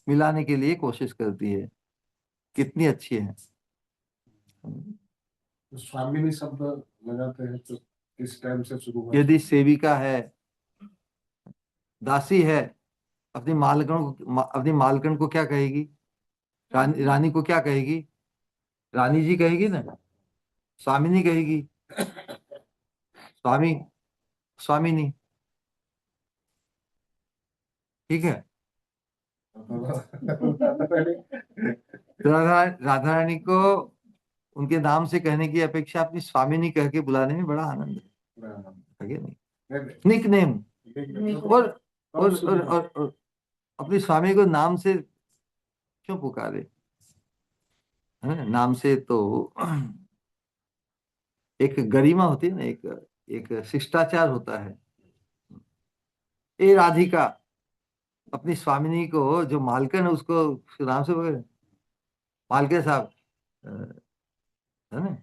S1: मिलाने के लिए कोशिश करती है। कितनी अच्छी है।
S3: स्वामिनी शब्द लगाते हैं तो किस टाइम से शुरू हुआ?
S1: यदि सेविका है, दासी है, अपनी मालकन को क्या कहेगी? रानी को क्या कहेगी? रानी जी कहेगी ना, स्वामिनी कहेगी, स्वामी, स्वामिनी। ठीक है। तो राधा रानी को उनके नाम से कहने की अपेक्षा अपनी स्वामिनी कह के बुलाने में बड़ा आनंद है कि नहीं? Nickname. और अपनी स्वामी को नाम से क्यों पुकारे? है ना? नाम से तो एक गरिमा होती है ना, एक एक शिष्टाचार होता है। ए राधिका, अपनी स्वामिनी को, जो मालकन है उसको नाम से पुकारे, मालकिन साहब, है ना,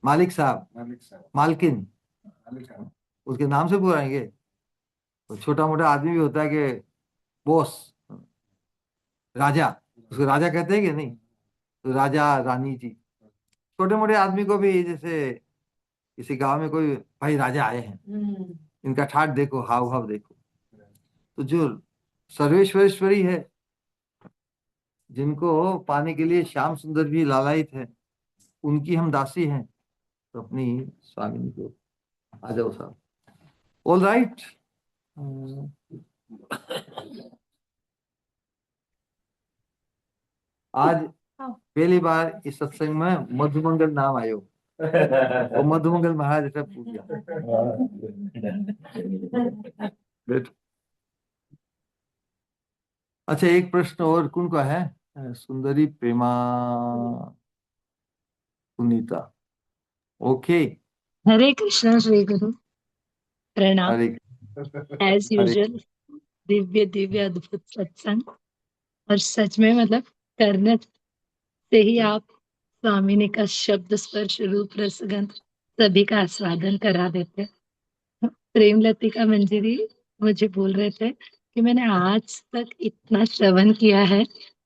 S1: मालिक साहब,
S3: मालिक साहब,
S1: मालकिन,
S3: मालिक साहब।
S1: उसके नाम से पुकारेंगे? तो छोटा मोटा आदमी भी होता है कि बॉस, राजा, उसको राजा कहते हैं कि नहीं? तो राजा, रानी जी। छोटे मोटे आदमी को भी, जैसे किसी गांव में कोई भाई राजा आए हैं, इनका ठाट देखो, हाव भाव देखो। तो जो सर्वेश्वरेश्वरी है, जिनको पाने के लिए श्याम सुंदर भी लालायित है, उनकी हम दासी हैं, तो अपनी स्वामिनी को आ जाओ साहब। All right. आज पहली बार इस सत्संग में मधुमंगल नाम आयो, और मधुमंगल महाराज ऐसा पूछ गया। बैठो। अच्छा, एक प्रश्न और कौन का है? सुंदरी प्रेमा सुनीता। ओके।
S4: हरे कृष्णा श्री गुरु प्रणाम।
S1: हरे
S4: एज
S1: हरे।
S4: यूजुअल दिव्य दिव्य अद्भुत सत्संग, और सच में मतलब करने से ही आप स्वामिनी का शब्द स्पर्श रूप रसगंध सभी का आस्वादन करा देते। प्रेम लतिका मंजरी मुझे बोल रहे थे कि मैंने आज तक इतना श्रवण किया है,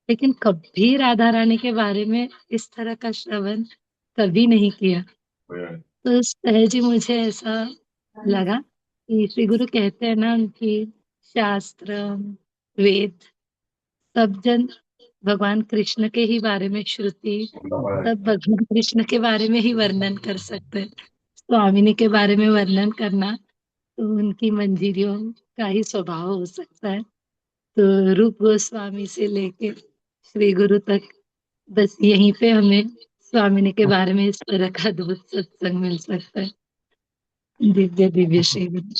S4: लेकिन कभी राधा रानी के बारे में इस तरह का श्रवण कभी नहीं किया। तो सहज ही मुझे ऐसा लगा कि श्री गुरु कहते हैं ना कि शास्त्र वेद सब जन भगवान कृष्ण के ही बारे में श्रुति, सब भगवान कृष्ण के बारे में ही वर्णन कर सकते हैं। स्वामिनी के बारे में वर्णन करना तो उनकी मंजीरियों का ही स्वभाव हो सकता है। तो रूप गोस्वामी से लेके श्री गुरु तक बस यहीं पे हमें स्वामिनी के बारे में इस तरह का अद्भुत सत्संग मिल सकता है। दिव्य दिव्य श्री गुरु,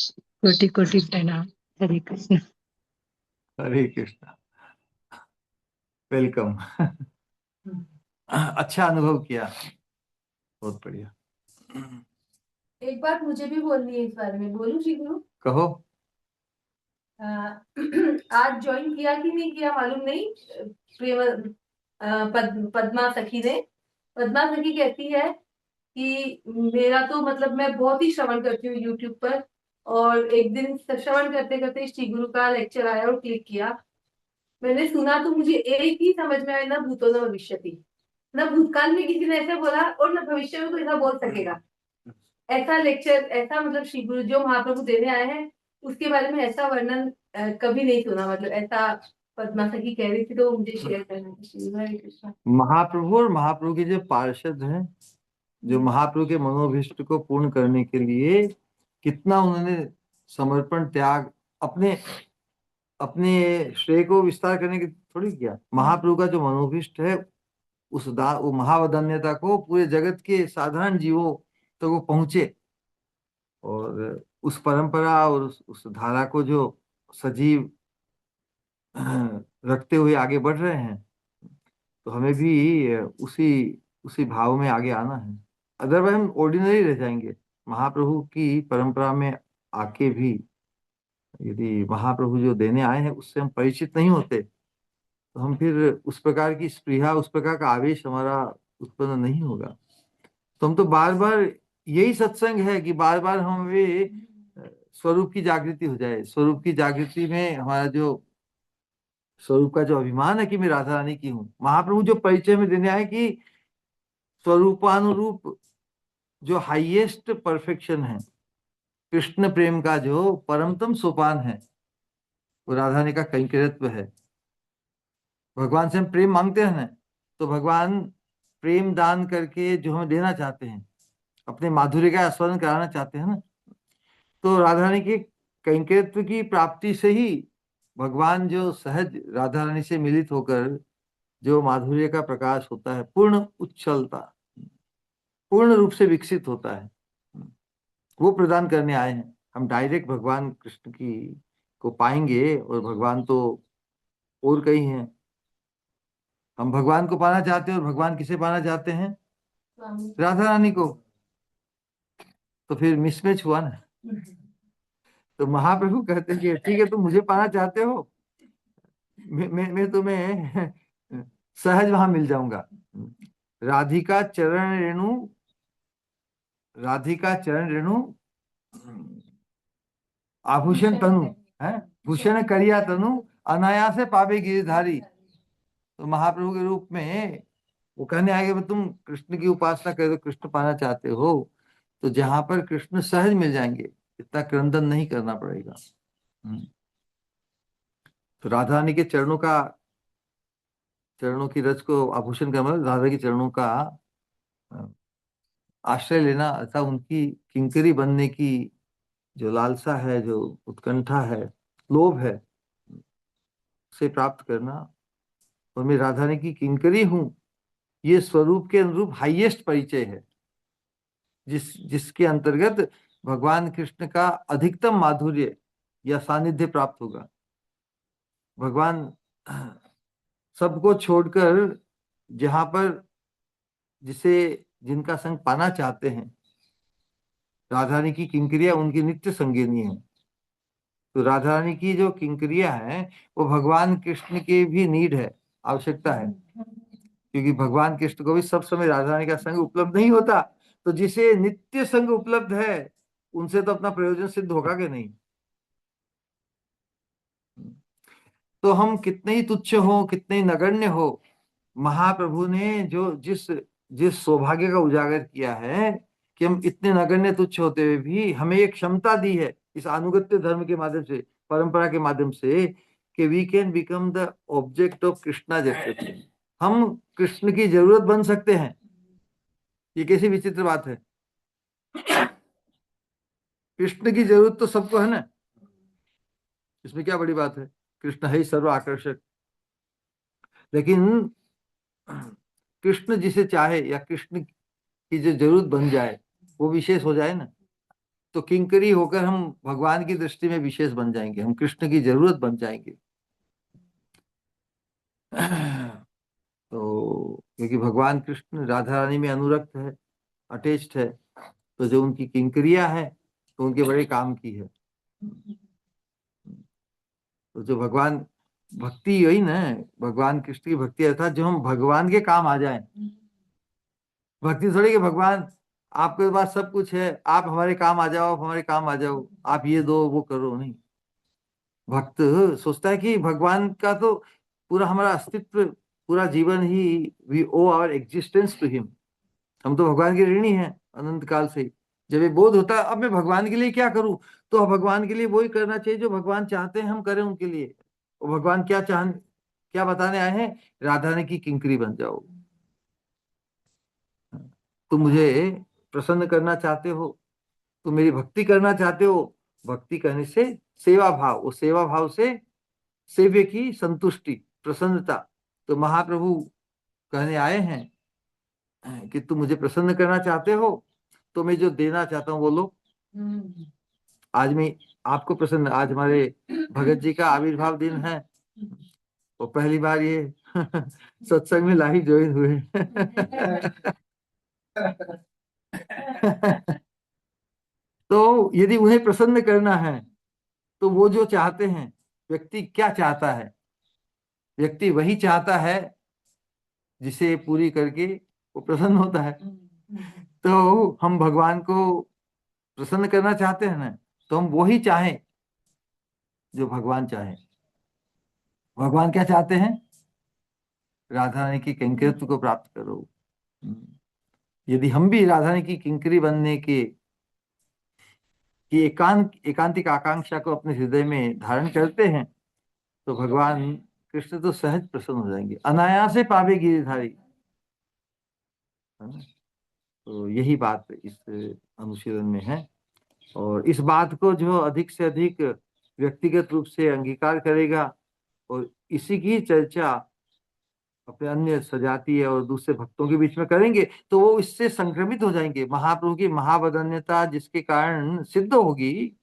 S4: कोटि कोटि प्रणाम। हरे कृष्ण।
S1: हरे कृष्णा। वेलकम। अच्छा अनुभव किया, बहुत बढ़िया।
S2: एक बात मुझे भी बोलनी है इस बारे में, बोलूं श्री गुरु?
S1: कहो।
S2: आज ज्वाइन किया कि नहीं किया मालूम नहीं, पद्मा सखी ने। पद्मा सखी कहती है कि मेरा तो मतलब मैं बहुत ही श्रवण करती हूँ यूट्यूब पर, और एक दिन श्रवण करते करते श्री गुरु का लेक्चर आया और क्लिक किया। मैंने सुना तो मुझे एक ही समझ में आया, ना भूतो न भविष्यति। न भूतकाल में किसी ने ऐसा बोला और न भविष्य में कोई ऐसा बोल सकेगा। ऐसा लेक्चर, ऐसा मतलब श्री गुरु जो महाप्रभु देने आए हैं उसके बारे में ऐसा वर्णन कभी नहीं सुना। मतलब ऐसा पद्मा सखी कह रही थी, तो मुझे शेयर करना था। श्री गुरु हरे कृष्णा।
S1: महाप्रभु और महाप्रभु के जो पार्षद हैं, जो महाप्रभु के मनोभीष्ट को पूर्ण करने के लिए कितना उन्होंने समर्पण, त्याग, अपने अपने श्रेय को विस्तार करने की थोड़ी किया। महाप्रभु का जो मनोभीष्ट है, वो महावदान्यता को पूरे जगत के साधारण जीवों तक वो पहुंचे, और उस परंपरा और उस धारा को जो सजीव रखते हुए आगे बढ़ रहे हैं, तो हमें भी उसी उसी भाव में आगे आना है। अदरवाइज हम ऑर्डिनरी रह जाएंगे। महाप्रभु की परंपरा में आके भी यदि महाप्रभु जो देने आए हैं उससे हम परिचित नहीं होते, तो हम फिर उस प्रकार की स्पृहा, उस प्रकार का आवेश हमारा उत्पन्न नहीं होगा। तो हम तो बार बार, यही सत्संग है कि बार बार हमें स्वरूप की जागृति हो जाए। स्वरूप की जागृति में हमारा जो स्वरूप का जो अभिमान है कि मैं राधा रानी की हूँ, महाप्रभु जो परिचय में देने आए कि स्वरूपानुरूप जो हाईएस्ट परफेक्शन है, कृष्ण प्रेम का जो परमतम सोपान है, वो राधा रानी का कैंकर्यत्व है। भगवान से हम प्रेम मांगते हैं ना, तो भगवान प्रेम दान करके जो हमें देना चाहते हैं, अपने माधुर्य का आस्वादन कराना चाहते हैं ना, तो राधा रानी के कैंकर्यत्व की प्राप्ति से ही भगवान जो सहज राधा रानी से मिलित होकर जो माधुर्य का प्रकाश होता है, पूर्ण उच्छलता, पूर्ण रूप से विकसित होता है, वो प्रदान करने आए हैं। हम डायरेक्ट भगवान कृष्ण की को पाएंगे, और भगवान तो और कई हैं। हम भगवान को पाना चाहते हैं, और भगवान किसे पाना चाहते हैं? राधा रानी को। तो फिर मिसमैच हुआ ना। तो महाप्रभु कहते हैं कि ठीक है, तुम मुझे पाना चाहते हो, मैं तुम्हें सहज वहां मिल जाऊंगा। राधिका चरण रेणु, राधिका चरण रेणु आभूषण तनु है, भूषण करिया तनु अनायास पावे गिरधारी। तो महाप्रभु के रूप में वो कहने आएंगे, तुम कृष्ण की उपासना करो, कृष्ण पाना चाहते हो, तो जहां पर कृष्ण सहज मिल जाएंगे, इतना क्रंदन नहीं करना पड़ेगा। तो राधा रानी के चरणों की रज को आभूषण का मतलब राधा के चरणों का आश्रय लेना, अर्थात उनकी किंकरी बनने की जो लालसा है, जो उत्कंठा है, लोभ है, उसे प्राप्त करना। और मैं राधा रानी की किंकरी हूं, ये स्वरूप के अनुरूप हाईएस्ट परिचय है, जिसके अंतर्गत भगवान कृष्ण का अधिकतम माधुर्य या सानिध्य प्राप्त होगा। भगवान सबको छोड़कर जहां पर जिनका संग पाना चाहते हैं, राधा रानी की किंकरिया उनकी नित्य संगिनी है। तो राधा रानी की जो किंकरिया है, वो भगवान कृष्ण की भी नीड है, आवश्यकता है, क्योंकि भगवान कृष्ण को भी सब समय राधा रानी का संग उपलब्ध नहीं होता। तो जिसे नित्य संग उपलब्ध है, उनसे तो अपना प्रयोजन सिद्ध होगा कि नहीं। तो हम कितने ही तुच्छ हो, कितने ही नगण्य हो, महाप्रभु ने जो जिस जिस सौभाग्य का उजागर किया है, कि हम इतने नगण्य तुच्छ होते हुए भी हमें एक क्षमता दी है, इस अनुगत्य धर्म के माध्यम से, परंपरा के माध्यम से, कि we can become the object of Krishna. जैसे हम कृष्ण की जरूरत बन सकते हैं। ये कैसी विचित्र बात है। कृष्ण की जरूरत तो सबको है ना, इसमें क्या बड़ी बात है। कृष्ण है ही सर्व आकर्षक। लेकिन कृष्ण जिसे चाहे, या कृष्ण की जो जरूरत बन जाए, वो विशेष हो जाए ना, तो किंकरी होकर हम भगवान की दृष्टि में विशेष बन जाएंगे, हम कृष्ण की जरूरत बन जाएंगे। तो क्योंकि भगवान कृष्ण राधा रानी में अनुरक्त है, अटैच्ड है, तो जो उनकी किंकरिया है, तो उनके बड़े काम की है। तो जो भगवान भक्ति, यही ना, भगवान कृष्ण की भक्ति अर्थात जो हम भगवान के काम आ जाए। भक्ति थोड़ी कि भगवान आपके पास सब कुछ है, आप हमारे काम आ जाओ, आप हमारे काम आ जाओ, आप ये दो वो करो, नहीं। भक्त सोचता है कि भगवान का तो पूरा हमारा अस्तित्व, पूरा जीवन ही, we owe our existence to him. हम तो भगवान के ऋणी हैं अनंत काल से। जब ये बोध होता है, अब मैं भगवान के लिए क्या करूं, तो भगवान के लिए वही करना चाहिए जो भगवान चाहते हैं हम करें उनके लिए। और भगवान क्या बताने आए हैं? राधा रानी की किंकरी बन जाओ। तुम मुझे प्रसन्न करना चाहते हो, तुम मेरी भक्ति करना चाहते हो। भक्ति करने से सेवा भाव, उस सेवा भाव से सेव्य की संतुष्टि, प्रसन्नता। तो महाप्रभु कहने आए हैं कि तुम मुझे प्रसन्न करना चाहते हो, तो मैं जो देना चाहता हूँ वो लो। आज मैं आपको प्रसन्न, आज हमारे भगत जी का आविर्भाव दिन है, वो पहली बार ये सत्संग में लाइव ज्वाइन हुए। तो यदि उन्हें प्रसन्न करना है, तो वो जो चाहते हैं, व्यक्ति क्या चाहता है? व्यक्ति वही चाहता है जिसे पूरी करके वो प्रसन्न होता है। तो हम भगवान को प्रसन्न करना चाहते हैं ना, तो हम वही चाहें जो भगवान चाहे। भगवान क्या चाहते हैं? राधा रानी की कैंकर्यत्व को प्राप्त करो। यदि हम भी राधा रानी की किंकरी बनने की एकांतिक आकांक्षा को अपने हृदय में धारण करते हैं, तो भगवान कृष्ण तो सहज प्रसन्न हो जाएंगे, अनायासे पावे गिरिधारी, है ना। तो यही बात इस अनुशीलन में है। और इस बात को जो अधिक से अधिक व्यक्तिगत रूप से अंगीकार करेगा और इसी की चर्चा अपने अन्य सजातीय और दूसरे भक्तों के बीच में करेंगे, तो वो इससे संक्रमित हो जाएंगे। महाप्रभु की महावदन्यता जिसके कारण सिद्ध होगी,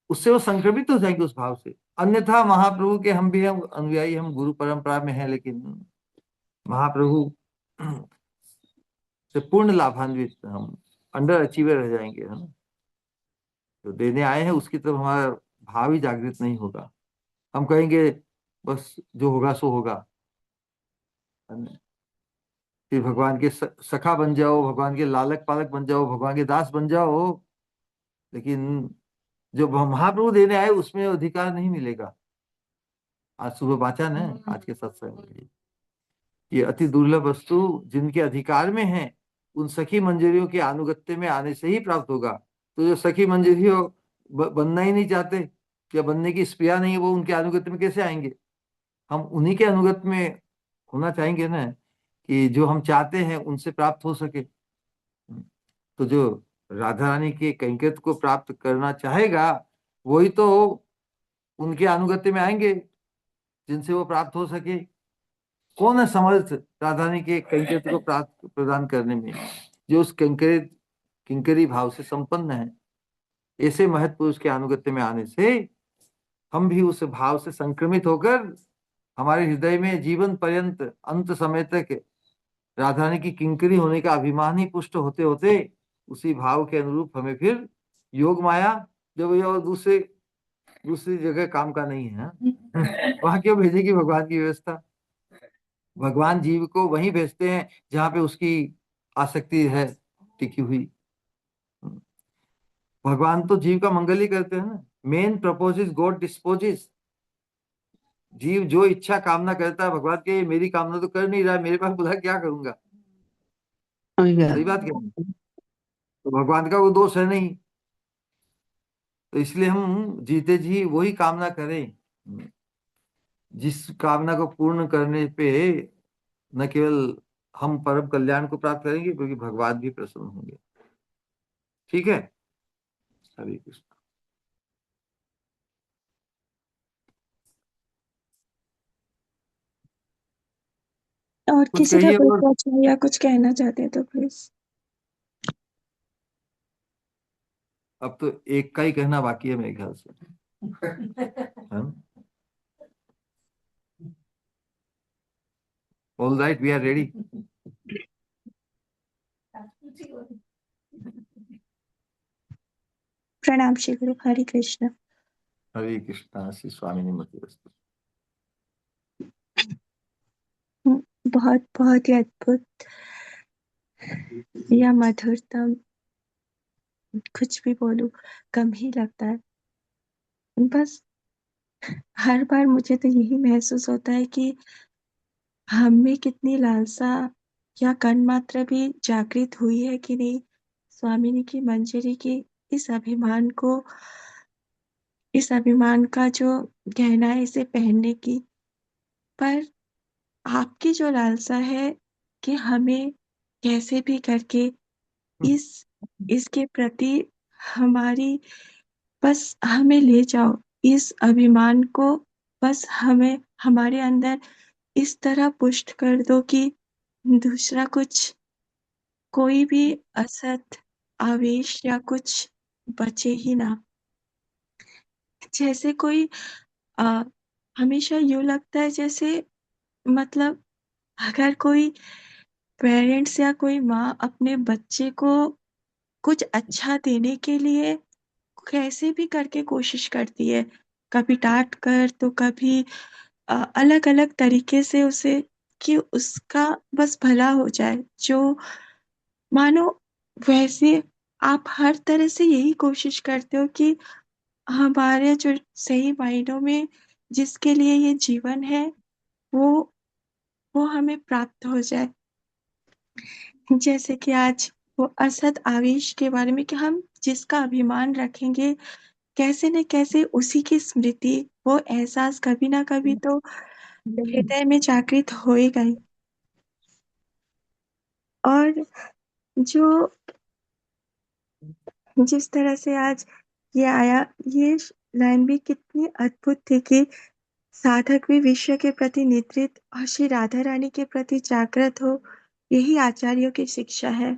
S1: उससे वो संक्रमित हो जाएंगे उस भाव से। अन्यथा महाप्रभु के हम भी हम अनुयायी, हम गुरु परंपरा में हैं, लेकिन महाप्रभु से पूर्ण लाभान्वित हम अंडर अचीवर रह जाएंगे, है ना। जो देने आए हैं उसकी तरफ हमारा भाव ही जागृत नहीं होगा। हम कहेंगे बस जो होगा सो होगा, है ना? फिर भगवान के सखा बन जाओ, भगवान के लालक पालक बन जाओ, भगवान के दास बन जाओ, लेकिन जो महाप्रभु देने आए उसमें अधिकार नहीं मिलेगा। आज सुबह वाचन है, आज के सत्संग में ये अति दुर्लभ वस्तु जिनके अधिकार में है, उन सखी मंजरियों के अनुगत्य में आने से ही प्राप्त होगा। तो जो सखी मंजरियों बनना ही नहीं चाहते या बनने की स्प्रिया नहीं है, वो उनके अनुगत्य में कैसे आएंगे। हम उन्हीं के अनुगत्य में होना चाहेंगे ना, कि जो हम चाहते हैं उनसे प्राप्त हो सके। तो जो राधा रानी के कैंकर्य को प्राप्त करना चाहेगा, वही तो उनके अनुगत्य में आएंगे जिनसे वो प्राप्त हो सके। कौन है समर्थ राधा रानी के कैंकर्य को प्राप्त प्रदान करने में, जो उस किंकरी भाव से संपन्न है। ऐसे महत् पुरुष के अनुगत्य में आने से हम भी उस भाव से संक्रमित होकर हमारे हृदय में जीवन पर्यंत अंत समय तक राधा रानी की किंकरी होने का अभिमान ही पुष्ट होते होते उसी भाव के अनुरूप हमें फिर योग माया, जब ये और दूसरी जगह काम का नहीं है, वहां क्यों भेजेगी भगवान की व्यवस्था। भगवान जीव को वहीं भेजते हैं जहां पे उसकी आसक्ति है टिकी हुई। भगवान तो जीव का मंगल ही करते हैं ना। Man proposes God disposes. जीव जो इच्छा कामना करता है, भगवान के मेरी कामना तो कर नहीं रहा है, मेरे पास बुला क्या करूंगा। सही बात क्या है? तो भगवान का वो दोष है नहीं। तो इसलिए हम जीते जी वही कामना करें जिस कामना को पूर्ण करने पे न केवल हम परम कल्याण को प्राप्त करेंगे, बल्कि भगवान भी प्रसन्न होंगे। ठीक है। हरे कृष्ण।
S5: और
S1: कुछ
S5: किसी का
S1: कहिए
S5: कोई
S1: और।
S5: प्रश्न या कुछ कहना चाहते हैं तो प्लीज।
S1: अब तो एक का ही कहना बाकी है मेरे ख्याल से, है। All right, we are ready.
S5: प्रणाम श्री गुरु, हरे कृष्ण।
S1: हरे कृष्णा। श्री स्वामी निमति।
S5: बहुत बहुत ही अद्भुत या मधुरतम, कुछ भी बोलूं कम ही लगता है। बस हर बार मुझे तो यही महसूस होता है कि हम में कितनी लालसा या कण मात्रा भी जागृत हुई है कि नहीं, स्वामिनी की मंजरी की इस अभिमान को, इस अभिमान का जो गहना है इसे पहनने की। पर आपकी जो लालसा है कि हमें कैसे भी करके इस इसके प्रति हमारी, बस हमें ले जाओ इस अभिमान को, बस हमें हमारे अंदर इस तरह पुष्ट कर दो कि दूसरा कुछ, कोई भी असत आवेश या कुछ बचे ही ना। जैसे कोई आ, हमेशा यूं लगता है जैसे, मतलब अगर कोई पेरेंट्स या कोई माँ अपने बच्चे को कुछ अच्छा देने के लिए कैसे भी करके कोशिश करती है, कभी डांट कर तो कभी अलग अलग तरीके से उसे, कि उसका बस भला हो जाए। जो मानो वैसे आप हर तरह से यही कोशिश करते हो कि हमारे जो सही मायनों में जिसके लिए ये जीवन है वो वो हमें प्राप्त हो जाए। जैसे कि आज वो असद आवेश के बारे में कि हम जिसका अभिमान रखेंगे, कैसे न कैसे उसी की स्मृति, वो एहसास कभी ना कभी तो हृदय में जागृत होएगा ही। और जो जिस तरह से आज ये आया, ये लाइन भी कितनी अद्भुत थी कि साधक भी विश्व के प्रति निद्रित और श्री राधा रानी के प्रति जागृत हो, यही आचार्यों की शिक्षा है।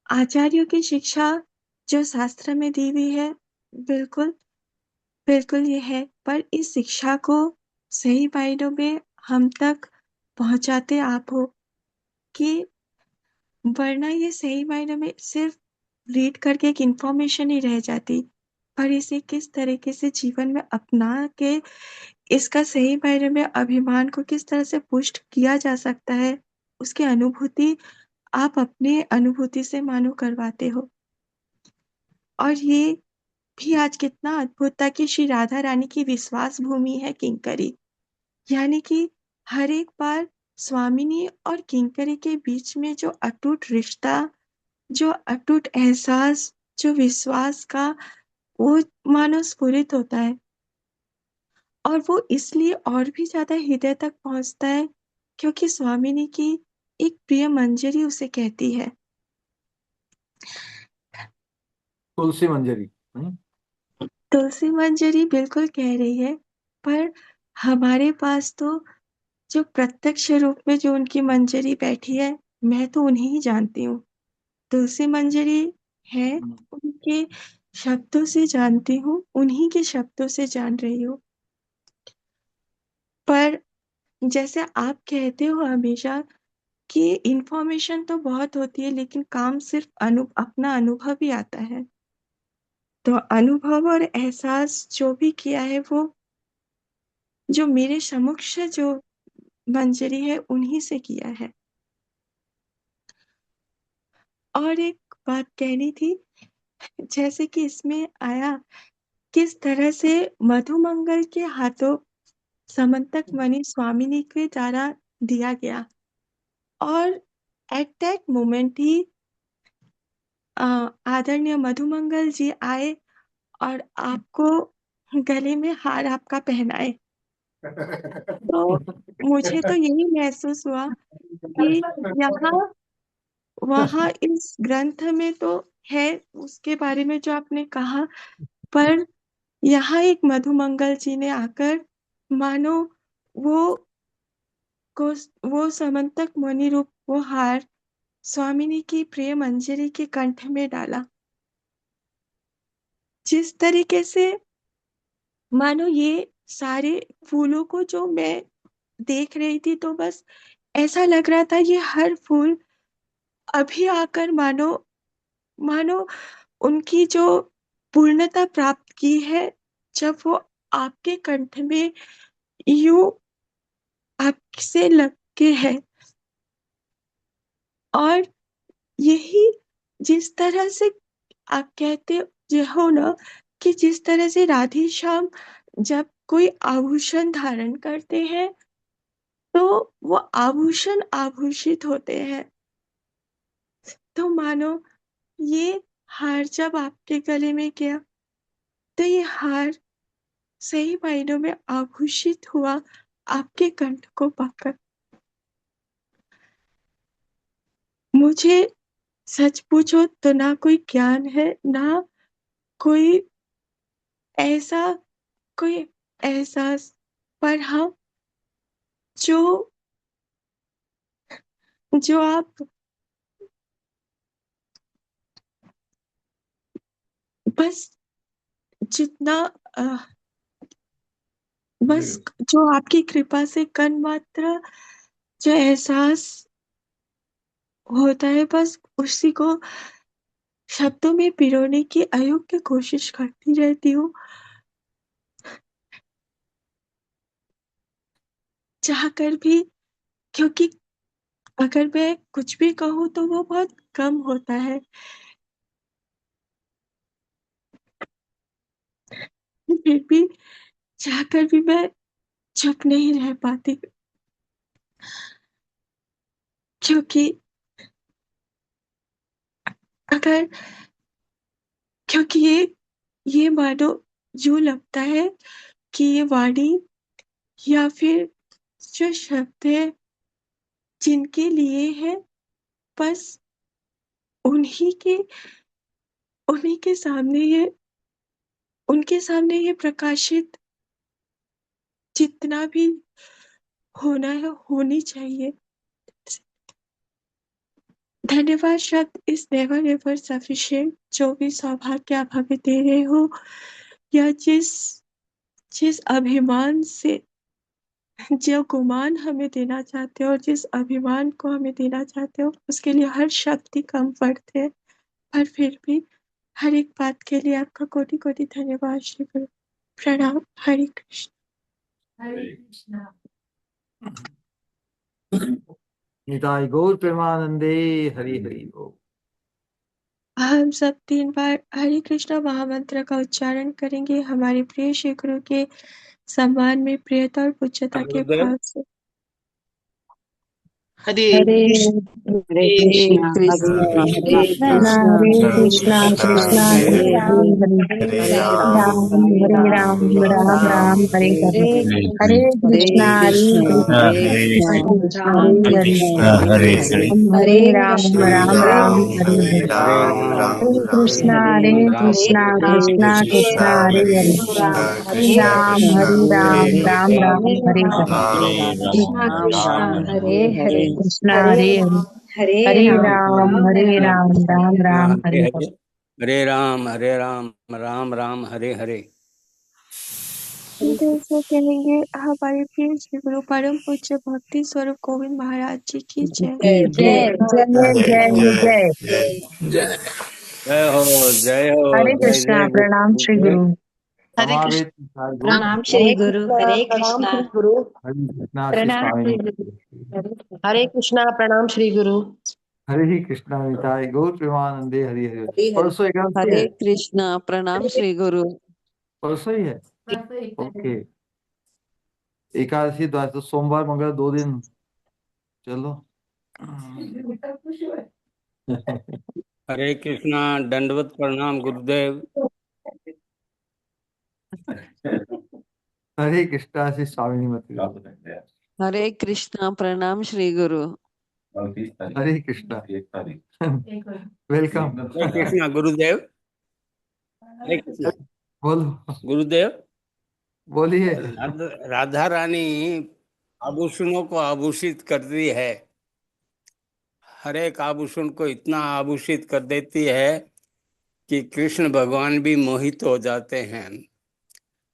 S5: आचार्यों की शिक्षा जो शास्त्र में दी हुई है, बिल्कुल बिल्कुल ये है, पर इस शिक्षा को सही मायनों में हम तक पहुंचाते आप हो, कि वरना ये सही मायनों में सिर्फ रीड करके एक इंफॉर्मेशन ही रह जाती, पर इसे किस तरीके से जीवन में अपना के इसका सही मायने में अभिमान को किस तरह से पुष्ट किया जा सकता है, उसकी अनुभूति आप अपनी अनुभूति से मानो करवाते हो। और ये भी आज कितना अद्भुत था कि श्री राधा रानी की विश्वास भूमि है किंकरी, यानी कि हर एक बार स्वामिनी और किंकरी के बीच में जो अटूट रिश्ता, जो अटूट एहसास, जो विश्वास का, वो मानो स्फुरित होता है, और वो इसलिए और भी ज्यादा हृदय तक पहुंचता है क्योंकि स्वामिनी की एक प्रिय मंजरी उसे कहती है।
S1: तुलसी मंजरी। नहीं?
S5: तुलसी मंजरी बिल्कुल कह रही है, पर हमारे पास तो जो प्रत्यक्ष रूप में जो उनकी मंजरी बैठी है, मैं तो उन्हें ही जानती हूँ। तुलसी मंजरी है, उनके शब्दों से जानती हूँ, उन्हीं के शब्दों से जान रही हूँ। पर जैसे आप कहते हो हमेशा कि इंफॉर्मेशन तो बहुत होती है, लेकिन काम सिर्फ अपना अनुभव ही आता है। तो अनुभव और एहसास जो भी किया है, वो जो मेरे समक्ष जो मंजरी है, उन्हीं से किया है। और एक बात कहनी थी, जैसे कि इसमें आया किस तरह से मधुमंगल के हाथों समंतक मणि स्वामिनी के द्वारा दिया गया, और एट दैट मोमेंट ही आदरणीय मधुमंगल जी आए और आपको गले में हार आपका पहनाए। तो मुझे तो यही महसूस हुआ कि यहाँ वहाँ इस ग्रंथ में तो है उसके बारे में जो आपने कहा, पर यहाँ एक मधुमंगल जी ने आकर मानो वो को वो समंतक मणि रूप वो हार स्वामिनी की प्रिय मंजरी के कंठ में डाला। जिस तरीके से मानो ये सारे फूलों को जो मैं देख रही थी, तो बस ऐसा लग रहा था ये हर फूल अभी आकर मानो मानो उनकी जो पूर्णता प्राप्त की है, जब वो आपके कंठ में यूं आपसे लग के है। और यही जिस तरह से आप कहते हो ना, कि जिस तरह से राधे श्याम जब कोई आभूषण धारण करते हैं, तो वो आभूषण आभूषित होते हैं। तो मानो ये हार जब आपके गले में गया, तो ये हार सही मायनों में आभूषित हुआ आपके कंठ को पाकर। मुझे सच पूछो तो ना कोई ज्ञान है, ना कोई ऐसा कोई एहसास, पर हाँ, जो जो आप बस जितना बस जो आपकी कृपा से कण मात्र जो एहसास होता है, बस उसी को शब्दों में पिरोने की अयोग्य कोशिश करती रहती हूँ, चाहकर भी, क्योंकि अगर मैं कुछ भी कहूँ तो वो बहुत कम होता है। फिर भी चाहकर भी मैं चुप नहीं रह पाती, क्योंकि अगर क्योंकि ये मानो यूं लगता है कि ये वाणी या फिर जो शब्द है जिनके लिए है, बस उन्हीं के उन्हीं के सामने ये उनके सामने ये प्रकाशित जितना भी होना है होनी चाहिए। धन्यवाद शब्द इस नेवर एवर सफिशिएंट जो भी सौभाग्य आप हमें दे रहे हो, या जिस अभिमान से जो गुमान हमें देना चाहते हो और जिस अभिमान को हमें देना चाहते हो, उसके लिए हर शब्द ही कम पड़ते हैं। पर फिर भी हर एक बात के लिए आपका कोटि कोटि धन्यवाद श्री गुरु। प्रणाम। हरे कृष्ण।
S2: हरे कृष्णा।
S1: निताई गौर प्रेमानंदे हरि हरि बोल।
S5: हम सब 3 बार हरे कृष्णा महामंत्र का उच्चारण करेंगे हमारे प्रिय श्री गुरु के सम्मान में, प्रियता और पूज्यता के
S6: गुरुदेव
S5: भाव से।
S6: हरे
S4: हरे
S6: हरे
S4: कृष्णा
S6: कृष्णा
S4: हरे
S6: हरे
S4: कृष्णा
S6: कृष्णा
S4: हरे कृष्णा
S6: कृष्णा
S4: कृष्णा
S6: हरे
S4: कृष्णा
S6: हरे
S4: हरे
S6: हरे
S4: हरे
S6: राम
S4: हरे राम राम राम हरे हरे हरे कृष्णा हरे कृष्णा कृष्णा हरे हरे
S6: कृष्णा हरे हरे
S4: हरे राम राम राम हरे हरे
S6: हरे राम
S4: हरे कृष्णा
S6: हरे राम
S4: कृष्णा कृष्णा हरे हरे हरे राम राम हरे हरे
S6: हरे राम
S4: कृष्णा
S6: राम
S4: हरे
S6: हरे
S4: हरे कृष्णा हरे हरे हरे राम राम हरे
S6: हरे
S4: हरे।
S6: हरे राम राम राम हरे हरे
S5: दिल से कहेंगे हमारे प्रिय श्री गुरु परम पूज्य भक्ति स्वरूप गोविंद महाराज जी की जय।
S4: जय जय जय जय।
S6: जय हो
S4: हरे
S6: जय
S4: कृष्णा।
S6: जय
S4: प्रणाम श्री
S6: गुरुदेव
S4: गुरु।
S2: हरे कृष्ण।
S1: समावेत निताई गौर
S2: प्रणाम श्री गुरु। हरे कृष्णा।
S1: हरि कृष्णा श्री
S4: प्रणाम
S1: स्वामी।
S4: श्री गुरु।
S2: हरे कृष्णा। प्रणाम श्री गुरु।
S1: हरे कृष्णा निताई गौर प्रेमानंदे हरि हरि बोल।
S2: हरे
S1: परसों एकादशी
S7: हरे
S1: है,
S7: कृष्णा प्रणाम श्री गुरु।
S1: परसों ही है।
S2: कृष्णा।
S1: ओके, एकादशी द्वादशी तो सोमवार मंगल 2 दिन। चलो।
S6: हरे कृष्णा दंडवत प्रणाम गुरुदेव।
S1: हरे कृष्णा श्री स्वामी मत।
S7: हरे कृष्णा प्रणाम श्री गुरु।
S1: हरे कृष्णा। वेलकम।
S6: हरे कृष्णा गुरुदेव। हरे कृष्णा
S1: बोलो,
S6: गुरुदेव।
S1: बोलिए।
S6: राधा रानी आभूषणों को आभूषित करती है, हर एक आभूषण को इतना आभूषित कर देती है कि कृष्ण भगवान भी मोहित हो जाते हैं।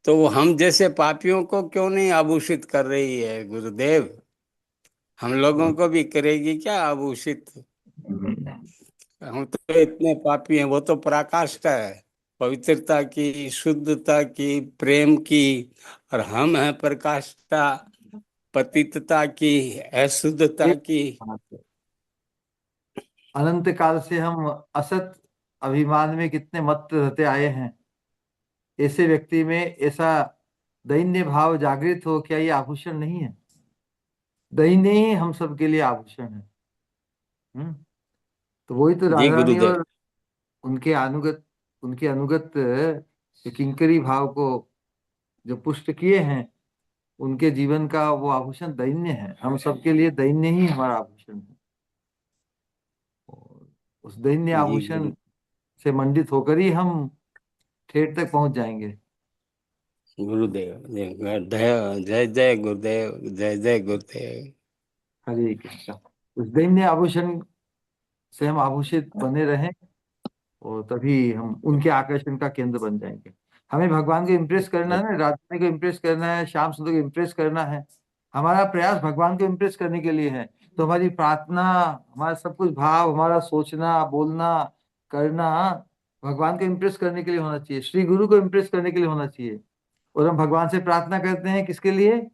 S6: तो वो हम जैसे पापियों को क्यों नहीं आभूषित कर रही है गुरुदेव? हम लोगों को भी करेगी क्या आभूषित? हम तो इतने पापी हैं, वो तो पराकाष्ठा है पवित्रता की, शुद्धता की, प्रेम की, और हम हैं प्रकाष्ठा पतितता की, अशुद्धता
S1: एक
S6: की।
S1: बात है, अनंत काल से हम असत अभिमान में कितने मत्त रहते आए हैं। ऐसे व्यक्ति में ऐसा दैन्य भाव जागृत हो, क्या ये आभूषण नहीं है? दैन्य ही हम सबके लिए आभूषण है। तो वही तो
S6: जी
S1: राधा रानी
S6: गुरुदेव।
S1: और उनके अनुगत किंकरी भाव को जो पुष्ट किए हैं, उनके जीवन का वो आभूषण दैन्य है। हम सबके लिए दैन्य ही हमारा आभूषण है। और उस दैन्य
S6: जी
S1: आभूषण से मंडित होकर ही हम ठेठ तक पहुंच जाएंगे।
S6: गुरुदेव जय जय जय गुरुदेव, जय जय गुरुदेव।
S1: हरे कृष्णा। उस दैन्य आभूषण से हम आभूषित बने रहें, और तभी हम उनके आकर्षण का केंद्र बन जाएंगे। हमें भगवान को इम्प्रेस करना है ना, राधा को इम्प्रेस करना है, श्याम सुंदर को इम्प्रेस करना है। हमारा प्रयास भगवान को इम्प्रेस करने के लिए है। तो हमारी प्रार्थना, हमारा सब कुछ भाव, हमारा सोचना बोलना करना भगवान को इम्प्रेस करने के लिए होना चाहिए, श्री गुरु को इम्प्रेस करने के लिए होना चाहिए। और हम भगवान से प्रार्थना करते हैं किसके लिए?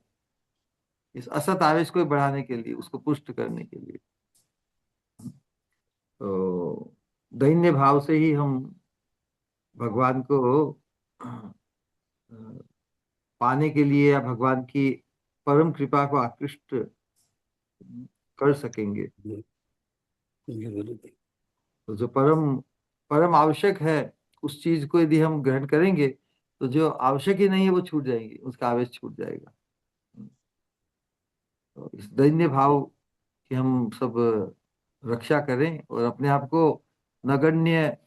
S1: इस असत आवेश को बढ़ाने के लिए, उसको पुष्ट करने के लिए। तो दैन्य भाव से ही हम भगवान को पाने के लिए, या भगवान की परम कृपा को आकृष्ट कर सकेंगे।
S6: जी गुरुदेव।
S1: तो जो परम परम आवश्यक है उस चीज को यदि हम ग्रहण करेंगे तो जो आवश्यक ही नहीं है वो छूट जाएंगे, उसका आवेश छूट जाएगा। तो इस दैन्य भाव की हम सब रक्षा करें और अपने आप को नगण्य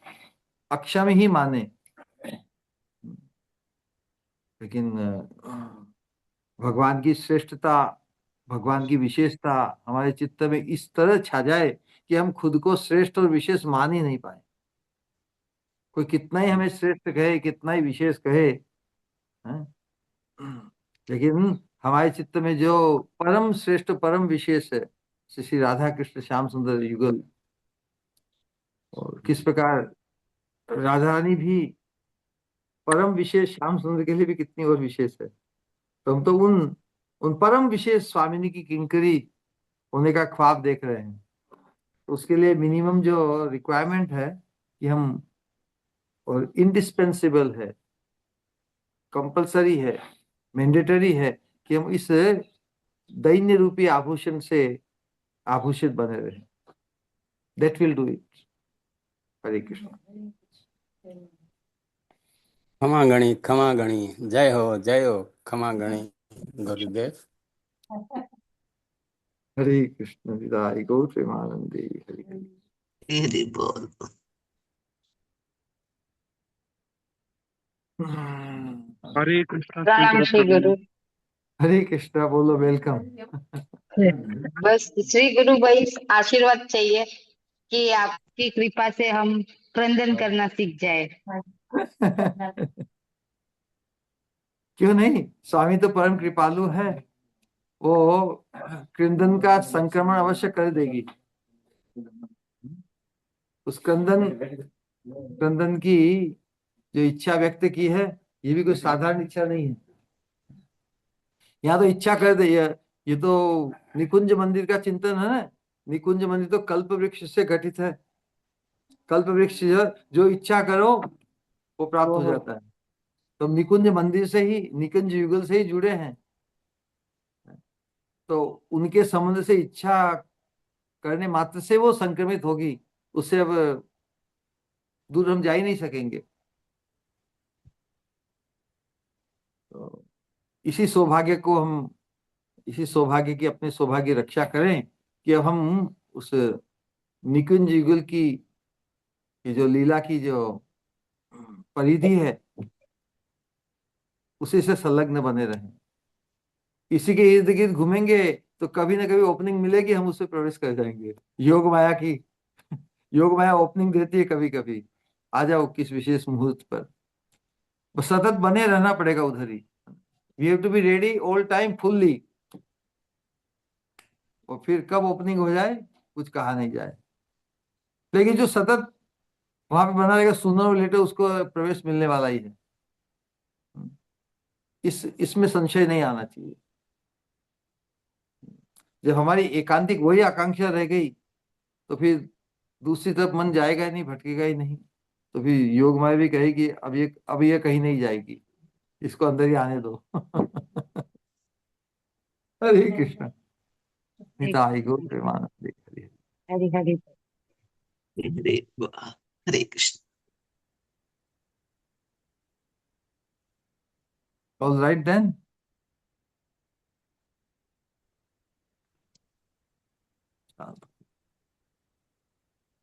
S1: अक्षम ही माने, लेकिन भगवान की श्रेष्ठता, भगवान की विशेषता हमारे चित्त में इस तरह छा जाए कि हम खुद को श्रेष्ठ और विशेष मान ही नहीं पाए। कोई कितना ही हमें श्रेष्ठ कहे, कितना ही विशेष कहे, हैं? लेकिन हमारे चित्त में जो परम श्रेष्ठ परम विशेष है, श्री राधा कृष्ण श्याम सुंदर युगल, और किस प्रकार राधा रानी भी परम विशेष, श्याम सुंदर के लिए भी कितनी और विशेष है। तो हम तो उन उन परम विशेष स्वामिनी की किंकरी होने का ख्वाब देख रहे हैं। तो उसके लिए मिनिमम जो रिक्वायरमेंट है कि हम, और इंडिस्पेंसिबल है, कंपलसरी है, मैंडेटरी है कि हम इस दैन्य रूपी आभूषण से आभूषित बने रहे। That will do it. Hare Krishna.
S6: क्षमा गणी, क्षमा गणी, जय हो क्षमा गणी गुरुदेव।
S1: हरे कृष्ण। विदाई गौर प्रेमानंदे। हरे कृष्ण।
S8: हरि बोल।
S9: हरे कृष्ण श्री
S10: प्रणाम श्री
S9: गुरु।
S10: गुरु।
S1: हरे कृष्ण बोलो, वेलकम।
S10: बस श्री गुरु भाई आशीर्वाद चाहिए कि आपकी कृपा से हम क्रंदन करना सीख जाए।
S1: क्यों नहीं, स्वामी तो परम कृपालु है, वो क्रंदन का संक्रमण अवश्य कर देगी। उस क्रंदन की जो इच्छा व्यक्त की है, ये भी कोई साधारण इच्छा नहीं है। यहाँ तो इच्छा कर दे, ये तो निकुंज मंदिर का चिंतन है ना। निकुंज मंदिर तो कल्प वृक्ष से गठित है। कल्प वृक्ष जो इच्छा करो वो प्राप्त हो जाता है। तो निकुंज मंदिर से ही, निकुंज युगल से ही जुड़े हैं, तो उनके संबंध से इच्छा करने मात्र से वो संक्रमित होगी, उससे अब दूर हम जा ही नहीं सकेंगे। तो इसी सौभाग्य को हम, इसी सौभाग्य की, अपने सौभाग्य रक्षा करें कि अब हम उस निकुंज युगल की ये जो लीला की जो परिधि है उसी से संलग्न बने रहें। इसी के इर्द गिर्द घूमेंगे तो कभी ना कभी ओपनिंग मिलेगी, हम उससे प्रवेश कर जाएंगे। योग माया की, योग माया ओपनिंग देती है कभी कभी। आ जाओ किस विशेष मुहूर्त पर, बस सतत बने रहना पड़ेगा उधर ही। We have to be ready all time fully. और फिर कब ओपनिंग हो जाए कुछ कहा नहीं जाए, लेकिन जो सतत वहां पे बना रहेगा, सूनर और लेटर उसको प्रवेश मिलने वाला ही है। इसमें संशय नहीं आना चाहिए। जब हमारी एकांतिक वही आकांक्षा रह गई तो फिर दूसरी तरफ मन जाएगा ही नहीं, भटकेगा ही नहीं। तो फिर योग माया भी कहेगी अब ये कहीं नहीं जाएगी, इसको अंदर ही आने दो। हरे कृष्ण। निताई गौर प्रेमानंदे।
S10: Hari Hari.
S8: Hare Hare Krishna.
S1: All right then.